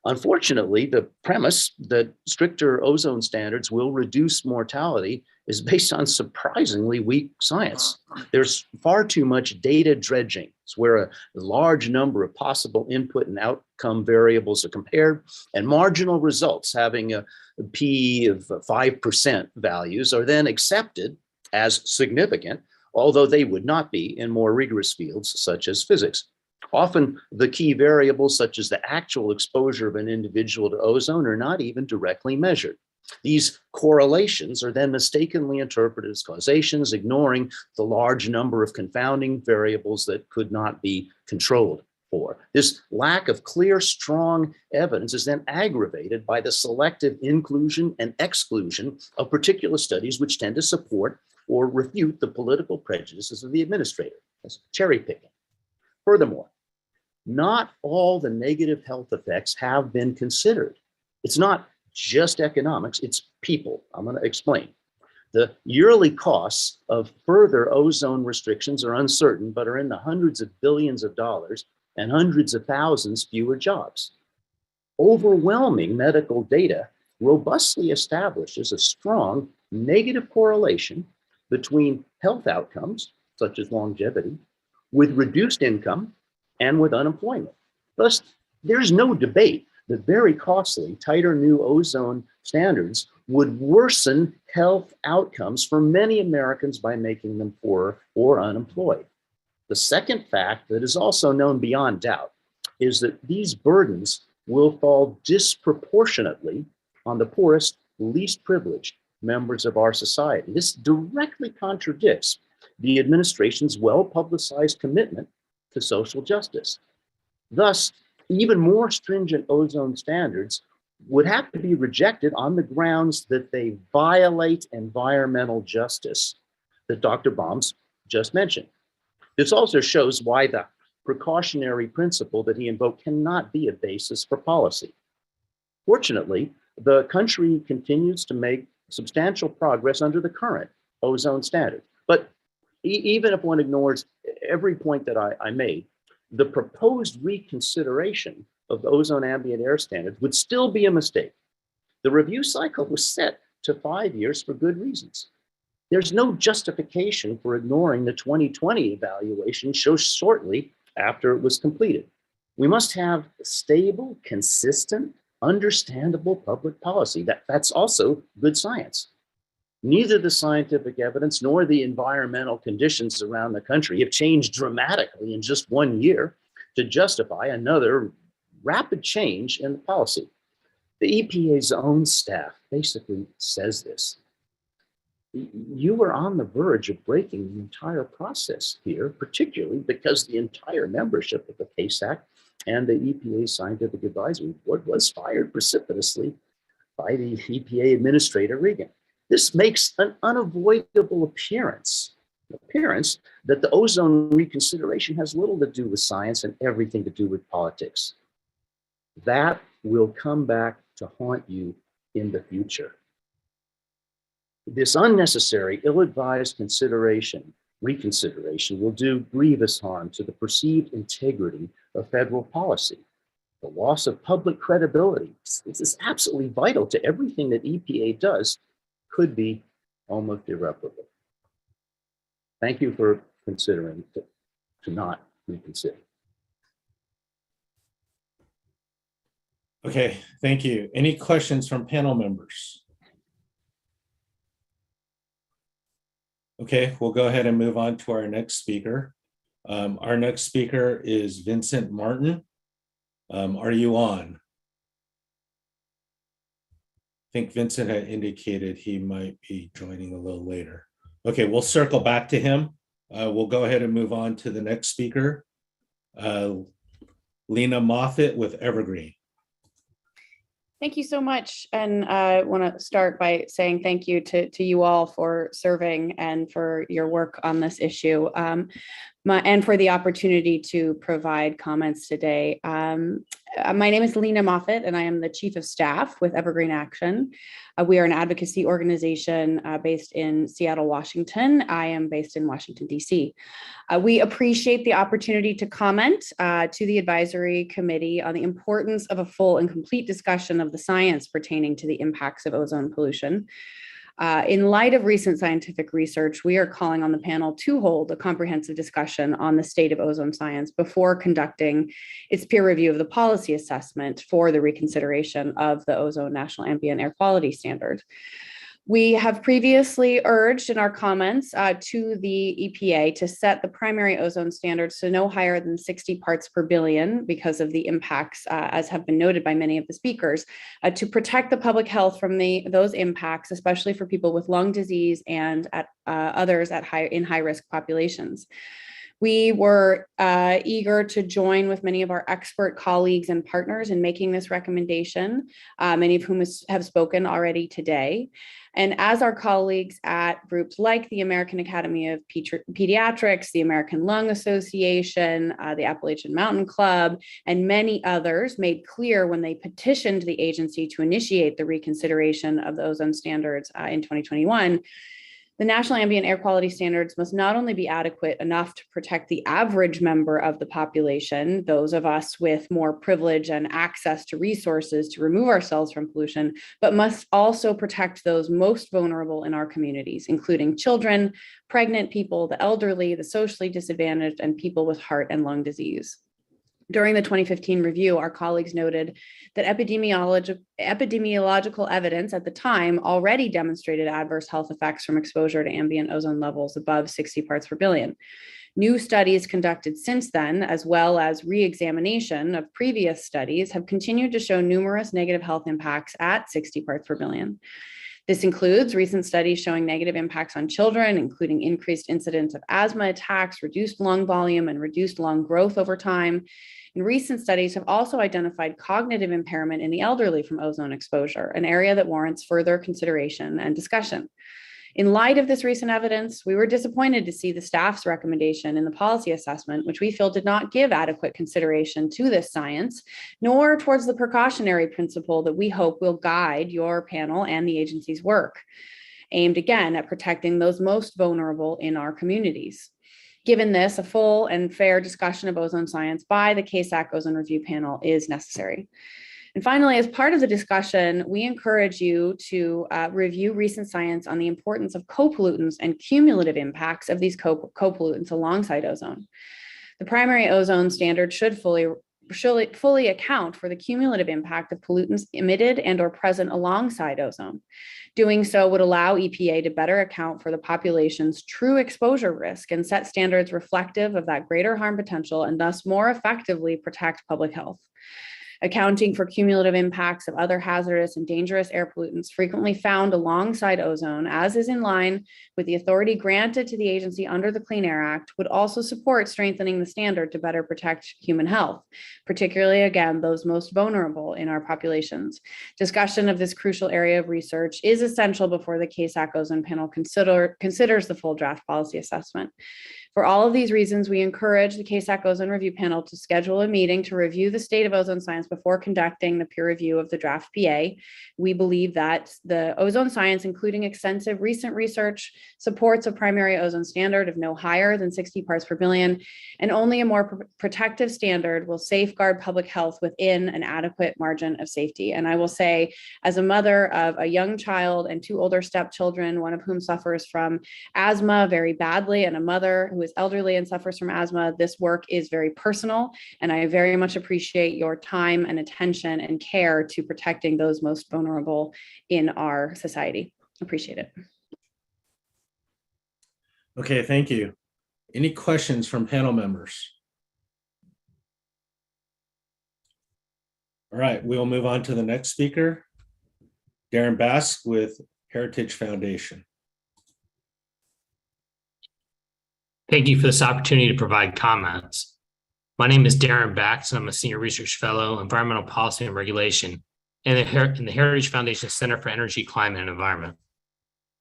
S18: Unfortunately, the premise that stricter ozone standards will reduce mortality is based on surprisingly weak science. There's far too much data dredging. It's where a large number of possible input and outcome variables are compared, and marginal results having a P of 5% values are then accepted as significant, although they would not be in more rigorous fields such as physics. Often the key variables, such as the actual exposure of an individual to ozone, are not even directly measured. These correlations are then mistakenly interpreted as causations, ignoring the large number of confounding variables that could not be controlled for. This lack of clear, strong evidence is then aggravated by the selective inclusion and exclusion of particular studies which tend to support or refute the political prejudices of the administrator. That's cherry picking. Furthermore, not all the negative health effects have been considered. It's not just economics, it's people. I'm going to explain. The yearly costs of further ozone restrictions are uncertain, but are in the hundreds of billions of dollars. and hundreds of thousands fewer jobs. Overwhelming medical data robustly establishes a strong negative correlation between health outcomes, such as longevity, with reduced income and with unemployment. Thus, there's no debate that very costly, tighter new ozone standards would worsen health outcomes for many Americans by making them poorer or unemployed. The second fact that is also known beyond doubt is that these burdens will fall disproportionately on the poorest, least privileged members of our society. This directly contradicts the administration's well-publicized commitment to social justice. Thus, even more stringent ozone standards would have to be rejected on the grounds that they violate environmental justice that Dr. Baums just mentioned. This also shows why the precautionary principle that he invoked cannot be a basis for policy. Fortunately, the country continues to make substantial progress under the current ozone standard. But even if one ignores every point that I made, the proposed reconsideration of the ozone ambient air standards would still be a mistake. The review cycle was set to 5 years for good reasons. There's no justification for ignoring the 2020 evaluation so shortly after it was completed. We must have stable, consistent, understandable public policy. That's also good science. Neither the scientific evidence nor the environmental conditions around the country have changed dramatically in just 1 year to justify another rapid change in the policy. The EPA's own staff basically says this. You are on the verge of breaking the entire process here, particularly because the entire membership of the CASAC and the EPA Scientific Advisory Board was fired precipitously by the EPA Administrator Regan. This makes an unavoidable appearance that the ozone reconsideration has little to do with science and everything to do with politics. That will come back to haunt you in the future. This unnecessary, ill-advised reconsideration will do grievous harm to the perceived integrity of federal policy. The loss of public credibility, this is absolutely vital to everything that EPA does, could be almost irreparable. Thank you for considering to not reconsider.
S1: Okay, thank you. Any questions from panel members? Okay, we'll go ahead and move on to our next speaker. Our next speaker is Vincent Martin. Are you on? I think Vincent had indicated he might be joining a little later. Okay, we'll circle back to him. We'll go ahead and move on to the next speaker, Lena Moffitt with Evergreen.
S7: Thank you so much. And I want to start by saying thank you to you all for serving and for your work on this issue and for the opportunity to provide comments today. My name is Lena Moffitt, and I am the Chief of Staff with Evergreen Action. We are an advocacy organization based in Seattle, Washington. I am based in Washington, D.C. We appreciate the opportunity to comment to the advisory committee on the importance of a full and complete discussion of the science pertaining to the impacts of ozone pollution. In light of recent scientific research, we are calling on the panel to hold a comprehensive discussion on the state of ozone science before conducting its peer review of the policy assessment for the reconsideration of the Ozone National Ambient Air Quality Standard. We have previously urged in our comments to the EPA to set the primary ozone standards to no higher than 60 parts per billion because of the impacts, as have been noted by many of the speakers, to protect the public health from those impacts, especially for people with lung disease and others in high-risk populations. We were eager to join with many of our expert colleagues and partners in making this recommendation, many of whom have spoken already today. And as our colleagues at groups like the American Academy of Pediatrics, the American Lung Association, the Appalachian Mountain Club, and many others made clear when they petitioned the agency to initiate the reconsideration of the ozone standards in 2021, The national ambient air quality standards must not only be adequate enough to protect the average member of the population, those of us with more privilege and access to resources to remove ourselves from pollution, but must also protect those most vulnerable in our communities, including children, pregnant people, the elderly, the socially disadvantaged, and people with heart and lung disease. During the 2015 review, our colleagues noted that epidemiological evidence at the time already demonstrated adverse health effects from exposure to ambient ozone levels above 60 parts per billion. New studies conducted since then, as well as re-examination of previous studies, have continued to show numerous negative health impacts at 60 parts per billion. This includes recent studies showing negative impacts on children, including increased incidence of asthma attacks, reduced lung volume, and reduced lung growth over time. And recent studies have also identified cognitive impairment in the elderly from ozone exposure, an area that warrants further consideration and discussion. In light of this recent evidence, we were disappointed to see the staff's recommendation in the policy assessment, which we feel did not give adequate consideration to this science, nor towards the precautionary principle that we hope will guide your panel and the agency's work, aimed again at protecting those most vulnerable in our communities. Given this, a full and fair discussion of ozone science by the CASAC Ozone Review Panel is necessary. And finally, as part of the discussion, we encourage you to review recent science on the importance of co-pollutants and cumulative impacts of these co-pollutants alongside ozone. The primary ozone standard should fully account for the cumulative impact of pollutants emitted and or present alongside ozone. Doing so would allow EPA to better account for the population's true exposure risk and set standards reflective of that greater harm potential and thus more effectively protect public health. Accounting for cumulative impacts of other hazardous and dangerous air pollutants frequently found alongside ozone, as is in line with the authority granted to the agency under the Clean Air Act, would also support strengthening the standard to better protect human health, particularly, again, those most vulnerable in our populations. Discussion of this crucial area of research is essential before the CASAC Ozone Panel considers the full draft policy assessment. For all of these reasons, we encourage the CASAC Ozone Review Panel to schedule a meeting to review the state of ozone science before conducting the peer review of the draft PA. We believe that the ozone science, including extensive recent research, supports a primary ozone standard of no higher than 60 parts per billion, and only a more protective standard will safeguard public health within an adequate margin of safety. And I will say, as a mother of a young child and two older stepchildren, one of whom suffers from asthma very badly, and a mother who is elderly and suffers from asthma, this work is very personal, and I very much appreciate your time and attention and care to protecting those most vulnerable in our society. Appreciate it.
S1: Okay, thank you. Any questions from panel members? All right, we'll move on to the next speaker, Darren Bask with Heritage Foundation.
S19: Thank you for this opportunity to provide comments. My name is Darren Bax, and I'm a Senior Research Fellow, Environmental Policy and Regulation in the Heritage Foundation Center for Energy, Climate, and Environment.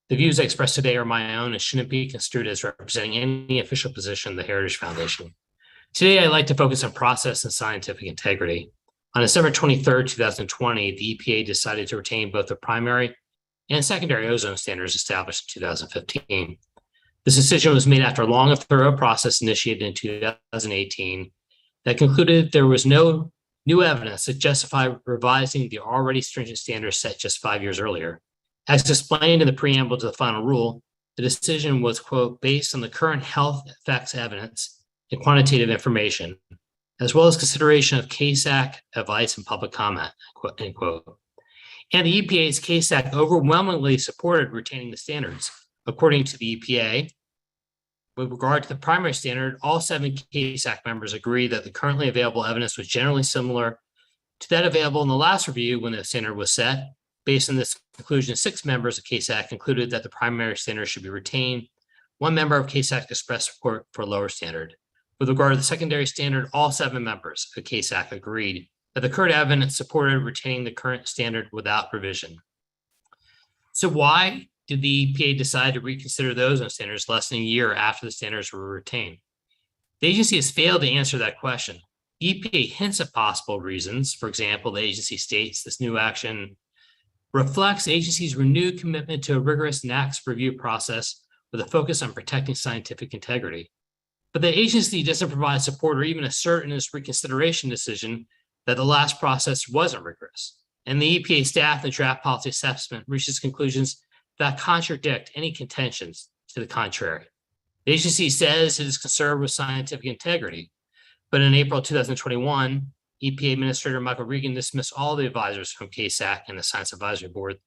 S19: The views I expressed today are my own and shouldn't be construed as representing any official position of the Heritage Foundation. Today, I'd like to focus on process and scientific integrity. On December 23rd, 2020, the EPA decided to retain both the primary and secondary ozone standards established in 2015. This decision was made after a long and thorough process initiated in 2018 that concluded there was no new evidence that justified revising the already stringent standards set just 5 years earlier. As explained in the preamble to the final rule, the decision was, quote, based on the current health effects evidence and quantitative information, as well as consideration of CASAC advice and public comment, end quote. And the EPA's CASAC overwhelmingly supported retaining the standards. According to the EPA, with regard to the primary standard, all 7 CASAC members agree that the currently available evidence was generally similar to that available in the last review when the standard was set. Based on this conclusion, 6 members of CASAC concluded that the primary standard should be retained. 1 member of CASAC expressed support for a lower standard. With regard to the secondary standard, all 7 members of CASAC agreed that the current evidence supported retaining the current standard without revision. So why did the EPA decide to reconsider the ozone standards less than a year after the standards were retained? The agency has failed to answer that question. EPA hints at possible reasons. For example, the agency states this new action reflects the agency's renewed commitment to a rigorous NAAQS review process with a focus on protecting scientific integrity. But the agency doesn't provide support or even assert in its reconsideration decision that the last process wasn't rigorous. And the EPA staff in the draft policy assessment reaches conclusions that contradict any contentions to the contrary. The agency says it is concerned with scientific integrity, but in April 2021, EPA Administrator Michael Regan dismissed all the advisors from CASAC and the Science Advisory Board,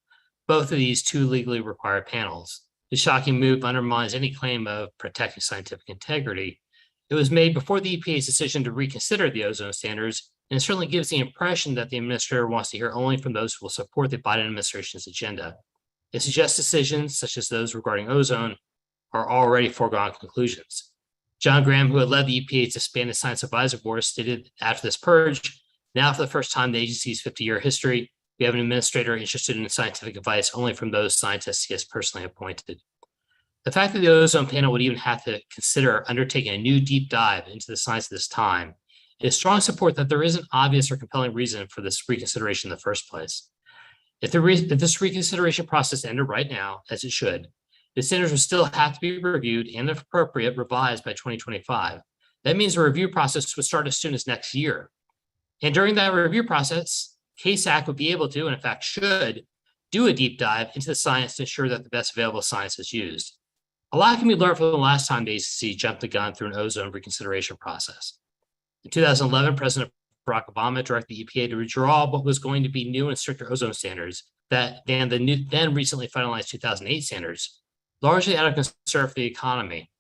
S19: both of these two legally required panels. The shocking move undermines any claim of protecting scientific integrity. It was made before the EPA's decision to reconsider the ozone standards, and it certainly gives the impression that the administrator wants to hear only from those who will support the Biden administration's agenda. It suggests decisions such as those regarding ozone are already foregone conclusions. John Graham, who had led the EPA's disbanded Science Advisory Board, stated after this purge, now for the first time in the agency's 50-year history, we have an administrator interested in scientific advice only from those scientists he has personally appointed. The fact that the ozone panel would even have to consider undertaking a new deep dive into the science at this time is strong support that there isn't obvious or compelling reason for this reconsideration in the first place. If this reconsideration process ended right now, as it should, the standards would still have to be reviewed and, if appropriate, revised by 2025. That means the review process would start as soon as next year. And during that review process, CASAC would be able to, and in fact should, do a deep dive into the science to ensure that the best available science is used. A lot can be learned from the last time the agency jumped the gun through an ozone reconsideration process. In 2011, President Barack Obama directed the EPA to withdraw what was going to be new and stricter ozone standards than the then recently finalized 2008 standards, largely out of concern for the economy.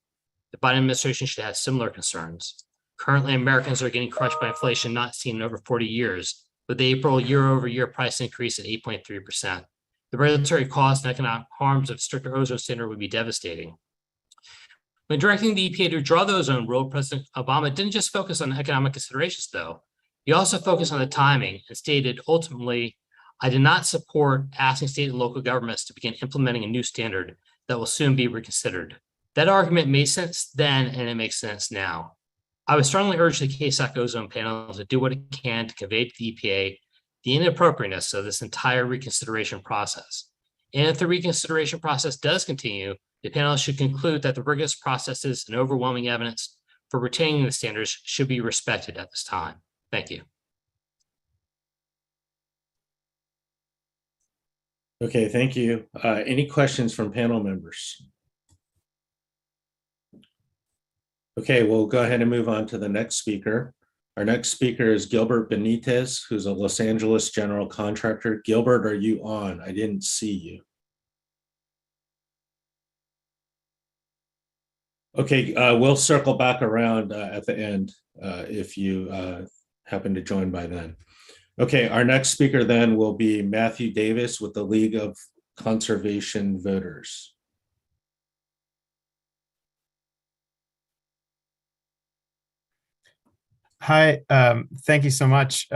S19: The Biden administration should have similar concerns. Currently, Americans are getting crushed by inflation not seen in over 40 years, with the April year-over-year price increase at 8.3%. The regulatory costs and economic harms of stricter ozone standard would be devastating. When directing the EPA to withdraw the ozone rule, President Obama didn't just focus on economic considerations, though. He also focused on the timing and stated, ultimately, I did not support asking state and local governments to begin implementing a new standard that will soon be reconsidered. That argument made sense then, and it makes sense now. I would strongly urge the CASAC ozone panel to do what it can to convey to the EPA the inappropriateness of this entire reconsideration process. And if the reconsideration process does continue, the panel should conclude that the rigorous processes and overwhelming evidence for retaining the standards should be respected at this time. Thank you.
S1: Okay, thank you. Any questions from panel members? Okay, we'll go ahead and move on to the next speaker. Our next speaker is Gilbert Benitez, who's a Los Angeles general contractor. Gilbert, are you on? I didn't see you. Okay, we'll circle back around at the end if you happen to join by then. Okay, our next speaker then will be Matthew Davis with the League of Conservation Voters.
S20: Hi, thank you so much.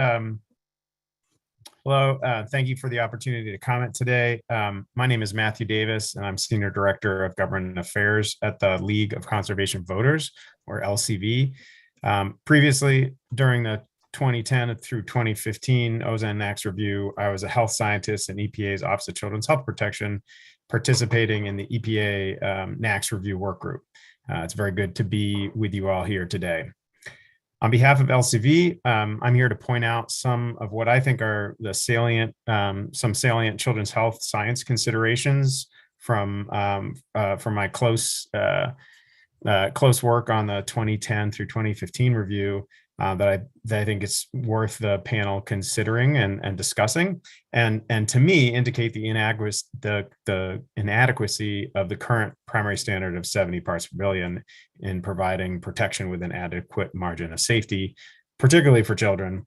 S20: Hello, thank you for the opportunity to comment today. My name is Matthew Davis, and I'm Senior Director of Government Affairs at the League of Conservation Voters, or LCV. Previously, during the 2010 through 2015 Ozone NAAQS review, I was a health scientist in EPA's Office of Children's Health Protection, participating in the EPA NAAQS review work group. It's very good to be with you all here today. On behalf of LCV, I'm here to point out some of what I think are the salient, some salient children's health science considerations from my close work on the 2010 through 2015 review that I think it's worth the panel considering and discussing, and to me indicate the inadequacy of the current primary standard of 70 parts per billion in providing protection with an adequate margin of safety, particularly for children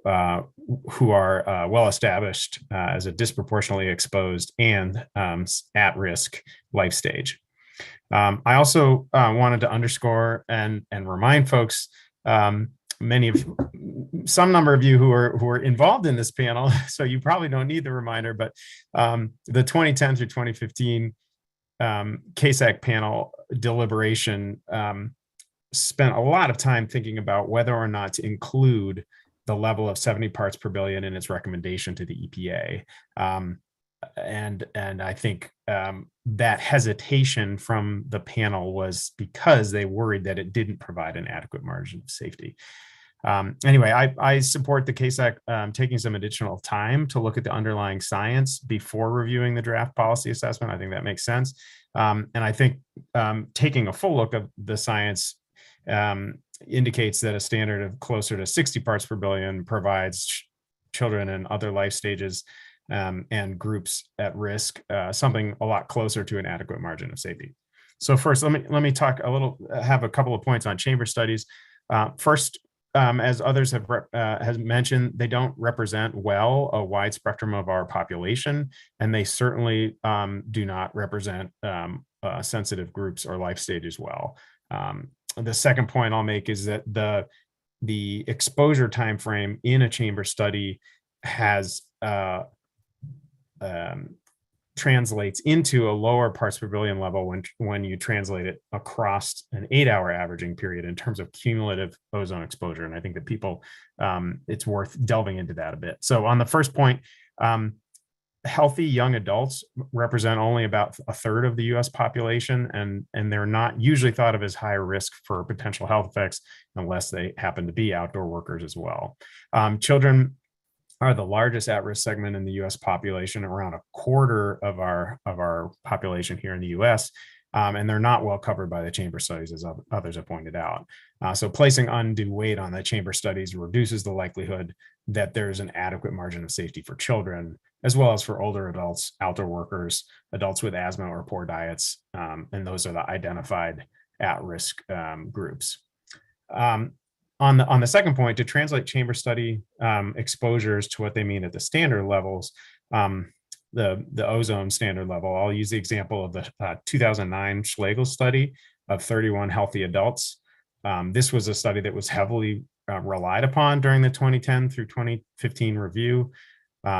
S20: who are well established as a disproportionately exposed and at-risk life stage. I also wanted to underscore and remind folks, some number of you who are involved in this panel, so you probably don't need the reminder, but the 2010 through 2015 CASAC panel deliberation spent a lot of time thinking about whether or not to include the level of 70 parts per billion in its recommendation to the EPA. and I think that hesitation from the panel was because they worried that it didn't provide an adequate margin of safety. Anyway, I support the CASAC taking some additional time to look at the underlying science before reviewing the draft policy assessment. I think that makes sense. And I think taking a full look of the science indicates that a standard of closer to 60 parts per billion provides children in other life stages and groups at risk something a lot closer to an adequate margin of safety. So first, let me talk a little, have a couple of points on chamber studies. First, as others have mentioned, they don't represent well a wide spectrum of our population, and they certainly do not represent sensitive groups or life stages well. The second point I'll make is that the exposure timeframe in a chamber study has translates into a lower parts per billion level when you translate it across an 8-hour averaging period in terms of cumulative ozone exposure. And I think that people, it's worth delving into that a bit. So on the first point, healthy young adults represent only about a third of the US population, and they're not usually thought of as high risk for potential health effects unless they happen to be outdoor workers as well. Children are the largest at-risk segment in the US population, around a quarter of our population here in the US, and they're not well covered by the chamber studies, as others have pointed out. So placing undue weight on the chamber studies reduces the likelihood that there's an adequate margin of safety for children, as well as for older adults, outdoor workers, adults with asthma or poor diets, and those are the identified at-risk groups. On the second point, to translate chamber study exposures to what they mean at the standard levels, the ozone standard level, I'll use the example of the 2009 Schlegel study of 31 healthy adults. This was a study that was heavily relied upon during the 2010 through 2015 review.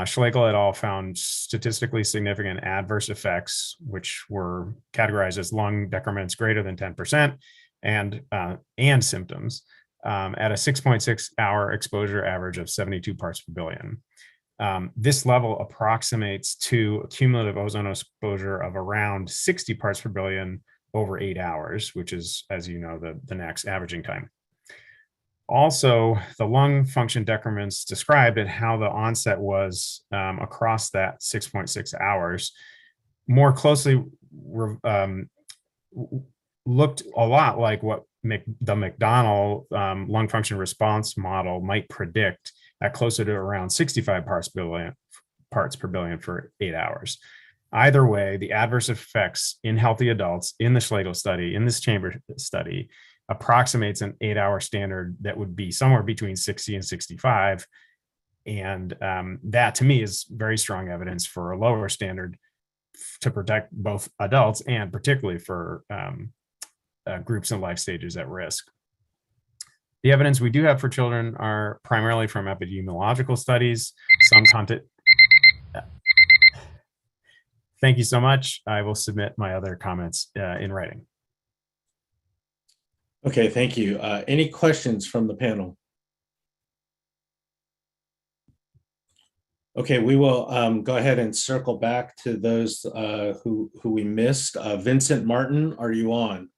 S20: Schlegel et al. Found statistically significant adverse effects, which were categorized as lung decrements greater than 10% and symptoms at a 6.6-hour exposure average of 72 parts per billion. This level approximates to a cumulative ozone exposure of around 60 parts per billion over 8 hours, which is, as you know, the NAC's averaging time. Also, the lung function decrements described and how the onset was across that 6.6 hours more closely looked a lot like what the McDonald lung function response model might predict at closer to around 65 parts per billion for 8 hours. Either way, the adverse effects in healthy adults in the Schlegel study, in this chamber study, approximates an 8-hour standard that would be somewhere between 60 and 65. And that to me is very strong evidence for a lower standard to protect both adults and particularly for groups and life stages at risk. The evidence we do have for children are primarily from epidemiological studies. Some content. Thank you so much. I will submit my other comments in writing.
S1: Okay, thank you. Any questions from the panel? Okay, we will go ahead and circle back to those who we missed. Vincent Martin, are you on?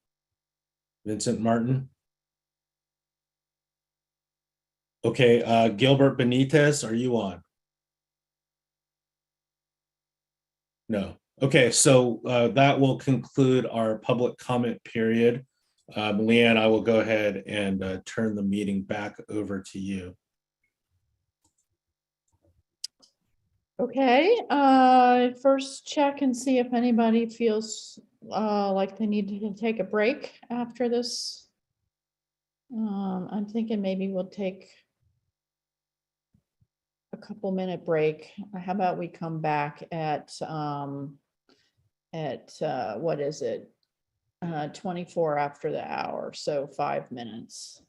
S1: Vincent Martin? Okay, Gilbert Benitez, are you on? No. Okay, so that will conclude our public comment period. Leanne, I will go ahead and turn the meeting back over to you.
S2: Okay, first check and see if anybody feels like they need to take a break after this. I'm thinking maybe we'll take a couple minute break. How about we come back at what is it? 24 after the hour, so 5 minutes.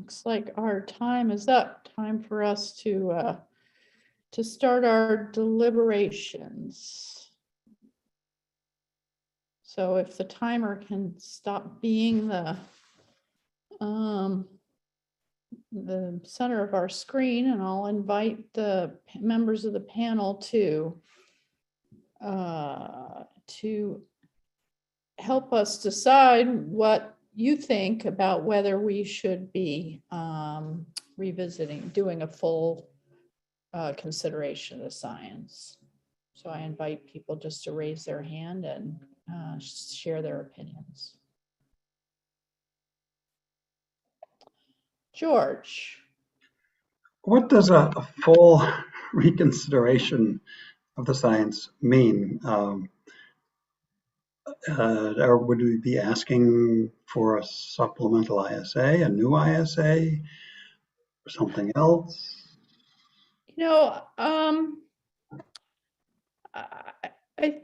S2: Looks like our time is up. Time for us to start our deliberations. So if the timer can stop being the center of our screen, and I'll invite the members of the panel to help us decide what you think about whether we should be doing a full consideration of the science. So I invite people just to raise their hand and share their opinions. George.
S9: What does a full reconsideration of the science mean? Or would we be asking for a supplemental ISA, a new ISA, or something else?
S2: You know, I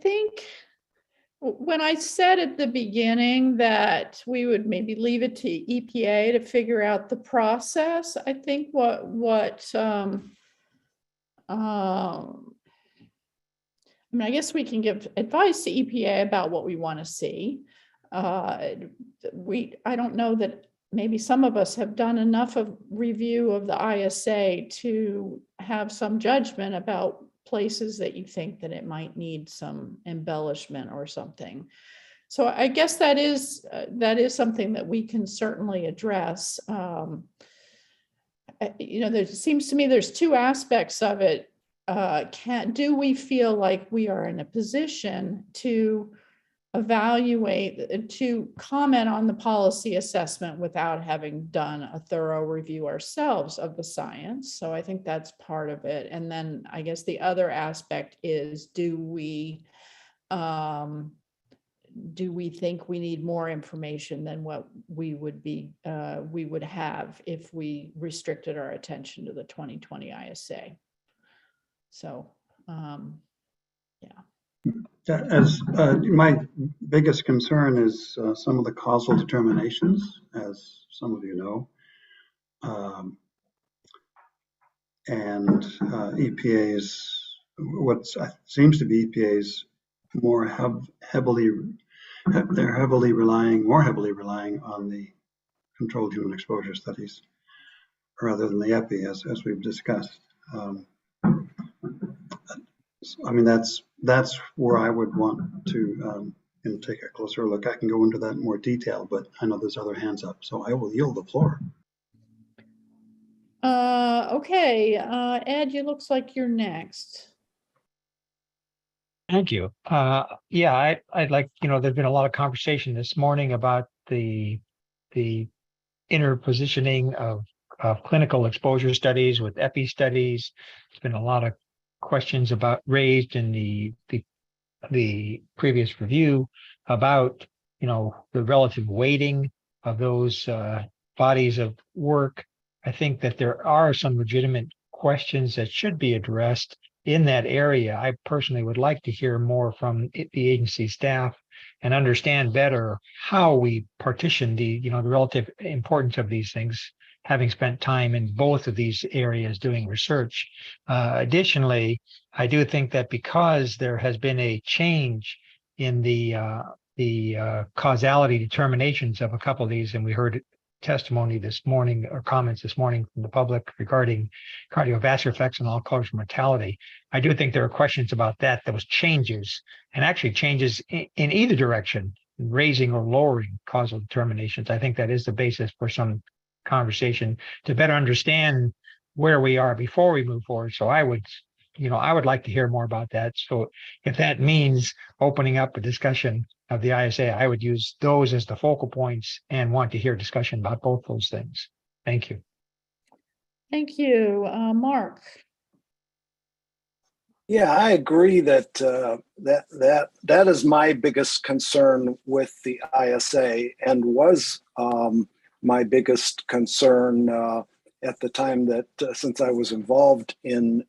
S2: think when I said at the beginning that we would maybe leave it to EPA to figure out the process, I think I mean, I guess we can give advice to EPA about what we want to see. I don't know that maybe some of us have done enough of review of the ISA to have some judgment about places that you think that it might need some embellishment or something. So I guess that is something that we can certainly address. You know, there seems to me there's two aspects of it. Do we feel like we are in a position to evaluate, to comment on the policy assessment without having done a thorough review ourselves of the science? So I think that's part of it. And then I guess the other aspect is, do we think we need more information than what we would have if we restricted our attention to the 2020 ISA? So, yeah.
S9: As my biggest concern is some of the causal determinations, as some of you know, and EPA's, what seems to be EPA's more heavily relying on the controlled human exposure studies rather than the EPI, as we've discussed. I mean, that's where I would want to take a closer look. I can go into that in more detail, but I know there's other hands up, so I will yield the floor.
S2: Okay, Ed, it looks like you're next.
S21: Thank you. Yeah, I'd like, there's been a lot of conversation this morning about the interpositioning of clinical exposure studies with EPI studies. There's been a lot of questions raised in the previous review about, the relative weighting of those bodies of work. I think that there are some legitimate questions that should be addressed in that area. I personally would like to hear more from the agency staff and understand better how we partition the relative importance of these things, having spent time in both of these areas doing research. Additionally, I do think that because there has been a change in the causality determinations of a couple of these, and we heard testimony this morning or comments this morning from the public regarding cardiovascular effects and all-cause mortality. I do think there are questions about that. There was changes, and actually changes in either direction, raising or lowering causal determinations. I think that is the basis for some conversation to better understand where we are before we move forward. So I would like to hear more about that. So if that means opening up a discussion of the ISA, I would use those as the focal points and want to hear discussion about both those things. Thank you.
S2: Thank you. Mark.
S6: Yeah, I agree that that is my biggest concern with the ISA, and was my biggest concern at the time that since I was involved in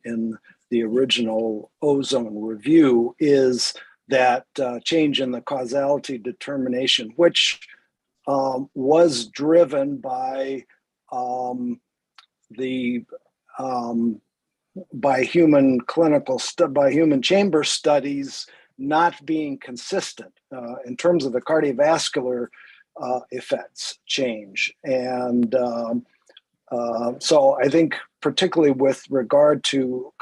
S6: the original ozone review, is that change in the causality determination, which was driven by
S3: the by human chamber studies not being consistent in terms of the cardiovascular effects change. And so I think particularly with regard to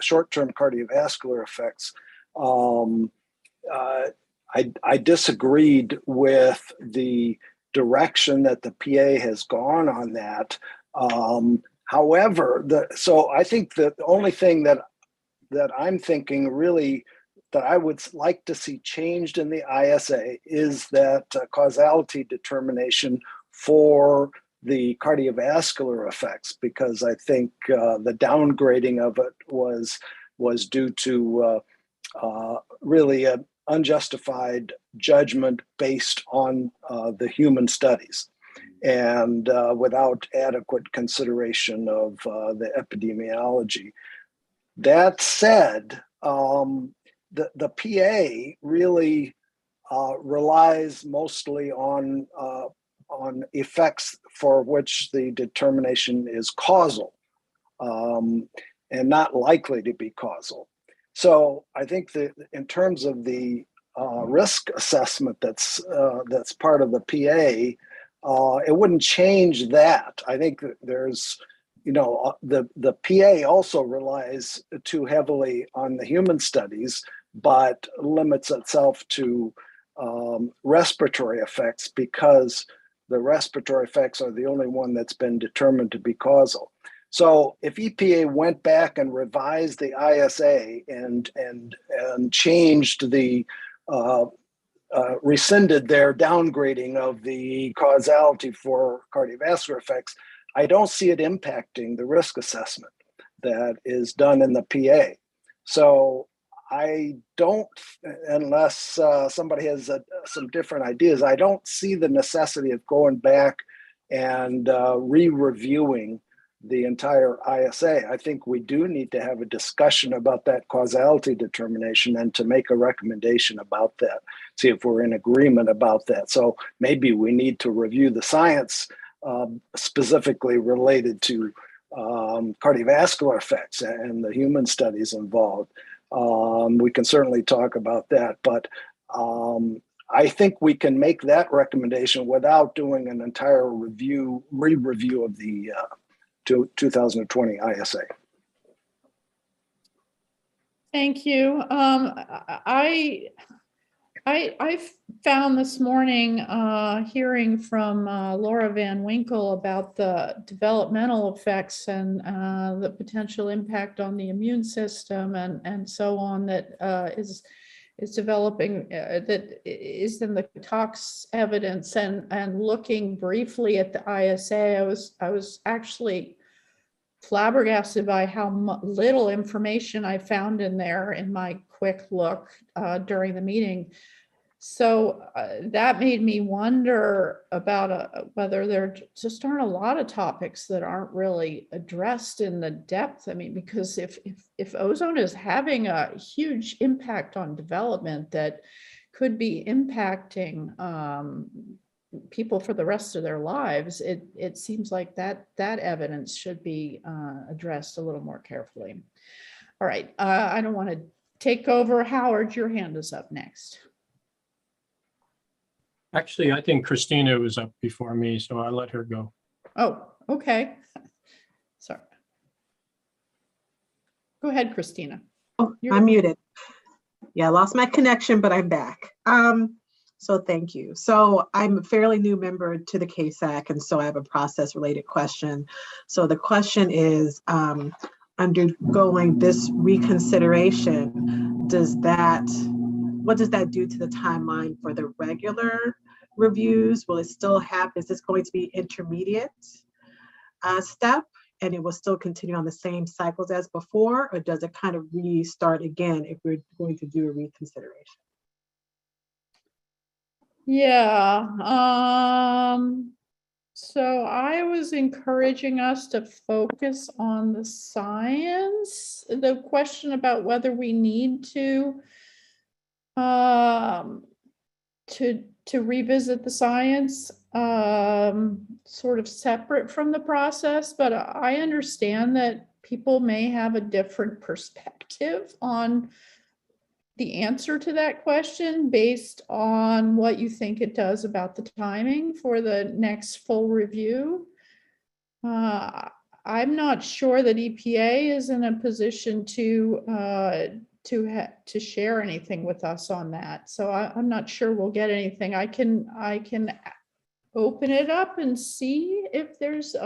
S3: short-term cardiovascular effects, I disagreed with the direction that the PA has gone on that. However, so I think that the only thing that I'm thinking really that I would like to see changed in the ISA is that causality determination for the cardiovascular effects, because I think the downgrading of it was due to really an unjustified judgment based on the human studies and without adequate consideration of the epidemiology. That said, the PA really relies mostly on effects for which the determination is causal and not likely to be causal. So I think that in terms of the risk assessment that's part of the PA, it wouldn't change that. I think that there's, the PA also relies too heavily on the human studies, but limits itself to respiratory effects because the respiratory effects are the only one that's been determined to be causal. So if EPA went back and revised the ISA and changed the rescinded their downgrading of the causality for cardiovascular effects, I don't see it impacting the risk assessment that is done in the PA. So I don't, unless somebody has some different ideas, I don't see the necessity of going back and re-reviewing the entire ISA. I think we do need to have a discussion about that causality determination and to make a recommendation about that, see if we're in agreement about that. So maybe we need to review the science specifically related to cardiovascular effects and the human studies involved. We can certainly talk about that, but I think we can make that recommendation without doing an entire re-review of the 2020 ISA.
S2: Thank you. I found this morning hearing from Laura Van Winkle about the developmental effects and the potential impact on the immune system and so on that is developing, that is in the tox evidence, and looking briefly at the ISA, I was actually flabbergasted by how little information I found in there in my quick look during the meeting. So that made me wonder about whether there just aren't a lot of topics that aren't really addressed in the depth. I mean, because if ozone is having a huge impact on development that could be impacting people for the rest of their lives, it seems like that evidence should be addressed a little more carefully. All right, I don't want to take over. Howard, your hand is up next.
S22: Actually, I think Christina was up before me, so I'll let her go.
S2: Oh, okay. Sorry. Go ahead, Christina.
S23: Oh, I'm muted. Yeah, I lost my connection, but I'm back. So thank you. So I'm a fairly new member to the CASAC, and so I have a process-related question. So the question is, undergoing this reconsideration, what does that do to the timeline for the regular reviews? Will it still happen? Is this going to be intermediate step, and it will still continue on the same cycles as before, or does it kind of restart again if we're going to do a reconsideration?
S2: Yeah, so I was encouraging us to focus on the science. The question about whether we need to revisit the science. sort of separate from the process, but I understand that people may have a different perspective on the answer to that question based on what you think it does about the timing for the next full review. I'm not sure that EPA is in a position to share anything with us on that. So I'm not sure we'll get anything. I can open it up and see if there's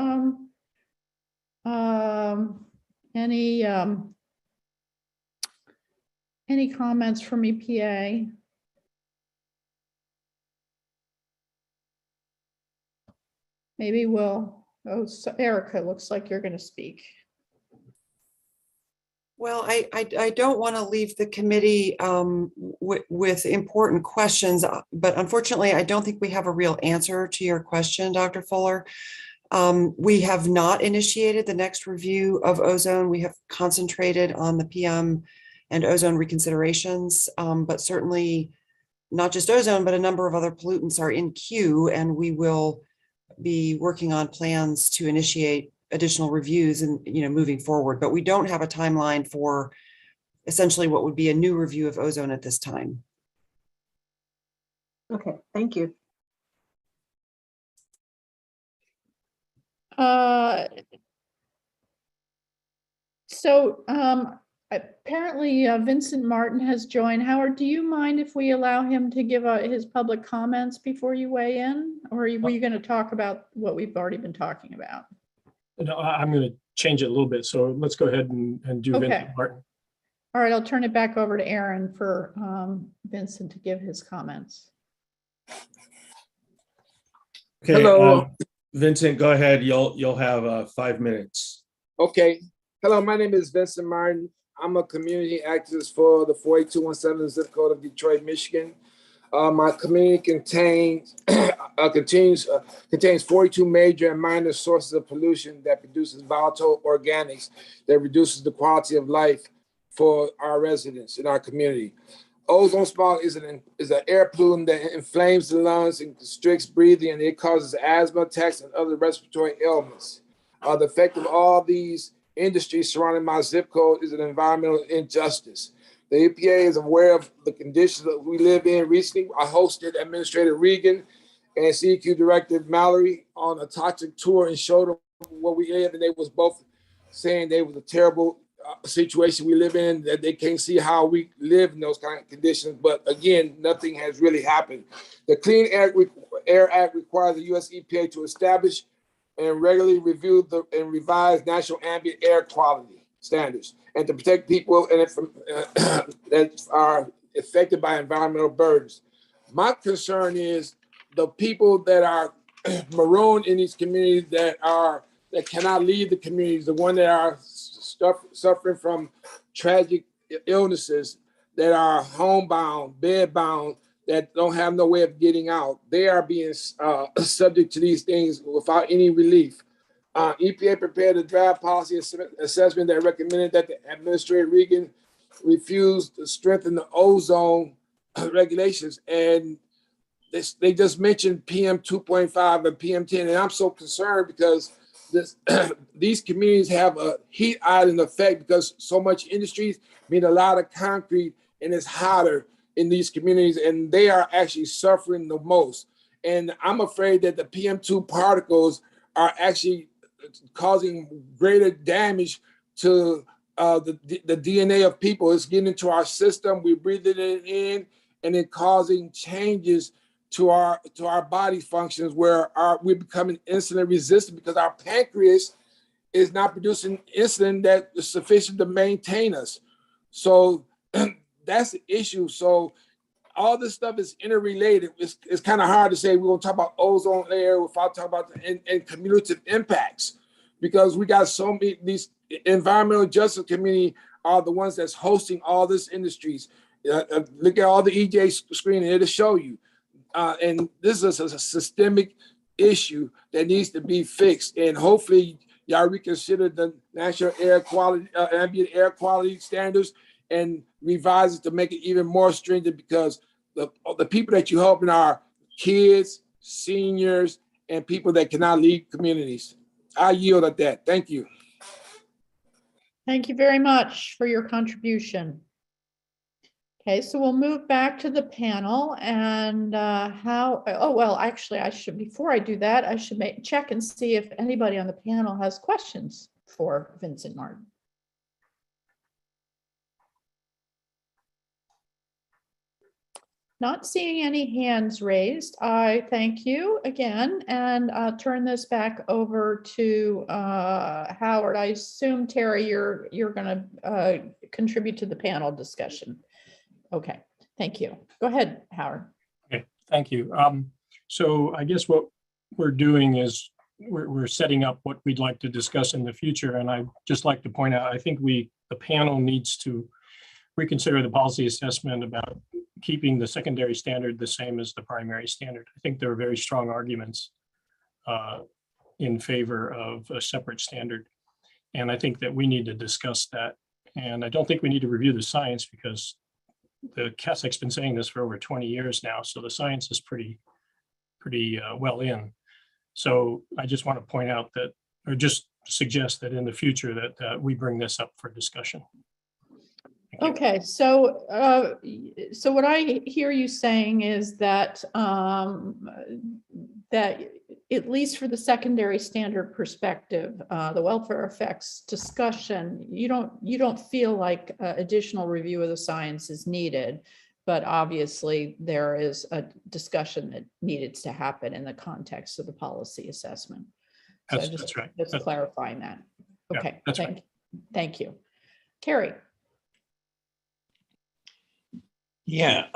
S2: any comments from EPA. Maybe we'll, so Erica, looks like you're going to speak.
S4: Well, I don't want to leave the committee with important questions, but unfortunately, I don't think we have a real answer to your question, Dr. Fuller. We have not initiated the next review of ozone. We have concentrated on the PM and ozone reconsiderations, but certainly not just ozone, but a number of other pollutants are in queue, and we will be working on plans to initiate additional reviews and moving forward. But we don't have a timeline for essentially what would be a new review of ozone at this time.
S23: Okay, thank you.
S2: Apparently Vincent Martin has joined. Howard, do you mind if we allow him to give his public comments before you weigh in? Or were you going to talk about what we've already been talking about?
S22: No, I'm going to change it a little bit. So let's go ahead and do
S2: Okay.
S22: Vincent Martin.
S2: All right, I'll turn it back over to Aaron for Vincent to give his comments.
S1: Okay,
S5: Hello.
S1: Vincent, go ahead. You'll have 5 minutes.
S5: Okay. Hello, my name is Vincent Martin. I'm a community activist for the 48217 zip code of Detroit, Michigan. My community contains 42 major and minor sources of pollution that produces volatile organics that reduces the quality of life for our residents in our community. Ozone smog is an air pollutant that inflames the lungs and constricts breathing, and it causes asthma attacks and other respiratory ailments. The effect of all these industries surrounding my zip code is an environmental injustice. The EPA is aware of the conditions that we live in. Recently, I hosted Administrator Regan and CEQ Director Mallory on a toxic tour and showed them what we live, and they was both saying they was a terrible situation we live in, that they can't see how we live in those kind of conditions. But again, nothing has really happened. The Clean Air Act requires the U.S. EPA to establish and regularly review and revise national ambient air quality standards, and to protect people that are affected by environmental burdens. My concern is the people that are marooned in these communities that cannot leave the communities, the ones that are suffering from tragic illnesses, that are homebound, bedbound, that don't have no way of getting out. They are being subject to these things without any relief. EPA prepared a draft policy assessment that recommended that the Administrator Regan refused to strengthen the ozone regulations. And they just mentioned PM 2.5 and PM 10. And I'm so concerned because these communities have a heat island effect because so much industries mean a lot of concrete, and it's hotter in these communities, and they are actually suffering the most. And I'm afraid that the PM2 particles are actually causing greater damage to the DNA of people. It's getting into our system. We're breathing it in, and it causing changes to our body functions where we're becoming insulin resistant because our pancreas is not producing insulin that is sufficient to maintain us. So that's the issue. So all this stuff is interrelated. It's kind of hard to say we're going to talk about ozone layer without talking about and cumulative impacts, because we got so many, these environmental justice community are the ones that's hosting all this industries. Look at all the EJ screen and it'll show you. And this is a systemic issue that needs to be fixed. And hopefully y'all reconsider the national air quality, ambient air quality standards and revise it to make it even more stringent, because the people that you're helping are kids, seniors, and people that cannot leave communities. I yield at that. Thank you.
S2: Thank you very much for your contribution. Okay, so we'll move back to the panel and before I do that, I should check and see if anybody on the panel has questions for Vincent Martin. Not seeing any hands raised. I thank you again, and I'll turn this back over to Howard. I assume, Terry, you're going to contribute to the panel discussion. Okay, thank you. Go ahead, Howard.
S22: Okay, thank you. So I guess what we're doing is we're setting up what we'd like to discuss in the future, and I'd just like to point out, I think the panel needs to reconsider the policy assessment about keeping the secondary standard the same as the primary standard. I think there are very strong arguments in favor of a separate standard. And I think that we need to discuss that. And I don't think we need to review the science because the CASAC's been saying this for over 20 years now. So the science is pretty well in. So I just want to point out that, or just suggest that in the future that we bring this up for discussion.
S2: Okay, so what I hear you saying is that that at least for the secondary standard perspective, the welfare effects discussion, you don't feel like additional review of the science is needed, but obviously there is a discussion that needed to happen in the context of the policy assessment. So
S22: that's right.
S2: Just clarifying that. Okay,
S22: yeah, that's right.
S2: Thank you. Carrie.
S8: Yeah,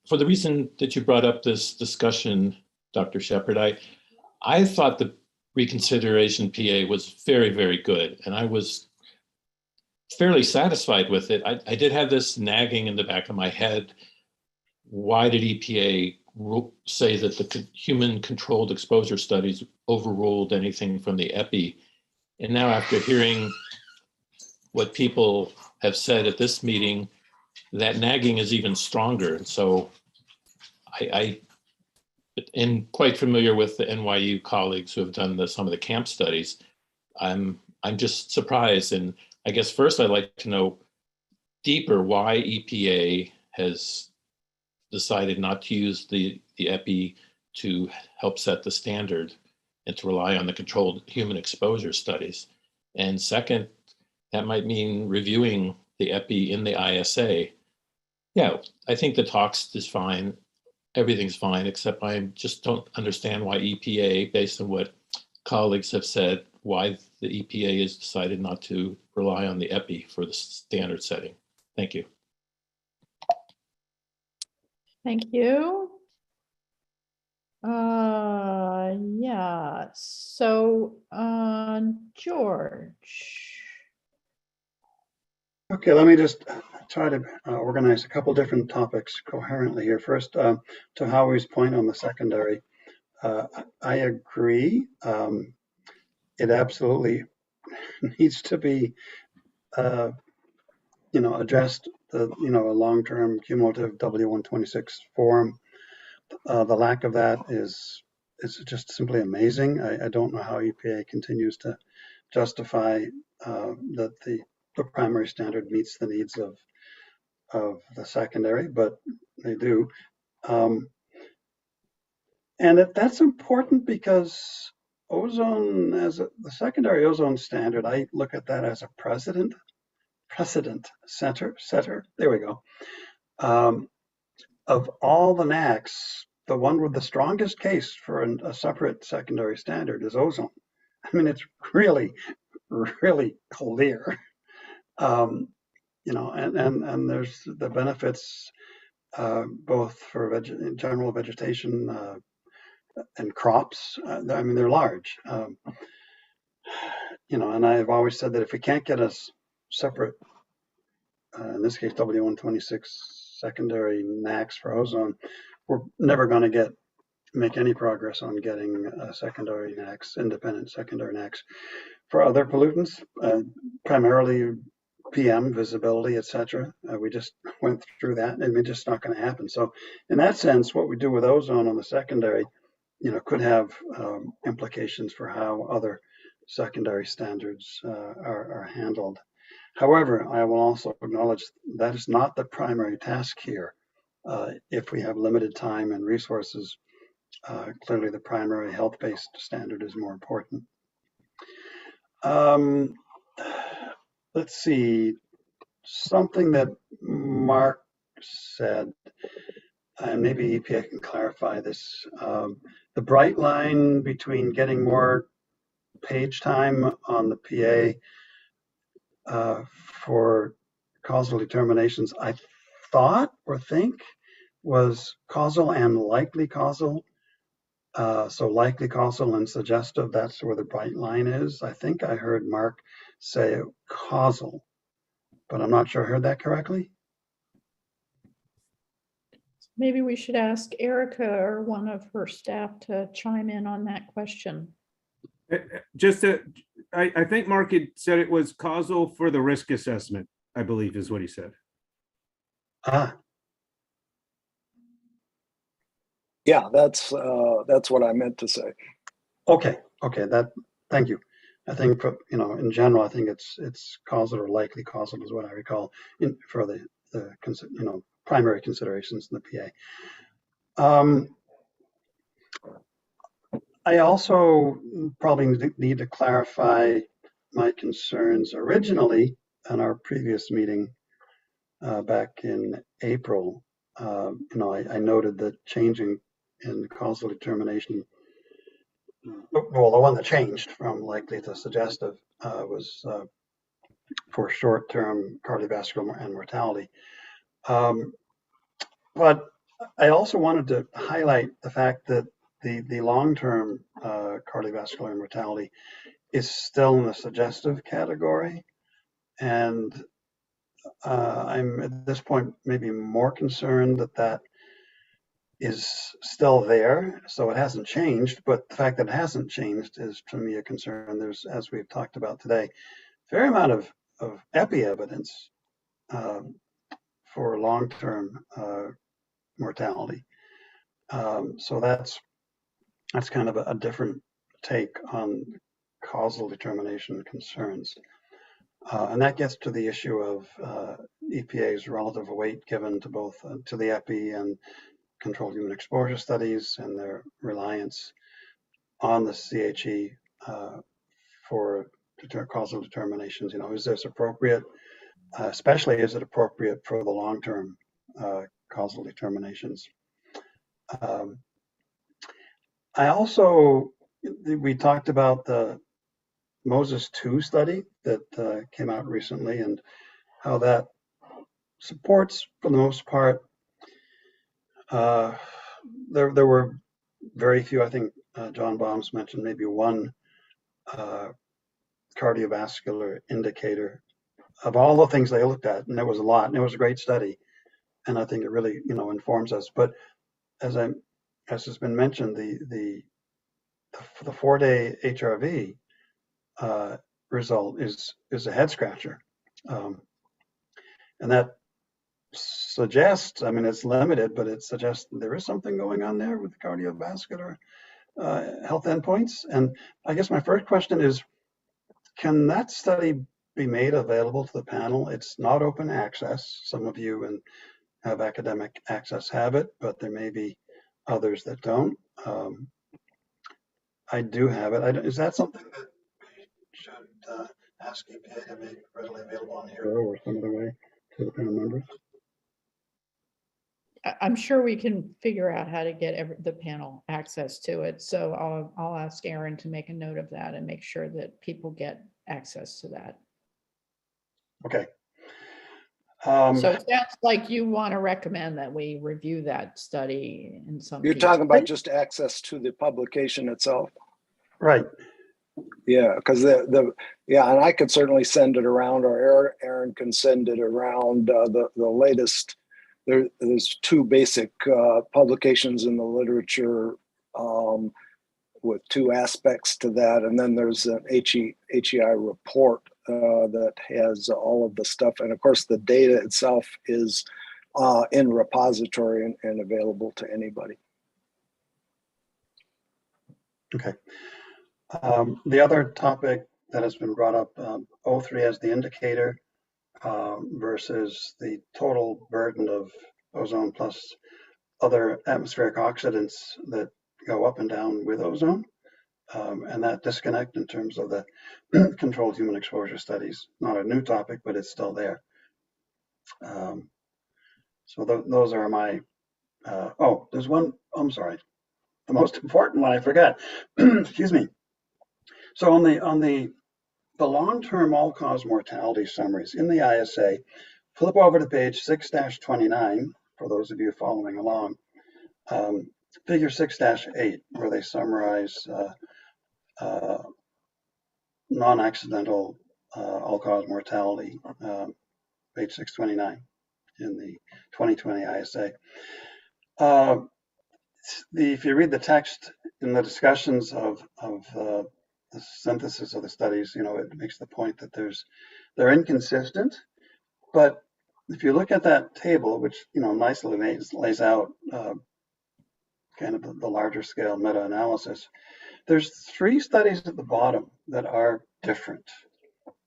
S8: for the reason that you brought up this discussion, Dr. Shepard, I thought the reconsideration PA was very, very good, and I was fairly satisfied with it. I did have this nagging in the back of my head. Why did EPA say that the human controlled exposure studies overruled anything from the EPI? And now after hearing what people have said at this meeting, that nagging is even stronger. And so I am quite familiar with the NYU colleagues who have done some of the camp studies. I'm just surprised. And I guess first I'd like to know deeper why EPA has decided not to use the EPI to help set the standard and to rely on the controlled human exposure studies. And second, that might mean reviewing the EPI in the ISA. Yeah, I think the talks is fine. Everything's fine, except I just don't understand why EPA, based on what colleagues have said, why the EPA has decided not to rely on the EPI for the standard setting. Thank you.
S2: Thank you. Yeah, so George.
S9: Okay, let me just try to organize a couple different topics coherently here. First, to Howie's point on the secondary, I agree. It absolutely needs to be, addressed. A long-term cumulative W126 form. The lack of that is just simply amazing. I don't know how EPA continues to justify that the primary standard meets the needs of the secondary, but they do. And that's important because ozone, the secondary ozone standard, I look at that as a precedent setter, there we go. Of all the NACs, the one with the strongest case for a separate secondary standard is ozone. I mean, it's really, really clear. And there's the benefits both for general vegetation and crops. I mean, they're large. And I've always said that if we can't get a separate, in this case, W126 secondary NACs for ozone, we're never going to make any progress on getting secondary NACs, independent secondary NACs for other pollutants, primarily PM visibility, et cetera. We just went through that, and it's just not going to happen. So in that sense, what we do with ozone on the secondary, could have implications for how other secondary standards are handled. However, I will also acknowledge that is not the primary task here. If we have limited time and resources, clearly the primary health-based standard is more important. Let's see, something that Mark said, and maybe EPA can clarify this. The bright line between getting more page time on the PA for causal determinations, I thought or think was causal and likely causal. So likely causal and suggestive, that's where the bright line is. I think I heard Mark say causal, but I'm not sure I heard that correctly.
S2: Maybe we should ask Erica or one of her staff to chime in on that question.
S10: I think Mark had said it was causal for the risk assessment, I believe is what he said.
S3: Yeah, that's what I meant to say.
S9: Okay, thank you. I think in general, I think it's causal or likely causal is what I recall for the primary considerations in the PA. I also probably need to clarify my concerns originally in our previous meeting back in April. I noted that changing in causal determination, well, the one that changed from likely to suggestive was for short-term cardiovascular and mortality. But I also wanted to highlight the fact that the long-term cardiovascular and mortality is still in the suggestive category. And I'm at this point maybe more concerned that is still there. So it hasn't changed, but the fact that it hasn't changed is to me a concern. There's, as we've talked about today, a fair amount of epi evidence for long-term mortality. So that's kind of a different take on causal determination concerns. And that gets to the issue of EPA's relative weight given to both to the epi and controlled human exposure studies and their reliance on the CHE for causal determinations. Is this appropriate? Especially, is it appropriate for the long-term causal determinations? We talked about the Moses 2 study that came out recently and how that supports, for the most part, there were very few, I think John Baum's mentioned maybe one cardiovascular indicator of all the things they looked at, and there was a lot, and it was a great study, and I think it really informs us. But as has been mentioned, the 4-day HRV result is a head scratcher, and that suggests, it's limited, but it suggests there is something going on there with cardiovascular health endpoints. And I guess my first question is, can that study be made available to the panel? It's not open access. Some of you and have academic access have it, but there may be others that don't. I do have it. Is that something that we should ask EPA to make readily available on HERO or some other way to the panel members?
S2: I'm sure we can figure out how to get the panel access to it. So I'll ask Aaron to make a note of that and make sure that people get access to that.
S9: Okay.
S2: So it sounds like you want to recommend that we review that study in some.
S3: You're talking about just access to the publication itself,
S9: right?
S3: Yeah, because and I could certainly send it around, or Aaron can send it around. The latest. There's 2 basic publications in the literature with 2 aspects to that, and then there's an HEI report that has all of the stuff. And of course, the data itself is in repository and available to anybody.
S9: Okay. The other topic that has been brought up, O3 as the indicator versus the total burden of ozone plus other atmospheric oxidants that go up and down with ozone, and that disconnect in terms of the controlled human exposure studies. Not a new topic, but it's still there. So those are my, oh, there's one, I'm sorry, the most important one I forgot. Excuse me. So on the long-term all-cause mortality summaries in the ISA, flip over to page 6-29 for those of you following along. Figure 6-8, where they summarize non-accidental all-cause mortality, page 629 in the 2020 ISA. If you read the text in the discussions of the synthesis of the studies, it makes the point that they're inconsistent. But if you look at that table, which nicely lays out kind of the larger scale meta-analysis, there's 3 studies at the bottom that are different.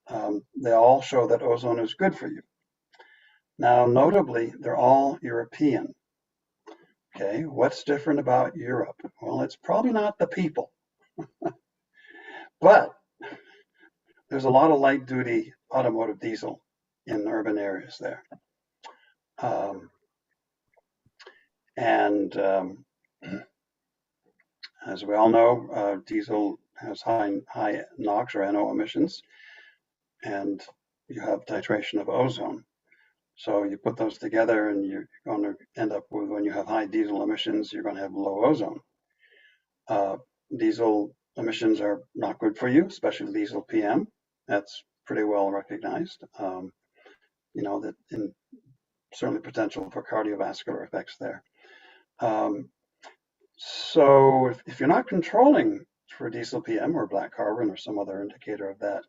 S9: They all show that ozone is good for you. Now, notably, they're all European. Okay, what's different about Europe? Well, it's probably not the people, but there's a lot of light-duty automotive diesel in urban areas there. As we all know, diesel has high NOx or NO emissions, and you have titration of ozone. So you put those together and you're going to end up with, when you have high diesel emissions, you're going to have low ozone. Diesel emissions are not good for you, especially diesel PM. That's pretty well recognized. That in certainly potential for cardiovascular effects there. So if you're not controlling for diesel PM or black carbon or some other indicator of that,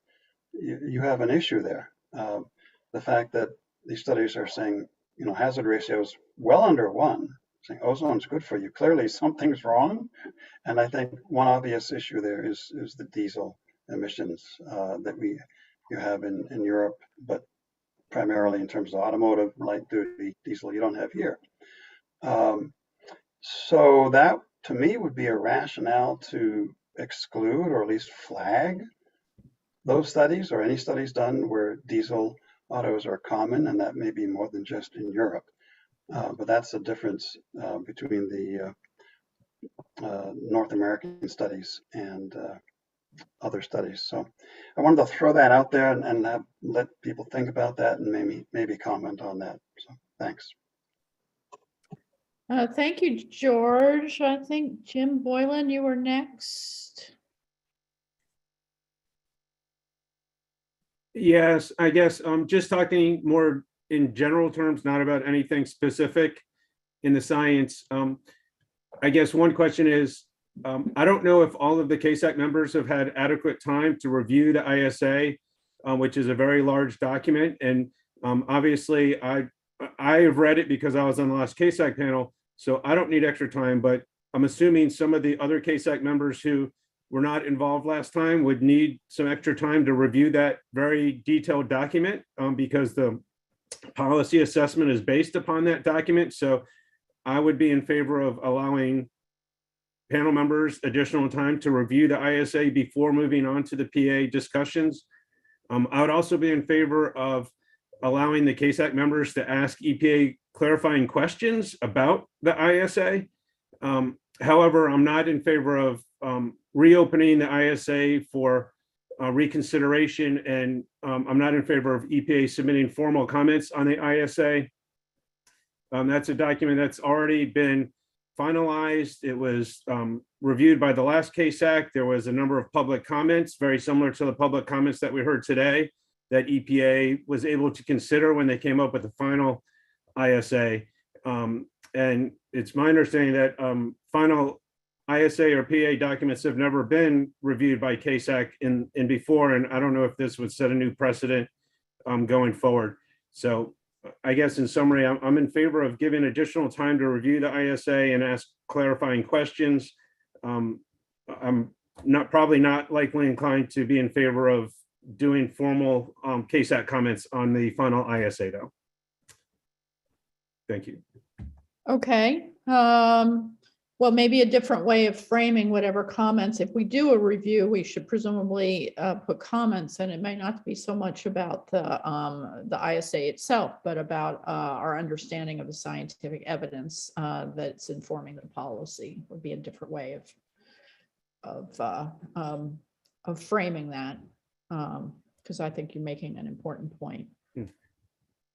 S9: you have an issue there. The fact that these studies are saying, hazard ratios well under 1, saying ozone's good for you. Clearly something's wrong. And I think one obvious issue there is the diesel emissions that you have in Europe, but primarily in terms of automotive light duty diesel you don't have here. So that to me would be a rationale to exclude or at least flag those studies or any studies done where diesel autos are common, and that may be more than just in Europe. But that's the difference between the North American studies and other studies. So I wanted to throw that out there and let people think about that and maybe comment on that. So thanks.
S2: Thank you, George. I think Jim Boylan, you were next.
S10: Yes, I guess just talking more in general terms, not about anything specific in the science. I guess one question is, I don't know if all of the CASAC members have had adequate time to review the ISA, which is a very large document. And obviously I have read it because I was on the last CASAC panel, so I don't need extra time, but I'm assuming some of the other CASAC members who were not involved last time would need some extra time to review that very detailed document because the policy assessment is based upon that document. So I would be in favor of allowing panel members additional time to review the ISA before moving on to the PA discussions. I would also be in favor of allowing the CASAC members to ask EPA clarifying questions about the ISA. However, I'm not in favor of reopening the ISA for reconsideration, and I'm not in favor of EPA submitting formal comments on the ISA. That's a document that's already been finalized. It was reviewed by the last CASAC. There was a number of public comments, very similar to the public comments that we heard today, that EPA was able to consider when they came up with the final ISA. And it's my understanding that final ISA or PA documents have never been reviewed by CASAC in before, and I don't know if this would set a new precedent going forward. So I guess in summary, I'm in favor of giving additional time to review the ISA and ask clarifying questions. I'm probably not likely inclined to be in favor of doing formal CASAC comments on the final ISA though. Thank you.
S2: Okay. Well, maybe a different way of framing whatever comments. If we do a review, we should presumably put comments, and it may not be so much about the ISA itself, but about our understanding of the scientific evidence that's informing the policy. Would be a different way of framing that, because I think you're making an important point.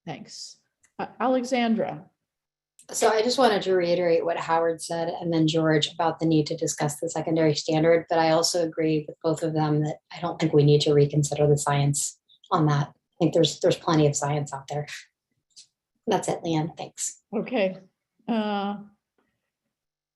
S2: Thanks, Alexandra.
S11: So I just wanted to reiterate what Howard said and then George about the need to discuss the secondary standard, but I also agree with both of them that I don't think we need to reconsider the science on that. I think there's plenty of science out there. That's it, Leanne. Thanks.
S2: Okay.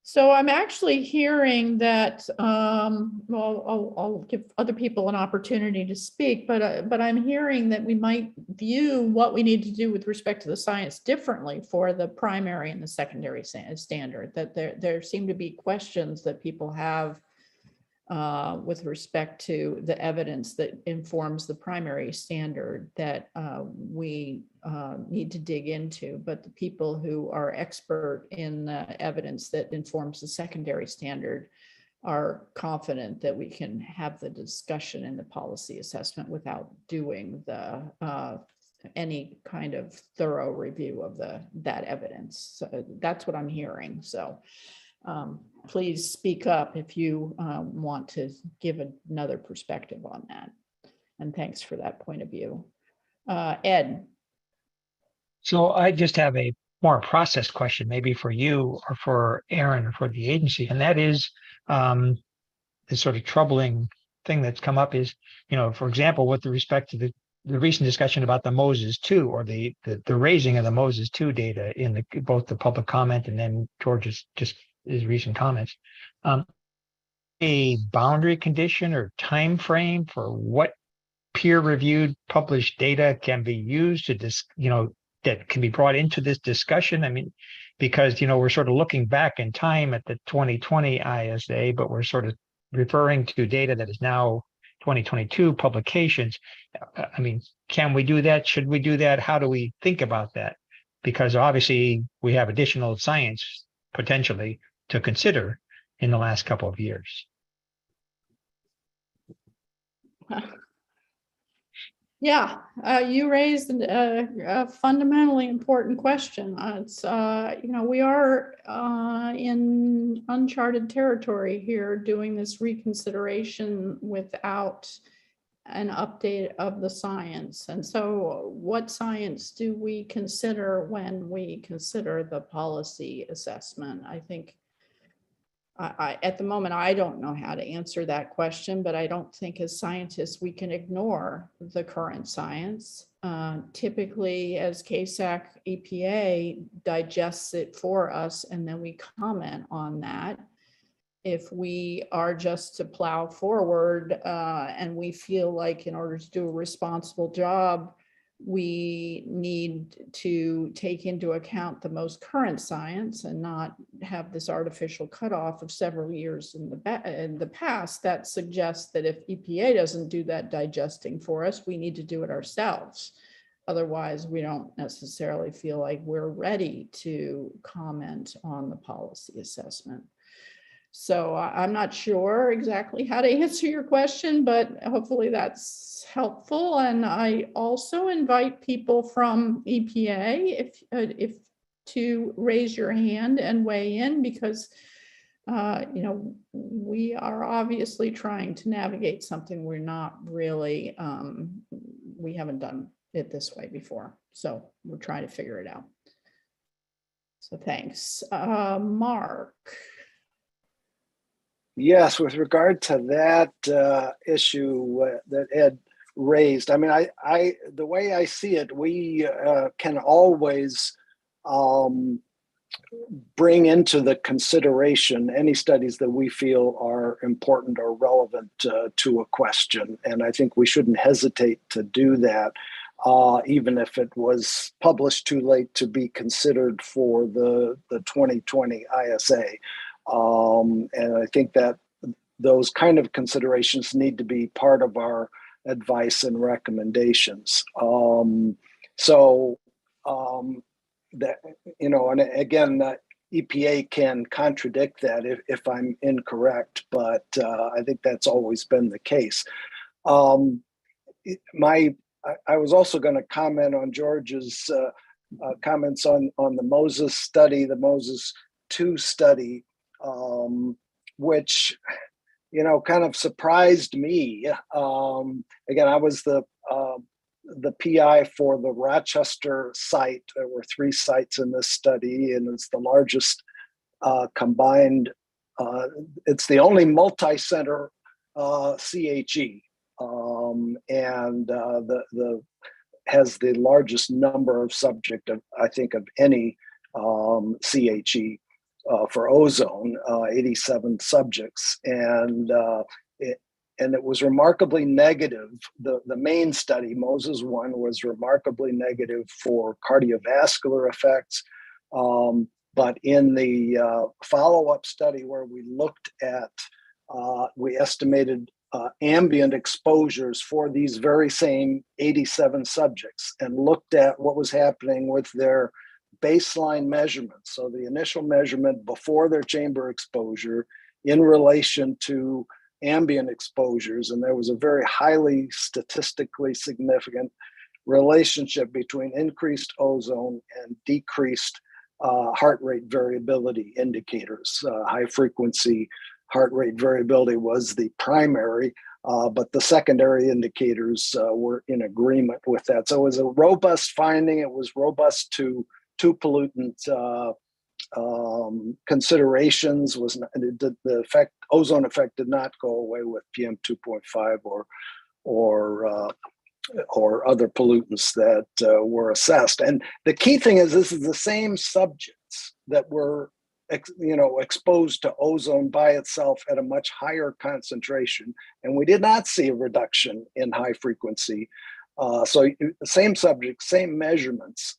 S2: So I'm actually hearing that, well, I'll give other people an opportunity to speak, but I'm hearing that we might view what we need to do with respect to the science differently for the primary and the secondary standard, that there seem to be questions that people have with respect to the evidence that informs the primary standard that we need to dig into, but the people who are expert in the evidence that informs the secondary standard are confident that we can have the discussion in the policy assessment without doing the any kind of thorough review of that evidence. So that's what I'm hearing. So please speak up if you want to give another perspective on that. And thanks for that point of view. Ed.
S21: So I just have a more process question, maybe for you or for Aaron or for the agency. And that is the sort of troubling thing that's come up is, for example, with respect to the recent discussion about the Moses 2 or the raising of the Moses 2 data in both the public comment and then George's his recent comments, a boundary condition or time frame for what peer-reviewed published data can be used to that can be brought into this discussion. I mean, because we're sort of looking back in time at the 2020 ISA, but we're sort of referring to data that is now 2022 publications. I mean, can we do that? Should we do that? How do we think about that? Because obviously we have additional science potentially to consider in the last couple of years.
S2: Yeah, you raised a fundamentally important question. It's we are in uncharted territory here, doing this reconsideration without an update of the science. And so, what science do we consider when we consider the policy assessment? I think. At the moment, I don't know how to answer that question, but I don't think as scientists we can ignore the current science. Typically, as CASAC EPA digests it for us, and then we comment on that. If we are just to plow forward and we feel like in order to do a responsible job, we need to take into account the most current science and not have this artificial cutoff of several years in the past. That suggests that if EPA doesn't do that digesting for us, we need to do it ourselves. Otherwise, we don't necessarily feel like we're ready to comment on the policy assessment. So I'm not sure exactly how to answer your question, but hopefully that's helpful. And I also invite people from EPA if to raise your hand and weigh in, because we are obviously trying to navigate something we're not really, we haven't done it this way before. So we're trying to figure it out. So thanks. Mark.
S3: Yes, with regard to that issue that Ed raised, I mean, the way I see it, we can always bring into the consideration any studies that we feel are important or relevant to a question. And I think we shouldn't hesitate to do that, even if it was published too late to be considered for the 2020 ISA. And I think that those kind of considerations need to be part of our advice and recommendations. That, you know, and again, EPA can contradict that if I'm incorrect, but I think that's always been the case. I was also going to comment on George's comments on the Moses study, the Moses 2 study, which, you know, kind of surprised me. Again, I was the PI for the Rochester site. There were 3 sites in this study, and it's the largest combined, it's the only multi-center CHE, and has the largest number of subject of, I think, of any CHE for ozone, 87 subjects, and it was remarkably negative. The main study, Moses 1, was remarkably negative for cardiovascular effects. But in the follow-up study where we looked at, we estimated ambient exposures for these very same 87 subjects and looked at what was happening with their baseline measurements. So the initial measurement before their chamber exposure in relation to ambient exposures, and there was a very highly statistically significant relationship between increased ozone and decreased heart rate variability indicators. High frequency heart rate variability was the primary, but the secondary indicators were in agreement with that. So it was a robust finding. It was robust to pollutant considerations. Was not, the effect, ozone effect, did not go away with PM 2.5 or other pollutants that were assessed. And the key thing is, this is the same subjects that were exposed to ozone by itself at a much higher concentration, and we did not see a reduction in high frequency. So same subject, same measurements.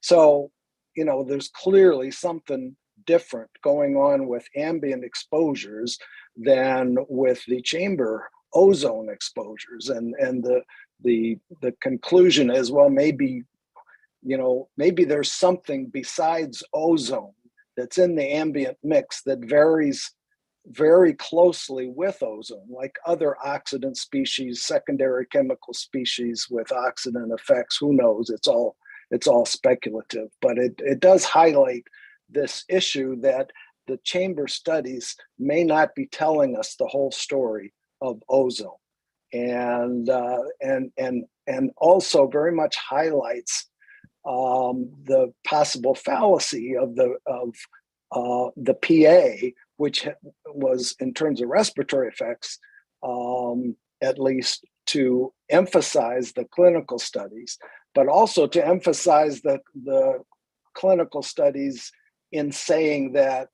S3: So, you know, there's clearly something different going on with ambient exposures than with the chamber ozone exposures. And the conclusion is, well, maybe there's something besides ozone that's in the ambient mix that varies very closely with ozone, like other oxidant species, secondary chemical species with oxidant effects. Who knows? It's all speculative, but it does highlight this issue that the chamber studies may not be telling us the whole story of ozone, and also very much highlights the possible fallacy of the PA, which was, in terms of respiratory effects, at least to emphasize the clinical studies, but also to emphasize the clinical studies in saying that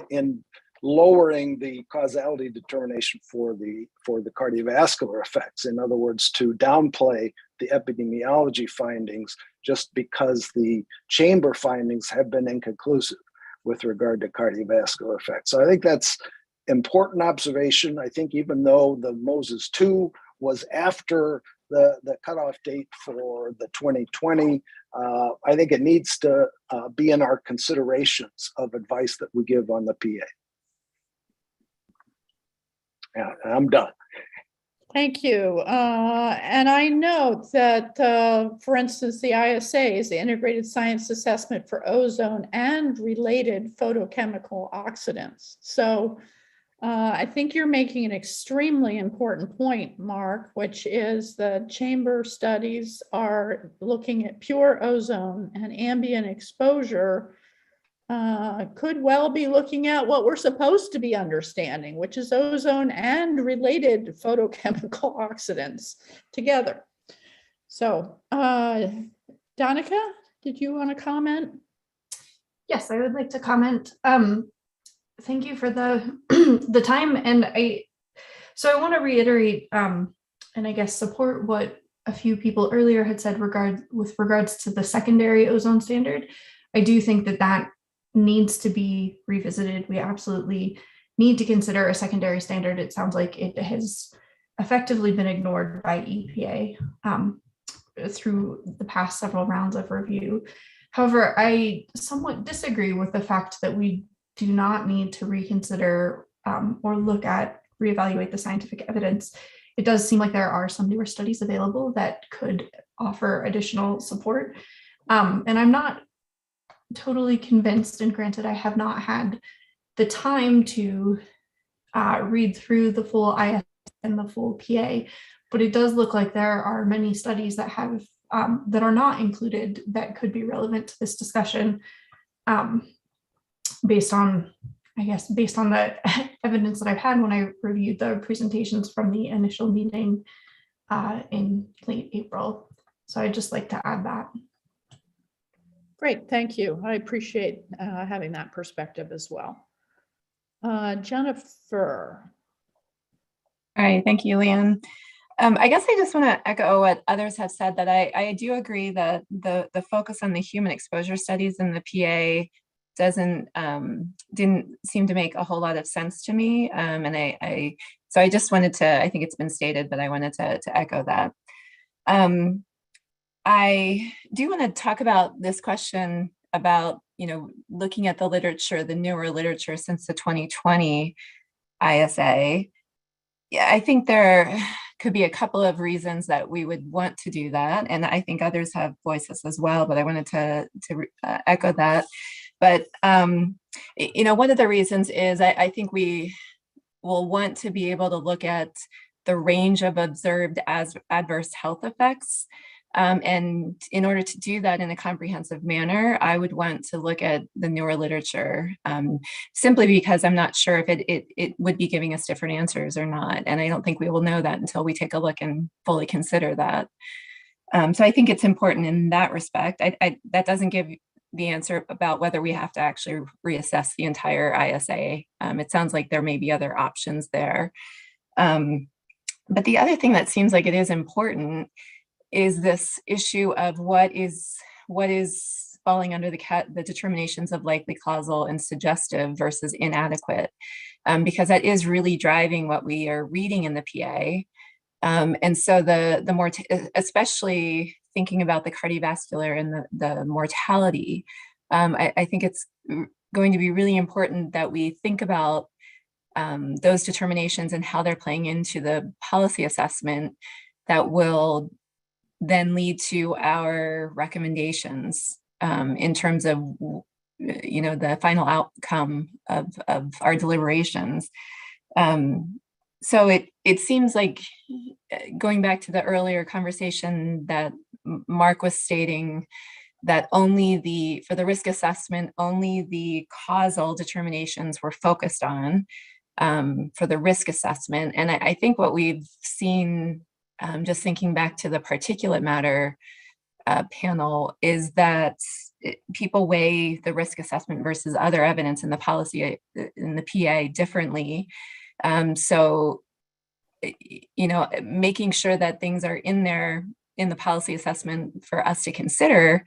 S3: in lowering the causality determination for the cardiovascular effects. In other words, to downplay the epidemiology findings just because the chamber findings have been inconclusive with regard to cardiovascular effects. So I think that's important observation. I think even though the Moses 2 was after the cutoff date for the 2020, I think it needs to be in our considerations of advice that we give on the PA. Yeah, I'm done.
S2: Thank you. And I note that, for instance, the ISA is the Integrated Science Assessment for Ozone and related photochemical oxidants. So I think you're making an extremely important point, Mark, which is the chamber studies are looking at pure ozone, and ambient exposure could well be looking at what we're supposed to be understanding, which is ozone and related photochemical oxidants together. So, Danica, did you want to comment?
S12: Yes, I would like to comment. Thank you for the the time, and I want to reiterate and I guess support what a few people earlier had said with regards to the secondary ozone standard. I do think that needs to be revisited. We absolutely need to consider a secondary standard. It sounds like it has effectively been ignored by EPA through the past several rounds of review. However, I somewhat disagree with the fact that we do not need to reconsider or reevaluate the scientific evidence. It does seem like there are some newer studies available that could offer additional support. And I'm not totally convinced, and granted, I have not had the time to read through the full IS and the full PA, but it does look like there are many studies that have that are not included that could be relevant to this discussion based on the evidence that I've had when I reviewed the presentations from the initial meeting in late April. So I'd just like to add that.
S2: Great, thank you. I appreciate having that perspective as well. Jennifer.
S13: All right, thank you, Leanne. I guess I just want to echo what others have said, that I do agree that the focus on the human exposure studies in the PA didn't seem to make a whole lot of sense to me. And so I just wanted to, I think it's been stated, but I wanted to echo that. I do want to talk about this question about, looking at the literature, the newer literature since the 2020 ISA. Yeah, I think there could be a couple of reasons that we would want to do that. And I think others have voices as well, but I wanted to echo that. But, one of the reasons is I think we will want to be able to look at the range of observed adverse health effects. And in order to do that in a comprehensive manner, I would want to look at the newer literature, simply because I'm not sure if it would be giving us different answers or not. And I don't think we will know that until we take a look and fully consider that. So I think it's important in that respect. That doesn't give the answer about whether we have to actually reassess the entire ISA. It sounds like there may be other options there. But the other thing that seems like it is important is this issue of what is falling under the determinations of likely, causal, and suggestive versus inadequate, because that is really driving what we are reading in the PA. And so the more, especially thinking about the cardiovascular and the mortality, I think it's going to be really important that we think about those determinations and how they're playing into the policy assessment that will then lead to our recommendations in terms of the final outcome of our deliberations. So it seems like, going back to the earlier conversation that Mark was stating, that for the risk assessment, only the causal determinations were focused on for the risk assessment. And I think what we've seen, just thinking back to the particulate matter panel, is that people weigh the risk assessment versus other evidence in the policy, in the PA, differently. So, making sure that things are in there in the policy assessment for us to consider,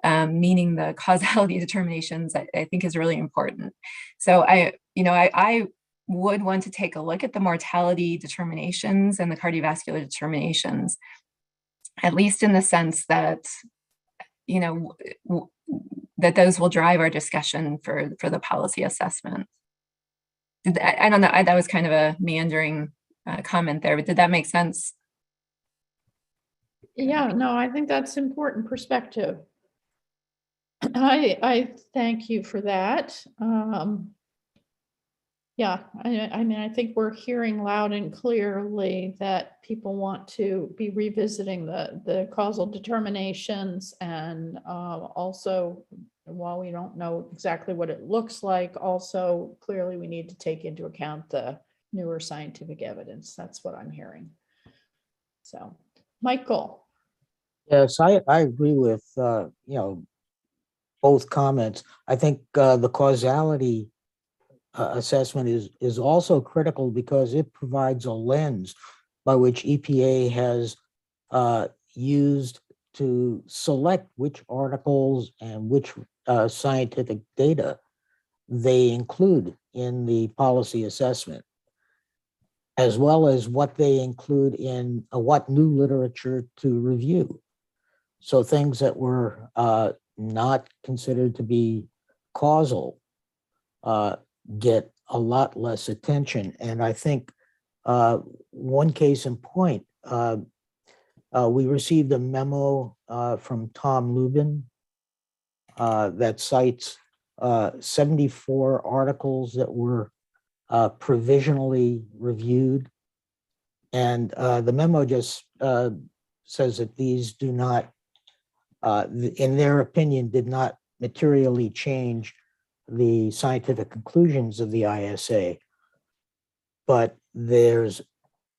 S13: meaning the causality determinations, I think is really important. So I would want to take a look at the mortality determinations and the cardiovascular determinations, at least in the sense that, that those will drive our discussion for the policy assessment. I don't know, that was kind of a meandering comment there, but did that make sense?
S2: Yeah, no, I think that's important perspective. I thank you for that. Yeah, I think we're hearing loud and clearly that people want to be revisiting the causal determinations, and also, while we don't know exactly what it looks like, also clearly we need to take into account the newer scientific evidence. That's what I'm hearing. So, Michael.
S14: Yes, I agree with both comments. I think the causality assessment is also critical because it provides a lens by which EPA has used to select which articles and which scientific data they include in the policy assessment, as well as what they include in what new literature to review. So things that were not considered to be causal get a lot less attention. And I think one case in point, we received a memo from Tom Lubin that cites 74 articles that were provisionally reviewed. And the memo just says that these do not, in their opinion, did not materially change the scientific conclusions of the ISA. But there's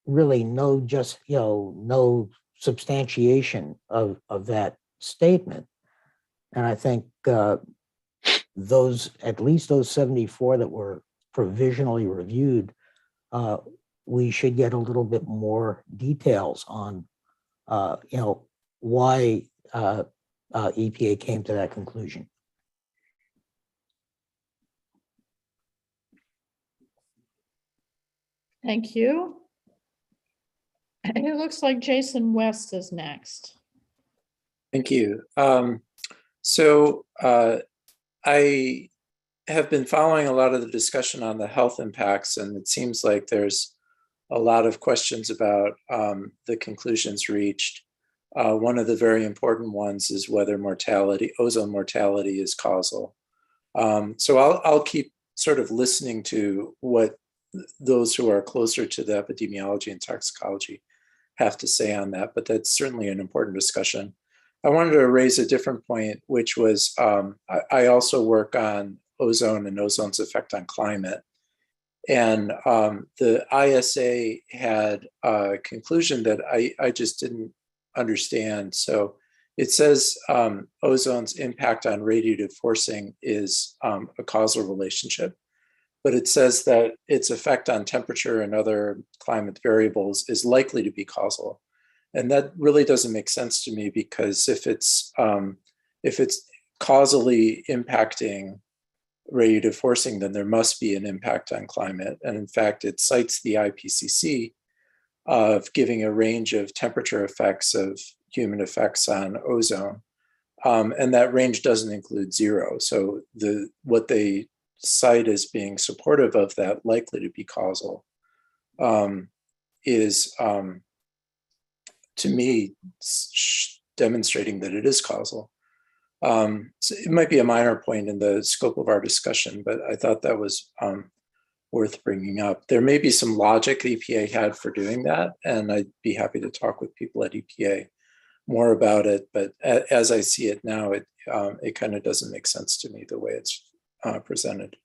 S14: really no no substantiation of that statement. And I think at least those 74 that were provisionally reviewed, we should get a little bit more details on, why EPA came to that conclusion.
S2: Thank you. It looks like Jason West is next.
S15: Thank you. I have been following a lot of the discussion on the health impacts, and it seems like there's a lot of questions about the conclusions reached. One of the very important ones is whether ozone mortality is causal. So I'll keep sort of listening to what those who are closer to the epidemiology and toxicology have to say on that, but that's certainly an important discussion. I wanted to raise a different point, which was I also work on ozone and ozone's effect on climate. And the ISA had a conclusion that I just didn't understand. So it says ozone's impact on radiative forcing is a causal relationship, but it says that its effect on temperature and other climate variables is likely to be causal. And that really doesn't make sense to me, because if it's causally impacting radiative forcing, then there must be an impact on climate. And in fact, it cites the IPCC of giving a range of temperature effects of human effects on ozone. And that range doesn't include zero. So what they cite as being supportive of that likely to be causal is, to me, demonstrating that it is causal. So it might be a minor point in the scope of our discussion, but I thought that was worth bringing up. There may be some logic EPA had for doing that, and I'd be happy to talk with people at EPA more about it. But as I see it now, it kind of doesn't make sense to me the way it's presented.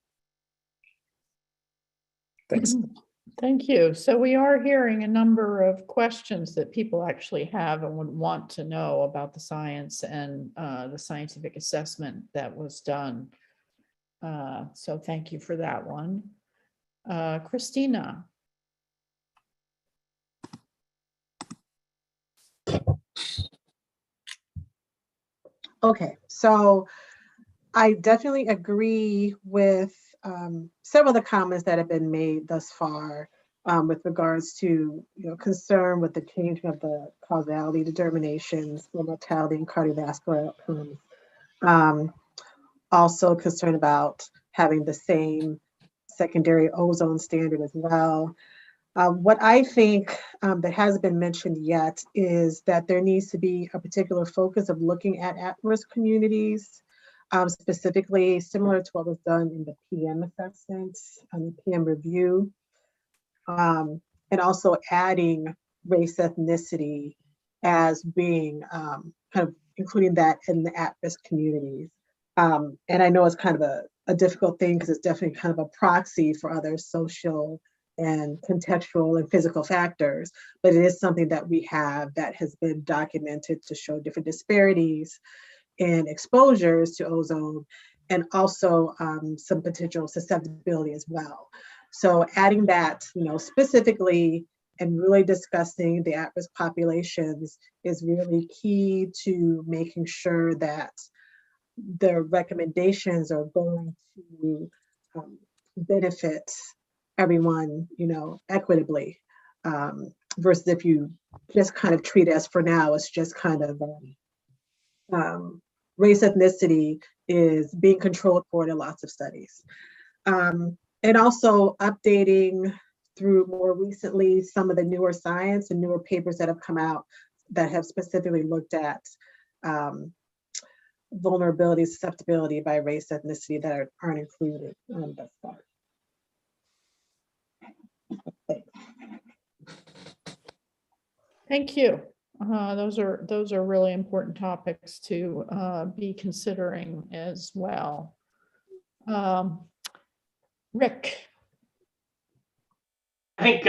S15: Thanks.
S2: Thank you. So we are hearing a number of questions that people actually have and would want to know about the science and the scientific assessment that was done. So thank you for that one. Christina.
S23: Okay, so I definitely agree with several of the comments that have been made thus far with regards to concern with the changing of the causality determinations for mortality and cardiovascular outcomes. Also concerned about having the same secondary ozone standard as well. What I think that hasn't been mentioned yet is that there needs to be a particular focus of looking at risk communities, specifically similar to what was done in the PM assessments and the PM review, and also adding race ethnicity as being kind of including that in the at-risk communities. And I know it's kind of a difficult thing because it's definitely kind of a proxy for other social and contextual and physical factors, but it is something that we have that has been documented to show different disparities in exposures to ozone, and also some potential susceptibility as well. So adding that, specifically and really discussing the at-risk populations is really key to making sure that the recommendations are going to benefit everyone, equitably, versus if you just kind of treat us for now, it's just kind of race ethnicity is being controlled for in lots of studies. And also updating through more recently some of the newer science and newer papers that have come out that have specifically looked at vulnerability, susceptibility by race, ethnicity that aren't included thus far.
S2: Thank you. Those are really important topics to be considering as well. Rick.
S16: I think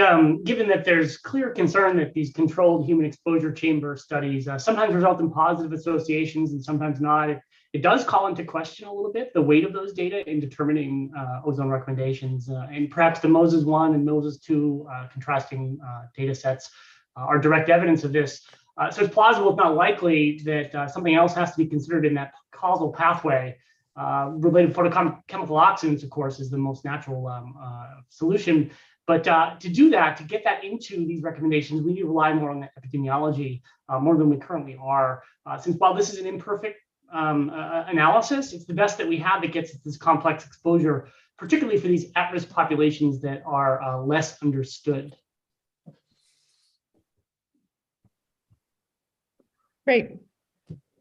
S16: given that there's clear concern that these controlled human exposure chamber studies sometimes result in positive associations and sometimes not, it does call into question a little bit the weight of those data in determining ozone recommendations. And perhaps the Moses 1 and Moses 2 contrasting data sets are direct evidence of this. So it's plausible, if not likely, that something else has to be considered in that causal pathway. Related photochemical oxidants, of course, is the most natural solution. But to do that, to get that into these recommendations, we need to rely more on the epidemiology more than we currently are. Since while this is an imperfect analysis, it's the best that we have that gets at this complex exposure, particularly for these at-risk populations that are less understood.
S2: Great.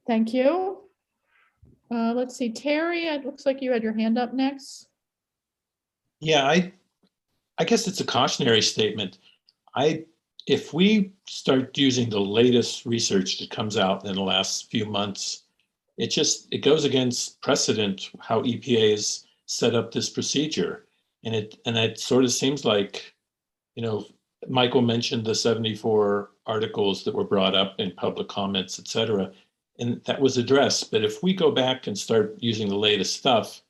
S2: Thank you. Let's see, Terry, it looks like you had your hand up next.
S8: Yeah, I guess it's a cautionary statement. If we start using the latest research that comes out in the last few months, it goes against precedent how EPA has set up this procedure. And it sort of seems like, Michael mentioned the 74 articles that were brought up in public comments, et cetera, and that was addressed. But if we go back and start using the latest stuff,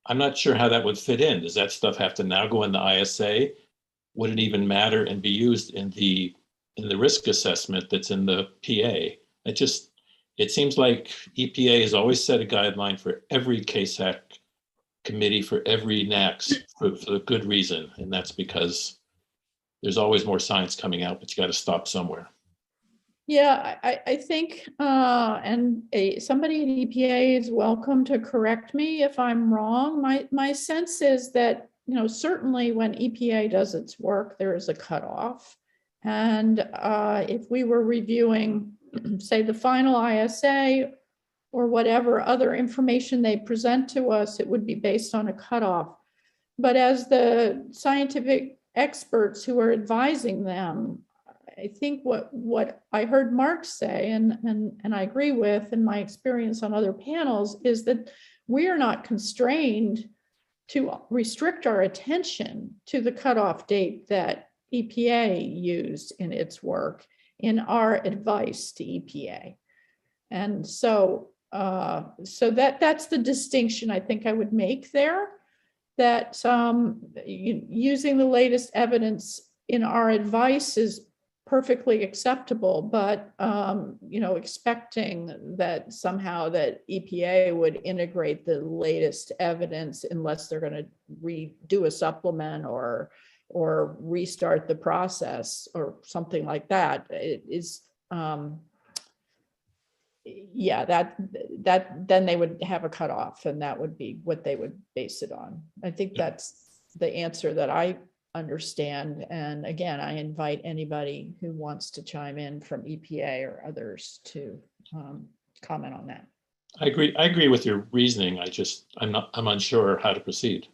S8: I'm not sure how that would fit in. Does that stuff have to now go in the ISA? Would it even matter and be used in the risk assessment that's in the PA? It seems like EPA has always set a guideline for every CASAC committee, for every NACS, for a good reason. And that's because there's always more science coming out, but you got to stop somewhere.
S2: Yeah, I think, somebody at EPA is welcome to correct me if I'm wrong. My sense is that, certainly when EPA does its work, there is a cutoff. And if we were reviewing, say, the final ISA or whatever other information they present to us, it would be based on a cutoff. But as the scientific experts who are advising them, I think what I heard Mark say, and I agree with in my experience on other panels, is that we are not constrained to restrict our attention to the cutoff date that EPA used in its work in our advice to EPA. And so that's the distinction I think I would make there, that using the latest evidence in our advice is perfectly acceptable, but expecting that somehow that EPA would integrate the latest evidence unless they're going to redo a supplement or restart the process or something like that, it is that then they would have a cutoff, and that would be what they would base it on. I think that's the answer that I understand. And again, I invite anybody who wants to chime in from EPA or others to comment on that.
S8: I agree with your reasoning. I'm unsure how to proceed.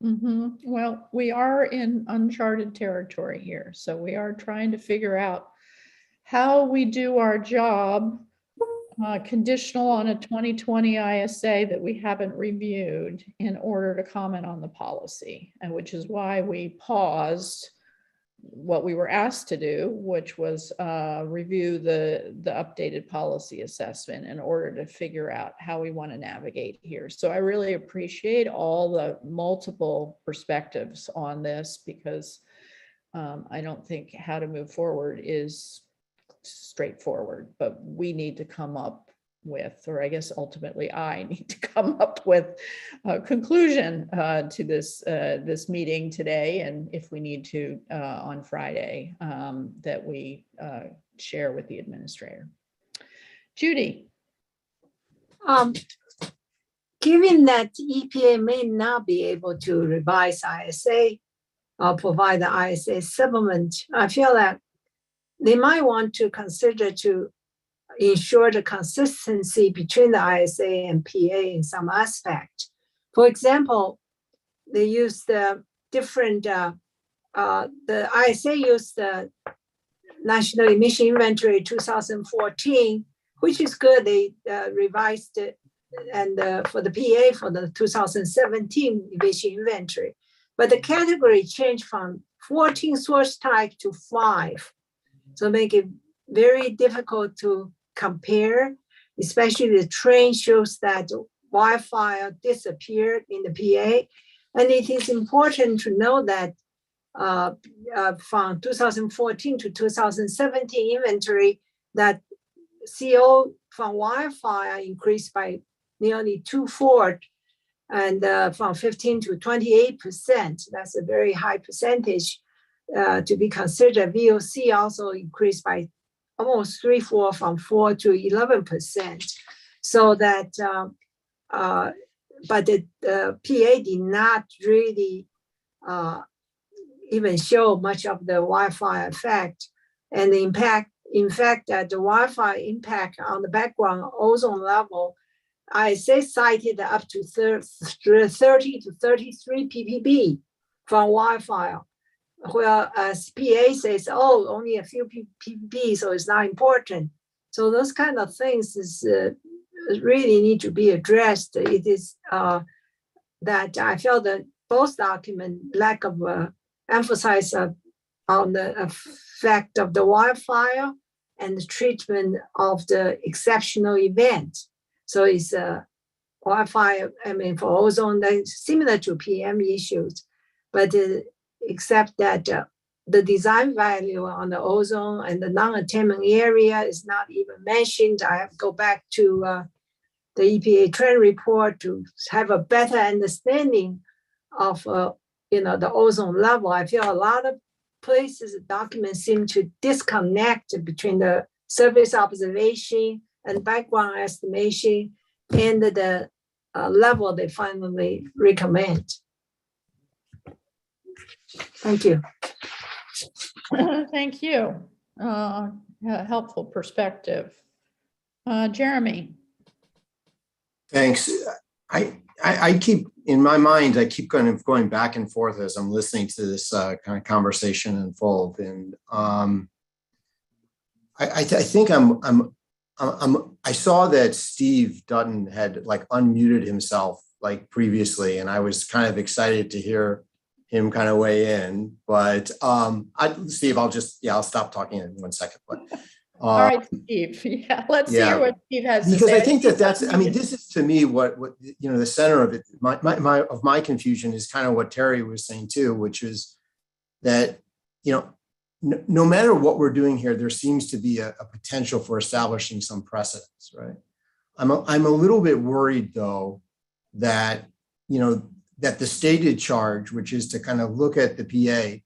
S2: Mm-hmm. Well, we are in uncharted territory here. So we are trying to figure out how we do our job conditional on a 2020 ISA that we haven't reviewed in order to comment on the policy, and which is why we paused what we were asked to do, which was review the updated policy assessment in order to figure out how we want to navigate here. So I really appreciate all the multiple perspectives on this, because I don't think how to move forward is straightforward, but we need to come up with, or I guess ultimately I need to come up with a conclusion to this meeting today, and if we need to on Friday, that we share with the administrator. Judy.
S7: Given that EPA may not be able to revise ISA or provide the ISA supplement, I feel that they might want to consider to ensure the consistency between the ISA and PA in some aspect. For example, they use the different, the ISA used the National Emission Inventory 2014, which is good. They revised it, and for the PA for the 2017 emission inventory. But the category changed from 14 source type to 5. So make it very difficult to compare, especially the trend shows that wildfire disappeared in the PA. And it is important to know that from 2014 to 2017 inventory, that CO from wildfire increased by nearly 2/4, and from 15 to 28%. That's a very high percentage to be considered. VOC also increased by almost 3/4, from 4 to 11%. So that, but the PA did not really even show much of the wildfire effect, and the impact. In fact, the wildfire impact on the background ozone level, ISA cited up to 30 to 33 ppb from wildfire, whereas PA says, oh, only a few ppb, so it's not important. So those kind of things is really need to be addressed. It is that I felt that both documents lack of emphasis on the effect of the wildfire and the treatment of the exceptional event. So it's wildfire, I mean, for ozone, that's similar to PM issues, but except that the design value on the ozone and the non-attainment area is not even mentioned. I have to go back to the EPA trend report to have a better understanding of the ozone level. I feel a lot of places, documents seem to disconnect between the surface observation and background estimation and the level they finally recommend. Thank you.
S2: Thank you. Helpful perspective. Jeremy.
S17: Thanks. I keep, in my mind, I keep kind of going back and forth as I'm listening to this kind of conversation unfold. And I think I saw that Steve Dutton had like unmuted himself like previously, and I was kind of excited to hear him kind of weigh in. But Steve, I'll stop talking in 1 second. But
S2: all right, Steve. Yeah, let's hear what Steve has to say.
S17: Because I think that's, I mean, this is to me what the center of it, my confusion is kind of what Terry was saying too, which is that, no matter what we're doing here, there seems to be a potential for establishing some precedents, right? I'm a little bit worried though that, that the stated charge, which is to kind of look at the PA,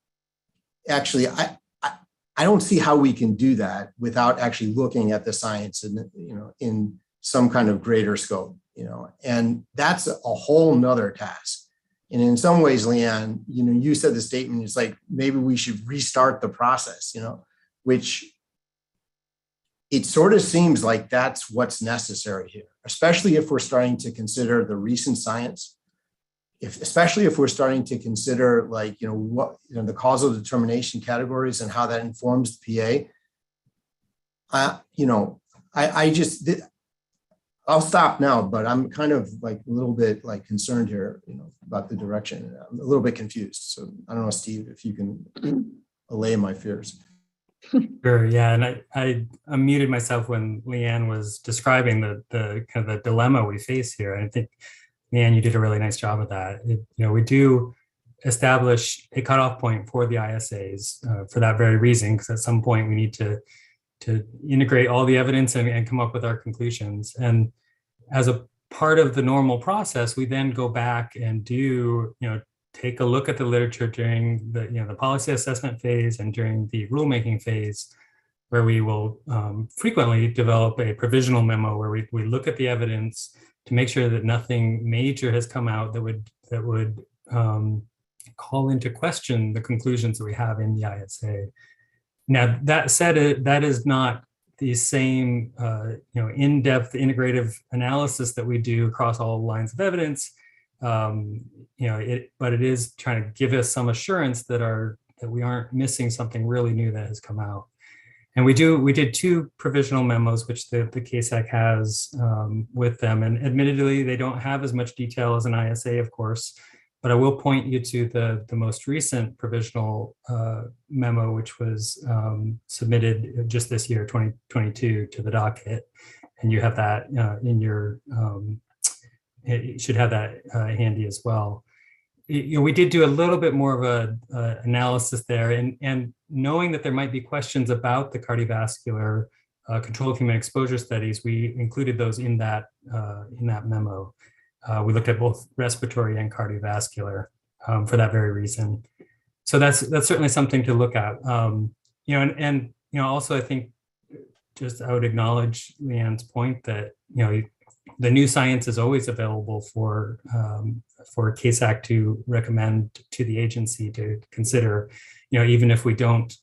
S17: actually, I don't see how we can do that without actually looking at the science and, in some kind of greater scope, and that's a whole nother task. And in some ways, Leanne, you said the statement is like, maybe we should restart the process, which it sort of seems like that's what's necessary here, especially if we're starting to consider the recent science, especially if we're starting to consider like, the causal determination categories and how that informs the PA. I'll stop now, but I'm kind of like a little bit like concerned here, about the direction. I'm a little bit confused. So I don't know, Steve, if you can. allay my fears.
S18: Sure, yeah, and I unmuted myself when Leanne was describing the kind of the dilemma we face here. I think, Leanne, you did a really nice job of that. We do establish a cutoff point for the ISAs for that very reason, because at some point we need to integrate all the evidence and come up with our conclusions. And as a part of the normal process, we then go back and do, take a look at the literature during the policy assessment phase and during the rulemaking phase, where we will frequently develop a provisional memo where we look at the evidence to make sure that nothing major has come out that would call into question the conclusions that we have in the ISA. Now, that said, that is not the same in-depth integrative analysis that we do across all lines of evidence. But it is trying to give us some assurance that we aren't missing something really new that has come out. And we did 2 provisional memos, which the CASAC has with them. And admittedly, they don't have as much detail as an ISA, of course, but I will point you to the most recent provisional memo, which was submitted just this year, 2022, to the docket. And you have that in your, you should have that handy as well. We did do a little bit more of a analysis there, and knowing that there might be questions about the cardiovascular controlled human exposure studies, we included those in that memo. We looked at both respiratory and cardiovascular for that very reason. So that's certainly something to look at. Also I think I would acknowledge Leanne's point that the new science is always available for CASAC to recommend to the agency to consider, even if we don't,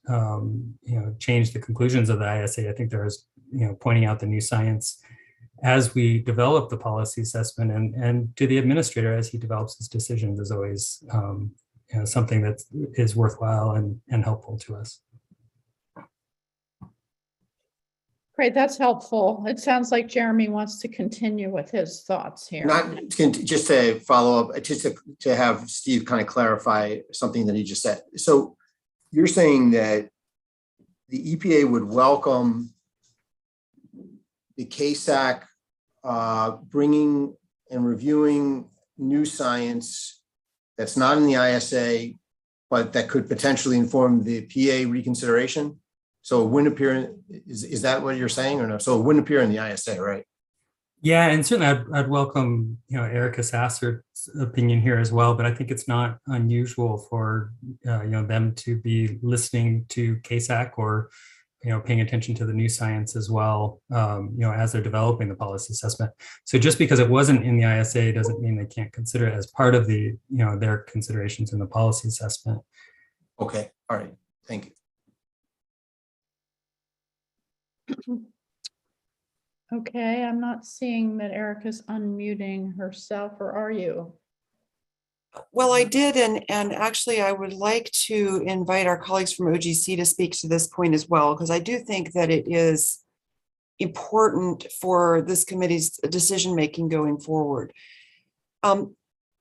S18: change the conclusions of the ISA. I think there's, pointing out the new science as we develop the policy assessment and to the administrator as he develops his decisions is always something that is worthwhile and helpful to us.
S2: Great, that's helpful. It sounds like Jeremy wants to continue with his thoughts here.
S17: Just to follow up, just to have Steve kind of clarify something that he just said. So you're saying that the EPA would welcome the CASAC bringing and reviewing new science that's not in the ISA, but that could potentially inform the PA reconsideration? So it wouldn't appear, is that what you're saying or no? So it wouldn't appear in the ISA, right?
S18: Yeah, and certainly I'd welcome, Erica Sasser's opinion here as well, but I think it's not unusual for, them to be listening to CASAC or, paying attention to the new science as well, as they're developing the policy assessment. So just because it wasn't in the ISA doesn't mean they can't consider it as part of the, their considerations in the policy assessment.
S17: Okay, all right, thank you.
S2: Okay, I'm not seeing that Erica's unmuting herself, or are you?
S4: Well, I did, and actually I would like to invite our colleagues from OGC to speak to this point as well, because I do think that it is important for this committee's decision-making going forward.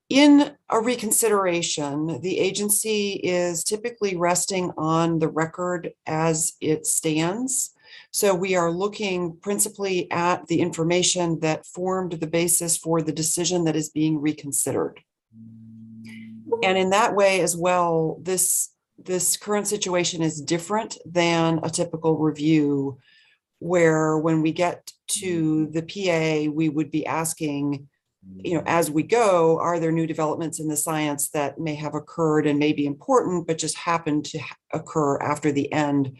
S4: In a reconsideration, the agency is typically resting on the record as it stands. So we are looking principally at the information that formed the basis for the decision that is being reconsidered. And in that way as well, this current situation is different than a typical review, where when we get to the PA, we would be asking, as we go, are there new developments in the science that may have occurred and may be important, but just happen to occur after the end,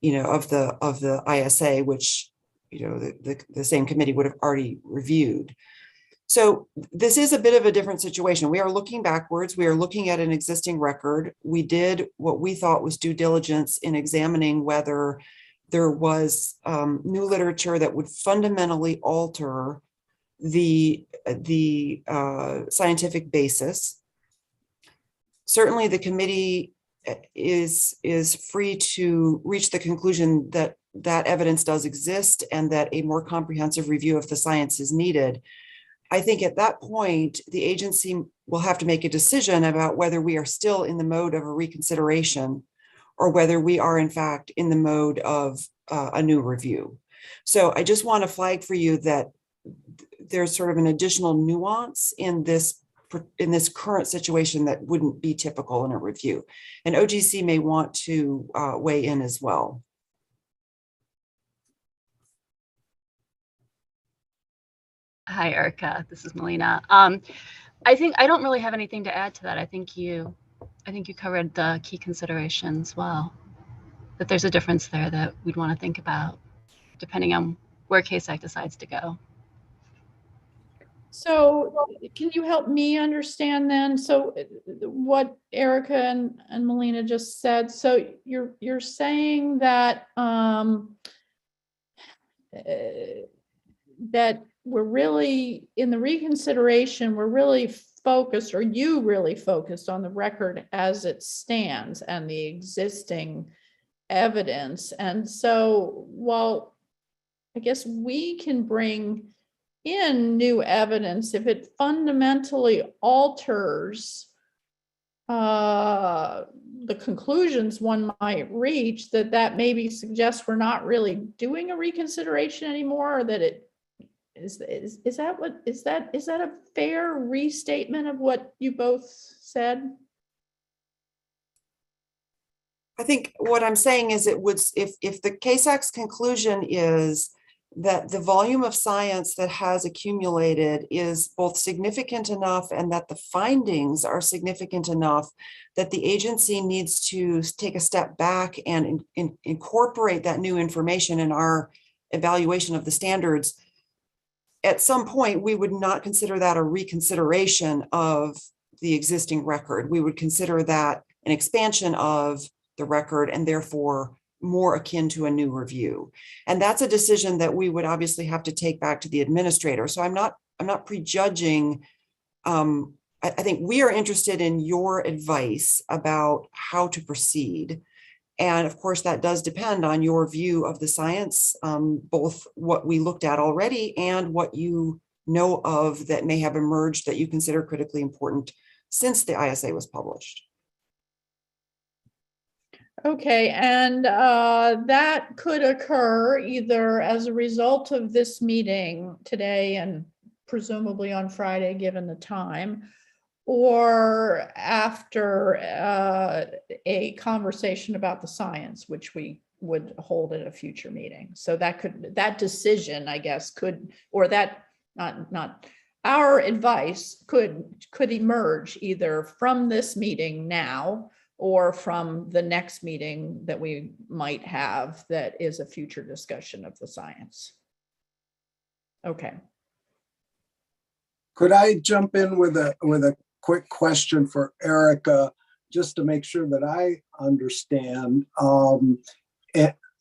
S4: of the ISA, which, the same committee would have already reviewed. So this is a bit of a different situation. We are looking backwards. We are looking at an existing record. We did what we thought was due diligence in examining whether there was new literature that would fundamentally alter the scientific basis. Certainly the committee is free to reach the conclusion that that evidence does exist and that a more comprehensive review of the science is needed. I think at that point, the agency will have to make a decision about whether we are still in the mode of a reconsideration or whether we are in fact in the mode of a new review. So I just want to flag for you that there's sort of an additional nuance in this current situation that wouldn't be typical in a review. And OGC may want to weigh in as well.
S6: Hi, Erica. This is Melina. I think I don't really have anything to add to that. I think you covered the key considerations well. That there's a difference there that we'd want to think about, depending on where CASAC decides to go.
S2: So can you help me understand then? So what Erica and Melina just said. So you're saying that that we're really in the reconsideration, we're really focused, or you really focused on the record as it stands and the existing evidence. And so while I guess we can bring in new evidence, if it fundamentally alters the conclusions one might reach, that maybe suggests we're not really doing a reconsideration anymore, or that it is that a fair restatement of what you both said?
S4: I think what I'm saying is it would, if the CASAC's conclusion is that the volume of science that has accumulated is both significant enough and that the findings are significant enough that the agency needs to take a step back and incorporate that new information in our evaluation of the standards, at some point, we would not consider that a reconsideration of the existing record. We would consider that an expansion of the record and therefore more akin to a new review. And that's a decision that we would obviously have to take back to the administrator. So I'm not prejudging. I think we are interested in your advice about how to proceed. And of course, that does depend on your view of the science, both what we looked at already and what you know of that may have emerged that you consider critically important since the ISA was published.
S2: Okay, and that could occur either as a result of this meeting today and presumably on Friday, given the time, or after a conversation about the science, which we would hold at a future meeting. So that decision, I guess, could, or that not our advice could emerge either from this meeting now or from the next meeting that we might have that is a future discussion of the science. Okay.
S3: Could I jump in with a quick question for Erica, just to make sure that I understand?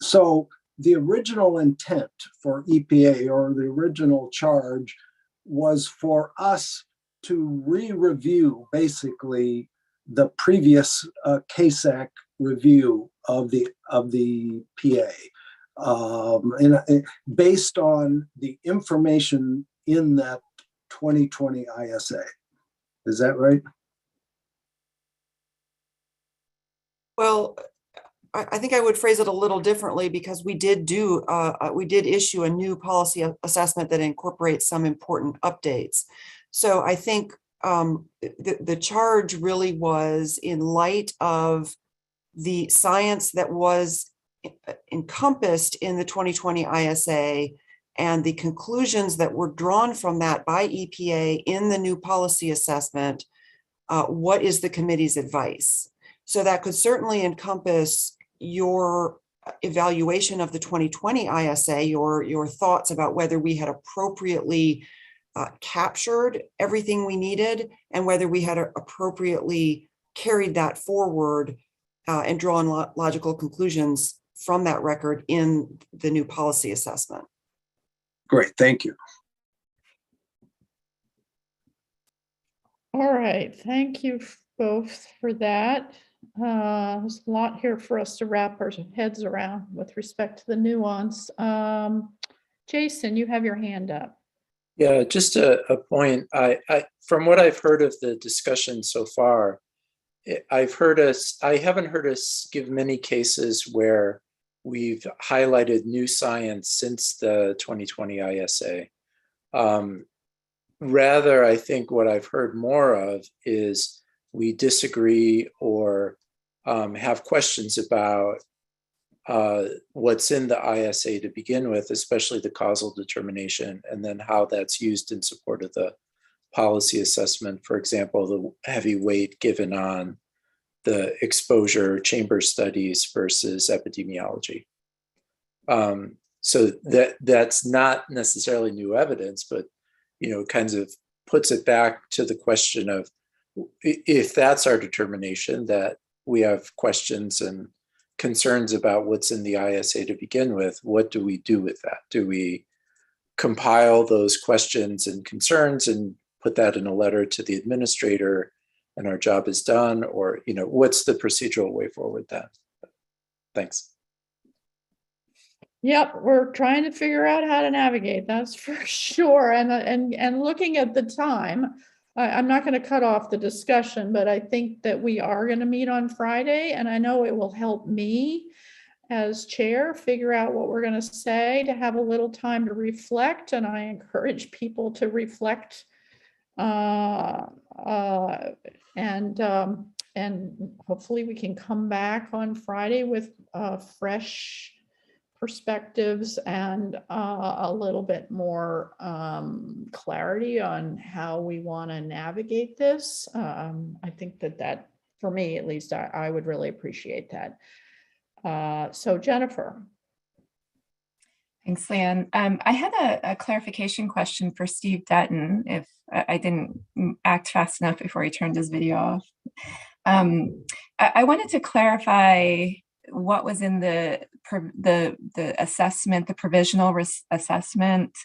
S3: So the original intent for EPA, or the original charge, was for us to re-review basically the previous CASAC review of the PA, based on the information in that 2020 ISA. Is that right?
S4: Well, I think I would phrase it a little differently, because we did issue a new policy assessment that incorporates some important updates. So I think the charge really was in light of the science that was encompassed in the 2020 ISA and the conclusions that were drawn from that by EPA in the new policy assessment. What is the committee's advice? So that could certainly encompass your evaluation of the 2020 ISA, your thoughts about whether we had appropriately captured everything we needed and whether we had appropriately carried that forward and drawn logical conclusions from that record in the new policy assessment.
S3: Great, thank you.
S2: All right, thank you both for that. There's a lot here for us to wrap our heads around with respect to the nuance. Jason, you have your hand up.
S15: Yeah, just a point. I from what I've heard of the discussion so far, I haven't heard us give many cases where we've highlighted new science since the 2020 ISA. Rather, I think what I've heard more of is we disagree or have questions about what's in the ISA to begin with, especially the causal determination, and then how that's used in support of the policy assessment. For example, the heavy weight given on the exposure chamber studies versus epidemiology. So that's not necessarily new evidence, but kinds of puts it back to the question of, if that's our determination, that we have questions and concerns about what's in the ISA to begin with, what do we do with that? Do we compile those questions and concerns and put that in a letter to the administrator and our job is done? Or, what's the procedural way forward then? Thanks.
S2: Yep, we're trying to figure out how to navigate, that's for sure. And looking at the time, I'm not going to cut off the discussion, but I think that we are going to meet on Friday, and I know it will help me as chair figure out what we're going to say, to have a little time to reflect. And I encourage people to reflect and hopefully we can come back on Friday with fresh perspectives and a little bit more clarity on how we want to navigate this. I think that for me, at least, I would really appreciate that. So Jennifer.
S13: Thanks, Leanne. I had a clarification question for Steve Dutton, if I didn't act fast enough before he turned his video off. I wanted to clarify what was in the assessment, the provisional assessment,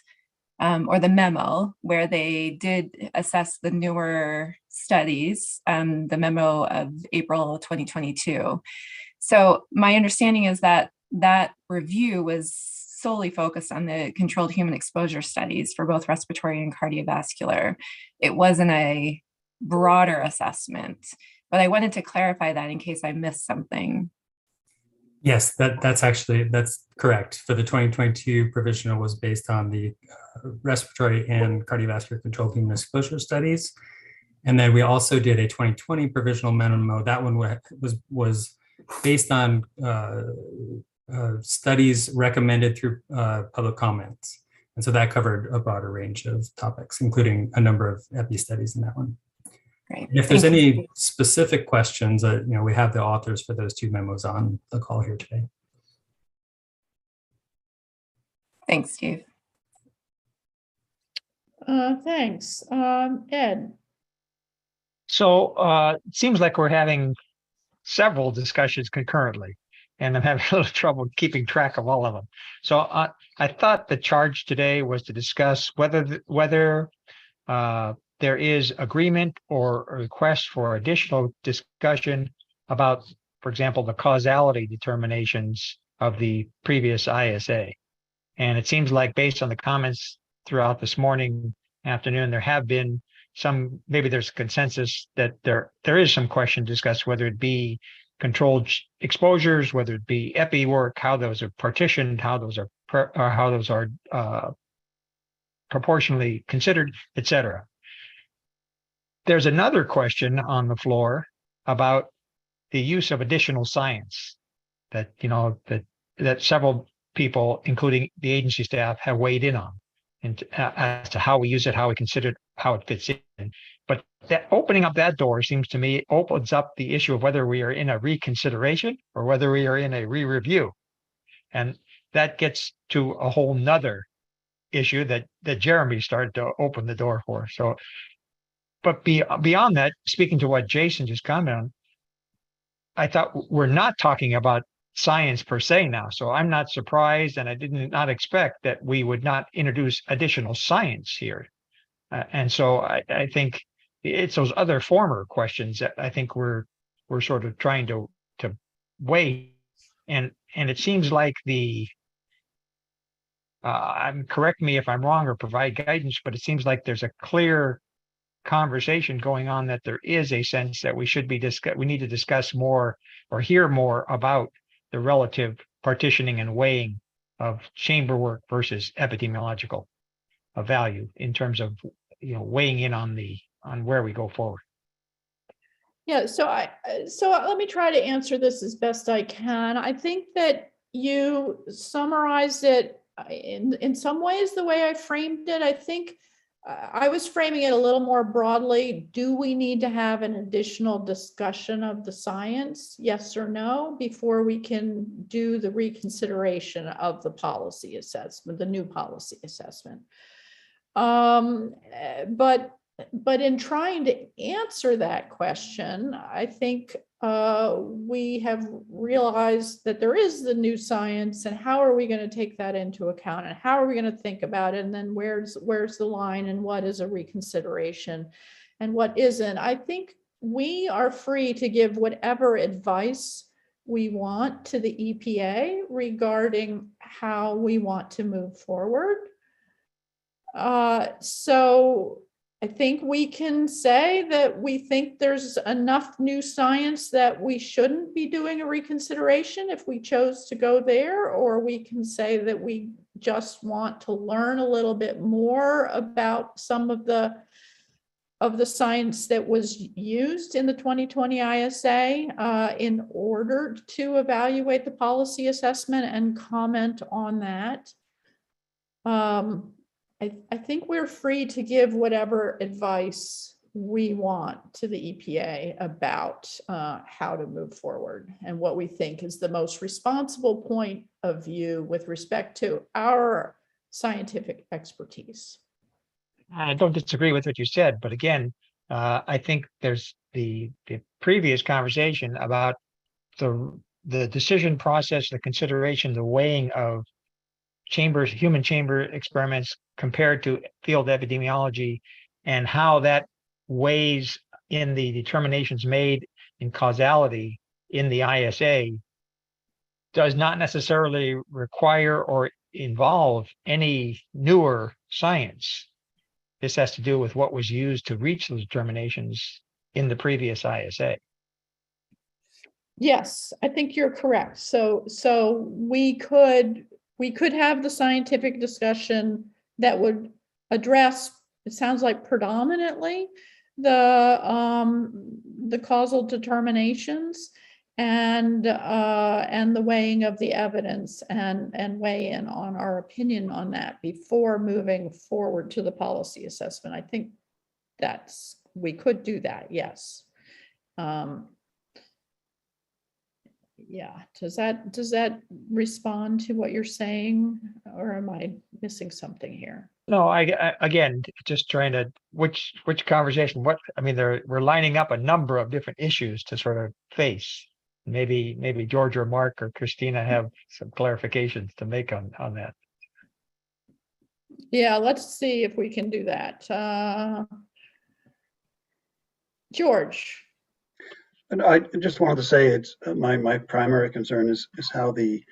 S13: or the memo, where they did assess the newer studies, the memo of April 2022. So my understanding is that that review was solely focused on the controlled human exposure studies for both respiratory and cardiovascular. It wasn't a broader assessment, but I wanted to clarify that in case I missed something.
S18: Yes, that's correct. For the 2022 provisional was based on the respiratory and cardiovascular controlled human exposure studies. And then we also did a 2020 provisional memo. That one was based on studies recommended through public comments. And so that covered a broader range of topics, including a number of epi studies in that one.
S13: Great.
S18: If there's any specific questions, we have the authors for those two memos on the call here today.
S13: Thanks, Steve.
S2: Thanks. Ed.
S21: So it seems like we're having several discussions concurrently, and I'm having a little trouble keeping track of all of them. So I thought the charge today was to discuss whether there is agreement or a request for additional discussion about, for example, the causality determinations of the previous ISA. And it seems like, based on the comments throughout this afternoon, there have been some, maybe there's consensus that there is some question discussed, whether it be controlled exposures, whether it be epi work, how those are partitioned, how those are proportionally considered, et cetera. There's another question on the floor about the use of additional science that several people, including the agency staff, have weighed in on, and as to how we use it, how we consider it, how it fits in. But that opening up that door seems to me opens up the issue of whether we are in a reconsideration or whether we are in a re-review. And that gets to a whole nother issue that Jeremy started to open the door for. So, but beyond that, speaking to what Jason just commented on, I thought we're not talking about science per se now. So I'm not surprised, and I did not expect that we would not introduce additional science here. And so I think it's those other former questions that I think we're sort of trying to weigh. And it seems like correct me if I'm wrong or provide guidance, but it seems like there's a clear conversation going on that there is a sense that we need to discuss more or hear more about the relative partitioning and weighing of chamber work versus epidemiological value in terms of weighing in on where we go forward.
S2: Yeah, so let me try to answer this as best I can. I think that you summarized it in some ways the way I framed it. I think I was framing it a little more broadly. Do we need to have an additional discussion of the science, yes or no, before we can do the reconsideration of the policy assessment, the new policy assessment? But in trying to answer that question, I think we have realized that there is the new science, and how are we going to take that into account, and how are we going to think about it, and then where's the line, and what is a reconsideration and what isn't. I think we are free to give whatever advice we want to the EPA regarding how we want to move forward. So I think we can say that we think there's enough new science that we shouldn't be doing a reconsideration if we chose to go there, or we can say that we just want to learn a little bit more about some of the science that was used in the 2020 ISA in order to evaluate the policy assessment and comment on that. I think we're free to give whatever advice we want to the EPA about how to move forward and what we think is the most responsible point of view with respect to our scientific expertise.
S21: I don't disagree with what you said, but again, I think there's the previous conversation about the decision process, the consideration, the weighing of human chamber experiments compared to field epidemiology, and how that weighs in the determinations made in causality in the ISA does not necessarily require or involve any newer science. This has to do with what was used to reach those determinations in the previous ISA.
S2: Yes, I think you're correct. So we could have the scientific discussion that would address, it sounds like predominantly, the causal determinations and the weighing of the evidence and weigh in on our opinion on that before moving forward to the policy assessment. I think we could do that, yes. Yeah, does that respond to what you're saying, or am I missing something here?
S21: No, I again, just trying to, which conversation, we're lining up a number of different issues to sort of face. Maybe George or Mark or Christina have some clarifications to make on that.
S2: Yeah, let's see if we can do that. George.
S9: And I just wanted to say it's my primary concern is how the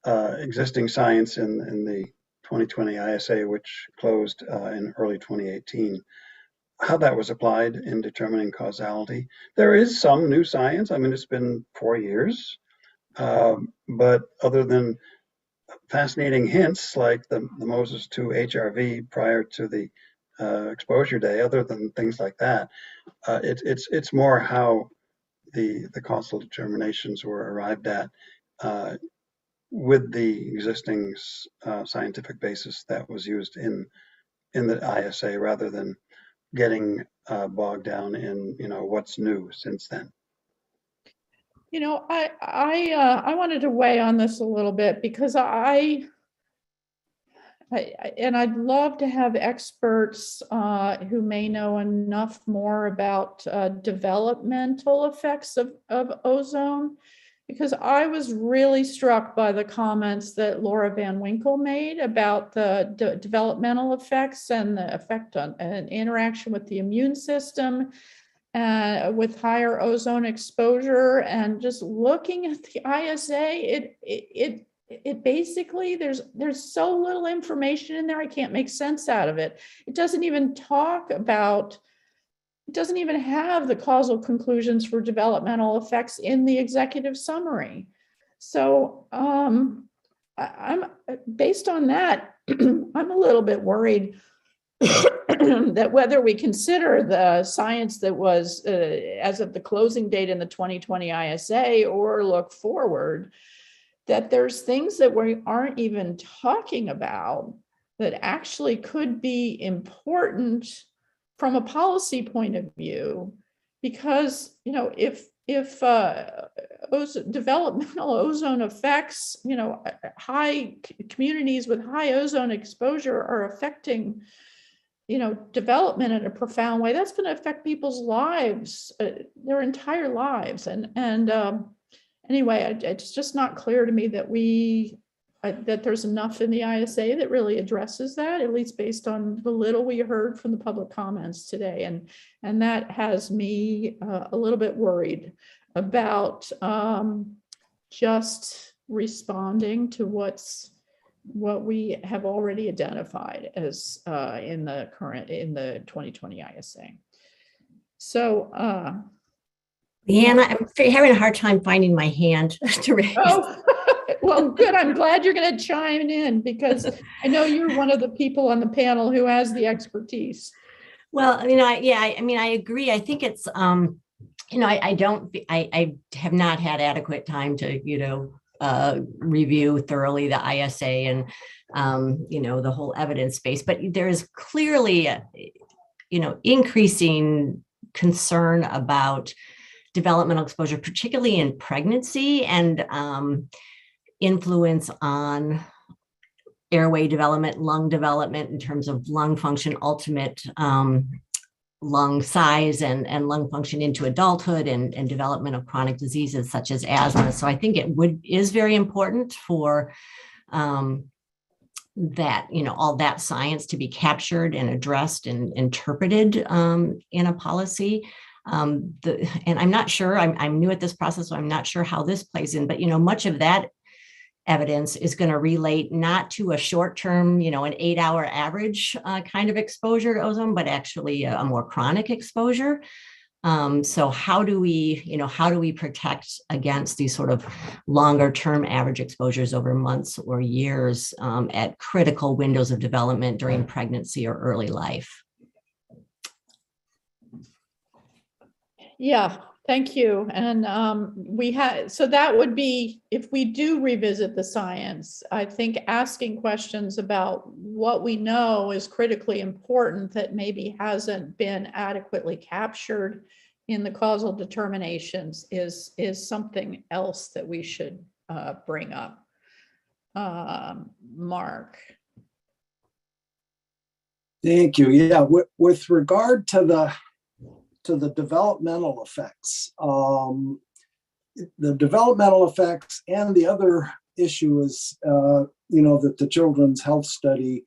S9: existing science in the 2020 ISA, which closed in early 2018, how that was applied in determining causality. There is some new science. I mean, it's been 4 years, but other than fascinating hints like the Moses 2 HRV prior to the exposure day, other than things like that, it's more how the causal determinations were arrived at with the existing scientific basis that was used in the ISA, rather than getting bogged down in what's new since then.
S2: I wanted to weigh on this a little bit because I'd love to have experts who may know enough more about developmental effects of ozone, because I was really struck by the comments that Laura Van Winkle made about the developmental effects and the effect on an interaction with the immune system with higher ozone exposure. And just looking at the ISA, it basically, there's so little information in there, I can't make sense out of it. It doesn't even talk about it doesn't even have the causal conclusions for developmental effects in the executive summary. So I'm based on that, I'm a little bit worried that whether we consider the science that was as of the closing date in the 2020 ISA or look forward, that there's things that we aren't even talking about that actually could be important from a policy point of view, because, you know, if developmental ozone effects, you know, high communities with high ozone exposure are affecting, you know, development in a profound way, that's going to affect people's lives, their entire lives. And anyway, it's just not clear to me that that there's enough in the ISA that really addresses that, at least based on the little we heard from the public comments today. And that has me a little bit worried about just responding to what we have already identified as in the 2020 ISA. So
S1: Leanne, I'm having a hard time finding my hand to raise.
S2: Oh, well, good. I'm glad you're going to chime in, because I know you're one of the people on the panel who has the expertise.
S1: Well, you know, I agree. I think it's, you know, I have not had adequate time to, you know, review thoroughly the ISA and, you know, the whole evidence base, but there is clearly, you know, increasing concern about developmental exposure, particularly in pregnancy, and influence on airway development, lung development in terms of lung function, ultimate lung size and lung function into adulthood, and development of chronic diseases such as asthma. So I think it is very important for that, you know, all that science to be captured and addressed and interpreted in a policy. And I'm not sure, I'm new at this process, so I'm not sure how this plays in, but, you know, much of that evidence is going to relate not to a short-term, you know, an 8-hour average kind of exposure to ozone, but actually a more chronic exposure. So how do we protect against these sort of longer-term average exposures over months or years at critical windows of development during pregnancy or early life?
S2: Yeah, thank you. And so that would be, if we do revisit the science, I think asking questions about what we know is critically important that maybe hasn't been adequately captured in the causal determinations is something else that we should bring up. Mark.
S3: Thank you. Yeah, with regard to the developmental effects, the developmental effects, and the other issue is, you know, that the Children's Health Study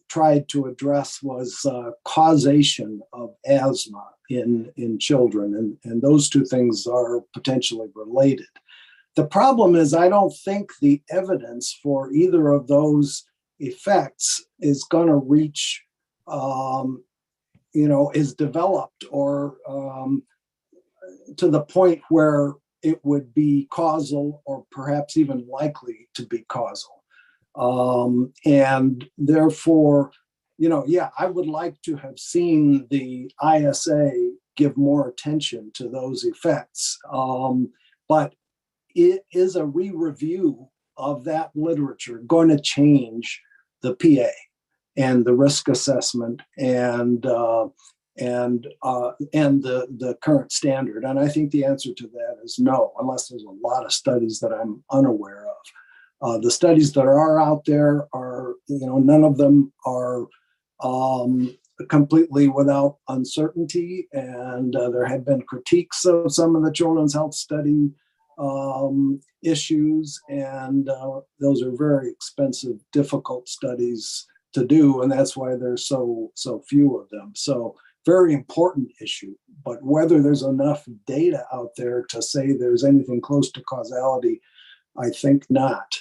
S3: tried to address was causation of asthma in children, and those two things are potentially related. The problem is, I don't think the evidence for either of those effects is going to reach, you know, is developed or to the point where it would be causal or perhaps even likely to be causal. And therefore, you know, yeah, I would like to have seen the ISA give more attention to those effects. But is a re-review of that literature going to change the PA and the risk assessment and the current standard? And I think the answer to that is no, unless there's a lot of studies that I'm unaware of. The studies that are out there are, you know, none of them are completely without uncertainty. And there have been critiques of some of the Children's Health Study issues, and those are very expensive, difficult studies to do, and that's why there's so few of them. So very important issue, but whether there's enough data out there to say there's anything close to causality, I think not.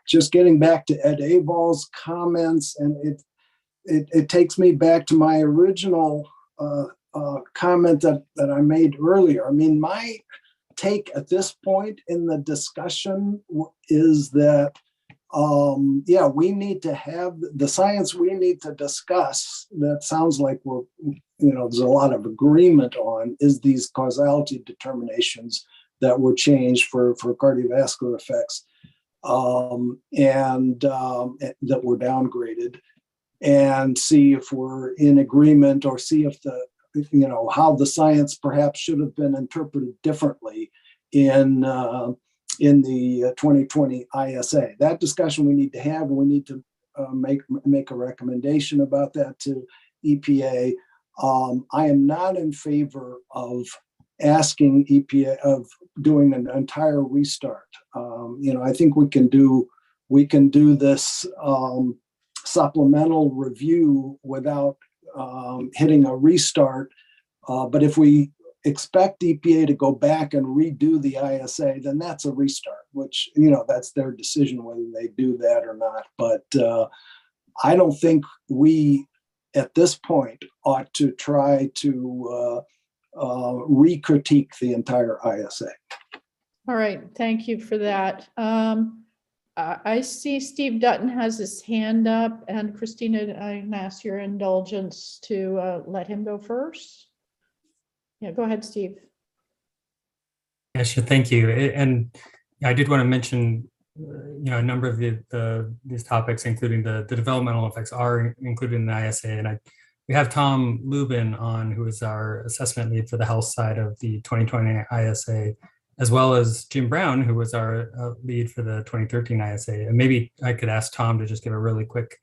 S3: Just getting back to Ed Abal's comments, and it takes me back to my original comment that I made earlier. I mean, my take at this point in the discussion is that, yeah, we need to have the science we need to discuss. That sounds like there's a lot of agreement on is these causality determinations that were changed for cardiovascular effects and that were downgraded, and see if we're in agreement, or see if how the science perhaps should have been interpreted differently in the 2020 ISA. That discussion we need to have. We need to make a recommendation about that to EPA. I am not in favor of asking EPA of doing an entire restart. I think we can do this supplemental review without hitting a restart. But if we expect EPA to go back and redo the ISA, then that's a restart, which, that's their decision whether they do that or not. But I don't think we, at this point, ought to try to re-critique the entire ISA.
S2: All right, thank you for that. I see Steve Dutton has his hand up, and Christina, I'm gonna ask your indulgence to let him go first. Yeah, go ahead, Steve.
S18: Yeah, sure. Thank you. And I did want to mention, a number of these topics, including the developmental effects, are included in the ISA. And we have Tom Lubin on, who is our assessment lead for the health side of the 2020 ISA, as well as Jim Brown, who was our lead for the 2013 ISA. And maybe I could ask Tom to just give a really quick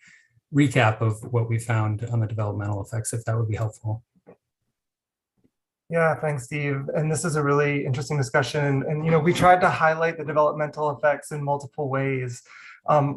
S18: recap of what we found on the developmental effects, if that would be helpful.
S5: Yeah, thanks, Steve. And this is a really interesting discussion. And, we tried to highlight the developmental effects in multiple ways.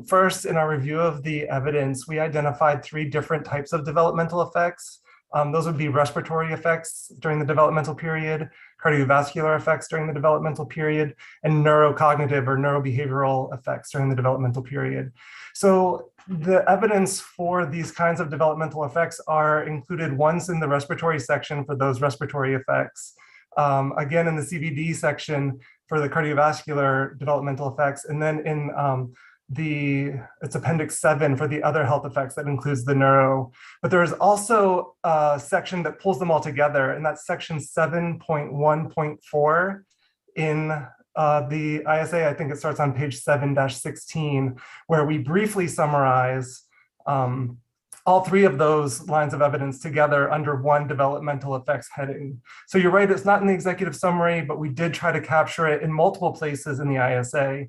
S5: First, in our review of the evidence, we identified 3 different types of developmental effects. Those would be respiratory effects during the developmental period, cardiovascular effects during the developmental period, and neurocognitive or neurobehavioral effects during the developmental period. So the evidence for these kinds of developmental effects are included once in the respiratory section for those respiratory effects, again in the CVD section for the cardiovascular developmental effects, and then in it's Appendix 7 for the other health effects that includes the neuro. But there is also a section that pulls them all together, and that's section 7.1.4 in the ISA. I think it starts on page 7-16, where we briefly summarize all 3 of those lines of evidence together under one developmental effects heading. So you're right, it's not in the executive summary, but we did try to capture it in multiple places in the ISA.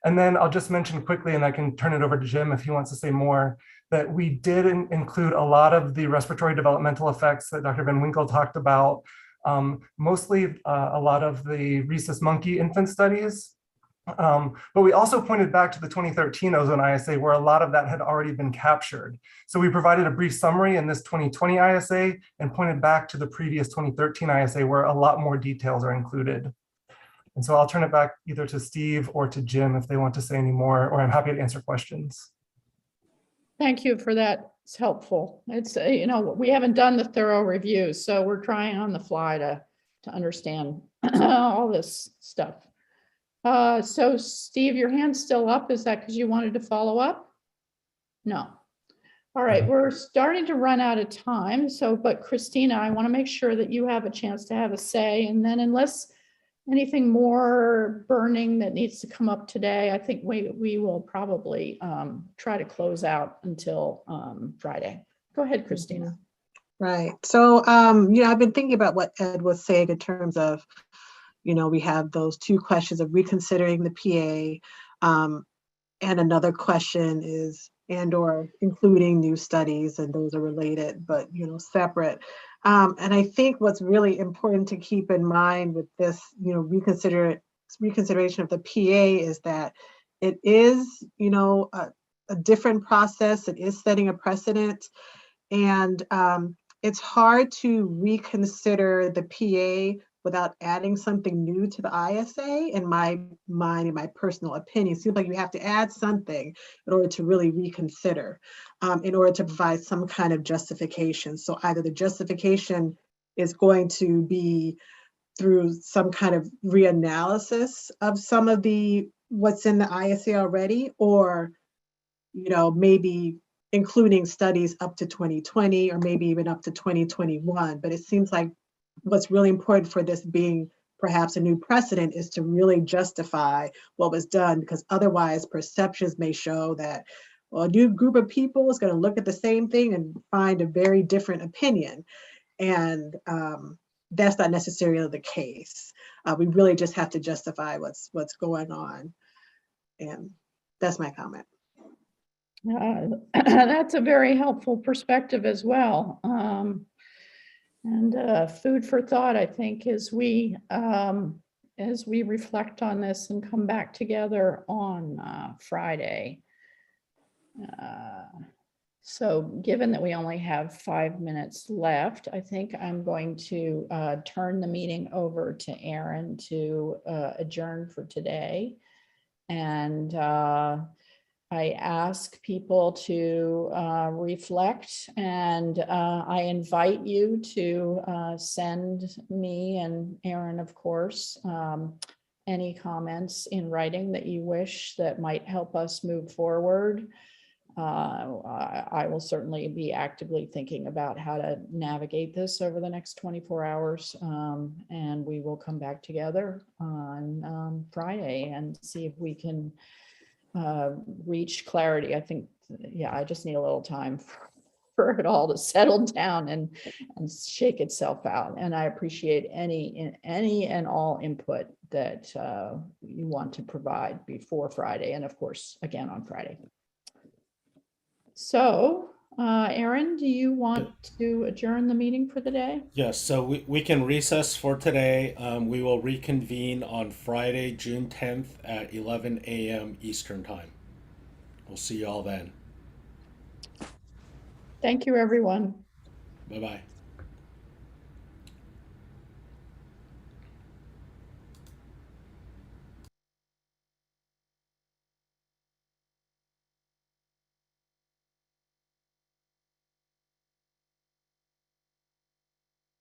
S5: And then I'll just mention quickly, and I can turn it over to Jim if he wants to say more, that we did include a lot of the respiratory developmental effects that Dr. Van Winkle talked about, mostly a lot of the rhesus monkey infant studies. But we also pointed back to the 2013 Ozone ISA, where a lot of that had already been captured. So we provided a brief summary in this 2020 ISA and pointed back to the previous 2013 ISA, where a lot more details are included. And so I'll turn it back either to Steve or to Jim if they want to say any more, or I'm happy to answer questions.
S2: Thank you for that. It's helpful. It's, we haven't done the thorough review, so we're trying on the fly to understand all this stuff. So Steve, your hand's still up. Is that because you wanted to follow up? No. All right, we're starting to run out of time. But Christina, I want to make sure that you have a chance to have a say. And then unless anything more burning that needs to come up today, I think we will probably try to close out until Friday. Go ahead, Christina.
S23: Right. So, I've been thinking about what Ed was saying in terms of, we have those 2 questions of reconsidering the PA, and another question is, or including new studies, and those are related, but, separate. And I think what's really important to keep in mind with this, reconsideration of the PA is that it is, a different process. It is setting a precedent, and it's hard to reconsider the PA without adding something new to the ISA, in my mind, in my personal opinion. It seems like you have to add something in order to really reconsider, in order to provide some kind of justification. So either the justification is going to be through some kind of reanalysis of some of what's in the ISA already, or maybe including studies up to 2020 or maybe even up to 2021. But it seems like what's really important for this being perhaps a new precedent is to really justify what was done, because otherwise perceptions may show that, well, a new group of people is going to look at the same thing and find a very different opinion. And that's not necessarily the case. We really just have to justify what's going on. And that's my comment.
S2: That's a very helpful perspective as well. And food for thought, I think, as we reflect on this and come back together on Friday. So given that we only have 5 minutes left, I think I'm going to turn the meeting over to Aaron to adjourn for today. And I ask people to reflect, and I invite you to send me and Aaron, of course, any comments in writing that you wish that might help us move forward. I will certainly be actively thinking about how to navigate this over the next 24 hours. And we will come back together on Friday and see if we can reach clarity. I think, yeah, I just need a little time for it all to settle down and shake itself out. And I appreciate any and all input that you want to provide before Friday, and of course, again on Friday. So, Aaron, do you want to adjourn the meeting for the day?
S19: Yes, so we can recess for today. We will reconvene on Friday, June 10th at 11 a.m. Eastern Time. We'll see you all then.
S2: Thank you, everyone.
S19: Bye-bye.